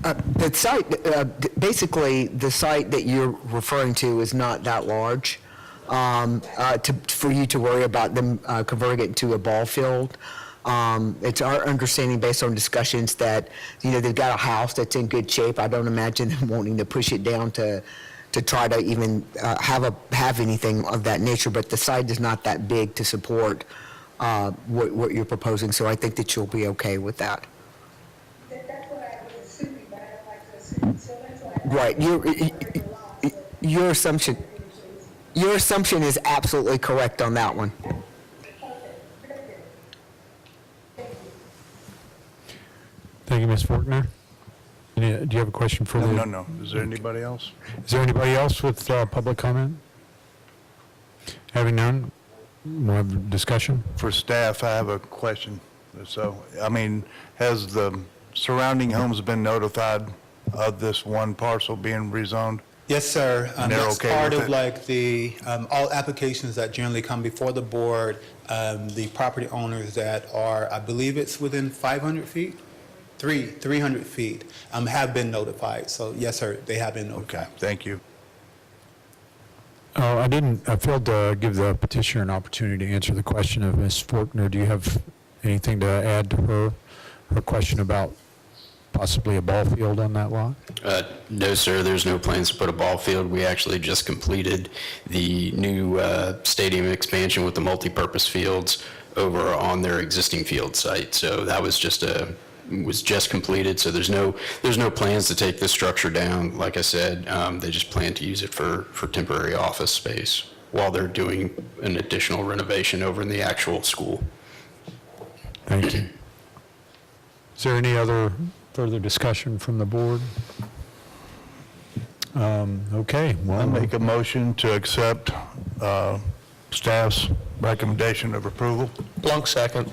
The site, basically, the site that you're referring to is not that large for you to worry about them converting it to a ball field. It's our understanding, based on discussions, that they've got a house that's in good shape. I don't imagine them wanting to push it down to try to even have anything of that nature. But the site is not that big to support what you're proposing. So I think that you'll be okay with that. That's what I was assuming, but I don't like to assume, so that's why. Right. Your assumption is absolutely correct on that one. Thank you, Ms. Faulkner. Do you have a question for the? No. Is there anybody else? Is there anybody else with public comment? Having none, we'll have a discussion. For staff, I have a question. So, has the surrounding homes been notified of this one parcel being rezoned? Yes, sir. And they're That's okay part with of it? like the, all applications that generally come before the board, the property owners that are, I believe it's within 500 feet? 300 feet, have been notified. So yes, sir, they have been notified. Okay, thank you. I failed to give the petitioner an opportunity to answer the question of Ms. Faulkner. Do you have anything to add to her question about possibly a ball field on that lot? No, sir, there's no plans to put a ball field. We actually just completed the new stadium expansion with the multipurpose fields over on their existing field site. So that was just completed, so there's no plans to take this structure down. Like I said, they just plan to use it for temporary office space while they're doing an additional renovation over in the actual school. Thank you. Is there any other further discussion from the board? Okay, well. I make a motion to accept staff's recommendation of approval. Blank second.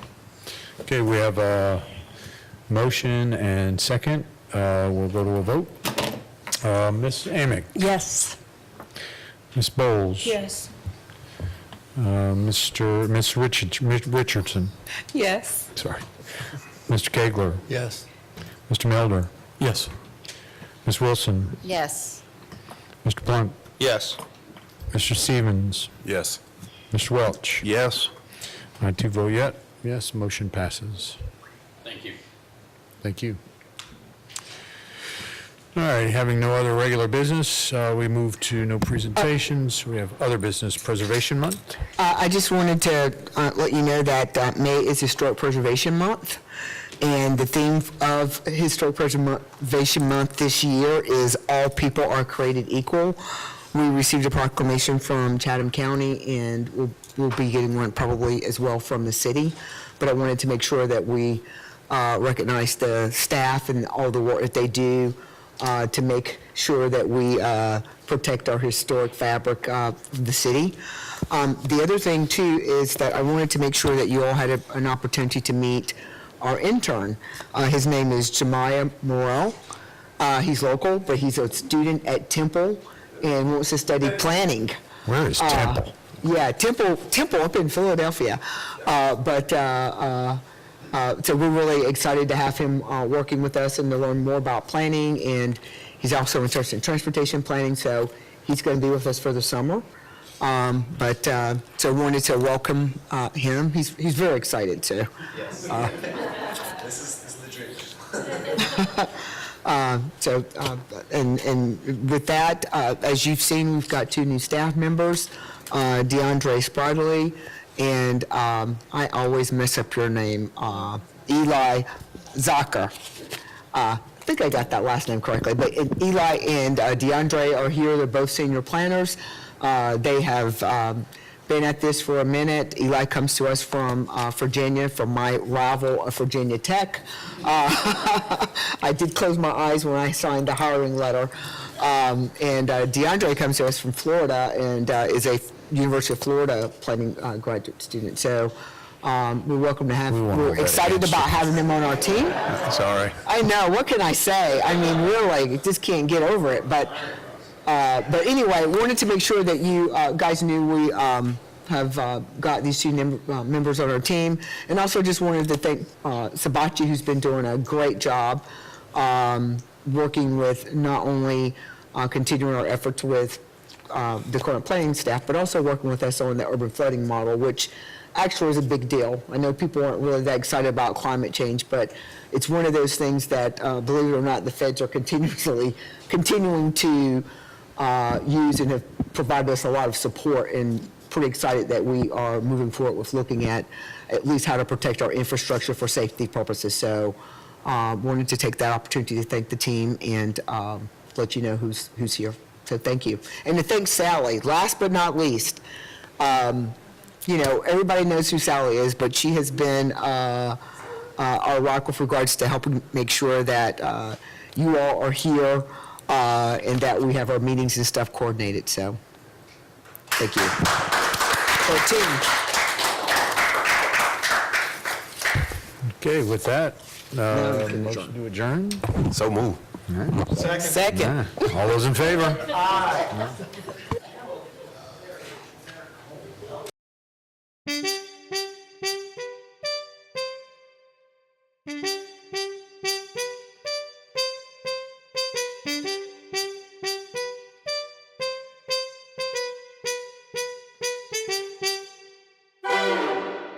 Okay, we have a motion and second. We'll go to a vote. Ms. Amick? Yes. Ms. Bowles? Yes. Ms. Richardson? Yes. Sorry. Mr. Kegler? Yes. Mr. Melder? Yes. Ms. Wilson? Yes. Mr. Blunt? Yes. Mr. Stevens? Yes. Mr. Welch? Yes. I too vote yes, motion passes. Thank you. Thank you. All right, having no other regular business, we move to no presentations. We have other business, Preservation Month. I just wanted to let you know that May is Historic Preservation Month, and the theme of Historic Preservation Month this year is All People Are Created Equal. We received a proclamation from Chatham County, and we'll be getting one probably as well from the city, but I wanted to make sure that we recognize the staff and all the work that they do to make sure that we protect our historic fabric of the city. The other thing, too, is that I wanted to make sure that you all had an opportunity to meet our intern. His name is Jemiah Morrell. He's local, but he's a student at Temple and wants to study planning. Where is Temple? Yeah, Temple up in Philadelphia. So we're really excited to have him working with us and to learn more about planning, and he's also interested in transportation planning, so he's going to be with us for the summer. So wanted to welcome him. He's very excited too. Yes. This is the dream. And with that, as you've seen, we've got 2 new staff members, DeAndre Spradley, and I always mess up your name, Eli Zucker. I think I got that last name correctly, but Eli and DeAndre are here. They're both senior planners. They have been at this for a minute. Eli comes to us from Virginia, from my rival, Virginia Tech. I did close my eyes when I signed the hiring letter. And DeAndre comes to us from Florida and is a University of Florida planning graduate student. So we're welcome to have, we're excited about having them on our team. Sorry. I know, what can I say? I mean, really, just can't get over it. But anyway, wanted to make sure that you guys knew we have got these 2 members on our team. And also just wanted to thank Sabachi, who's been doing a great job working with not only continuing our efforts with the current planning staff, but also working with us on the urban flooding model, which actually is a big deal. I know people aren't really that excited about climate change, but it's one of those things that, believe it or not, the feds are continuing to use and have provided us a lot of support, and pretty excited that we are moving forward with looking at least how to protect our infrastructure for safety purposes. So wanted to take that opportunity to thank the team and let you know who's here. So thank you. And to thank Sally, last but not least. Everybody knows who Sally is, but she has been our rock with regards to helping make sure that you all are here and that we have our meetings and stuff coordinated. So thank you. Okay, with that, motion to adjourn? So move. Second. All those in favor? Aye.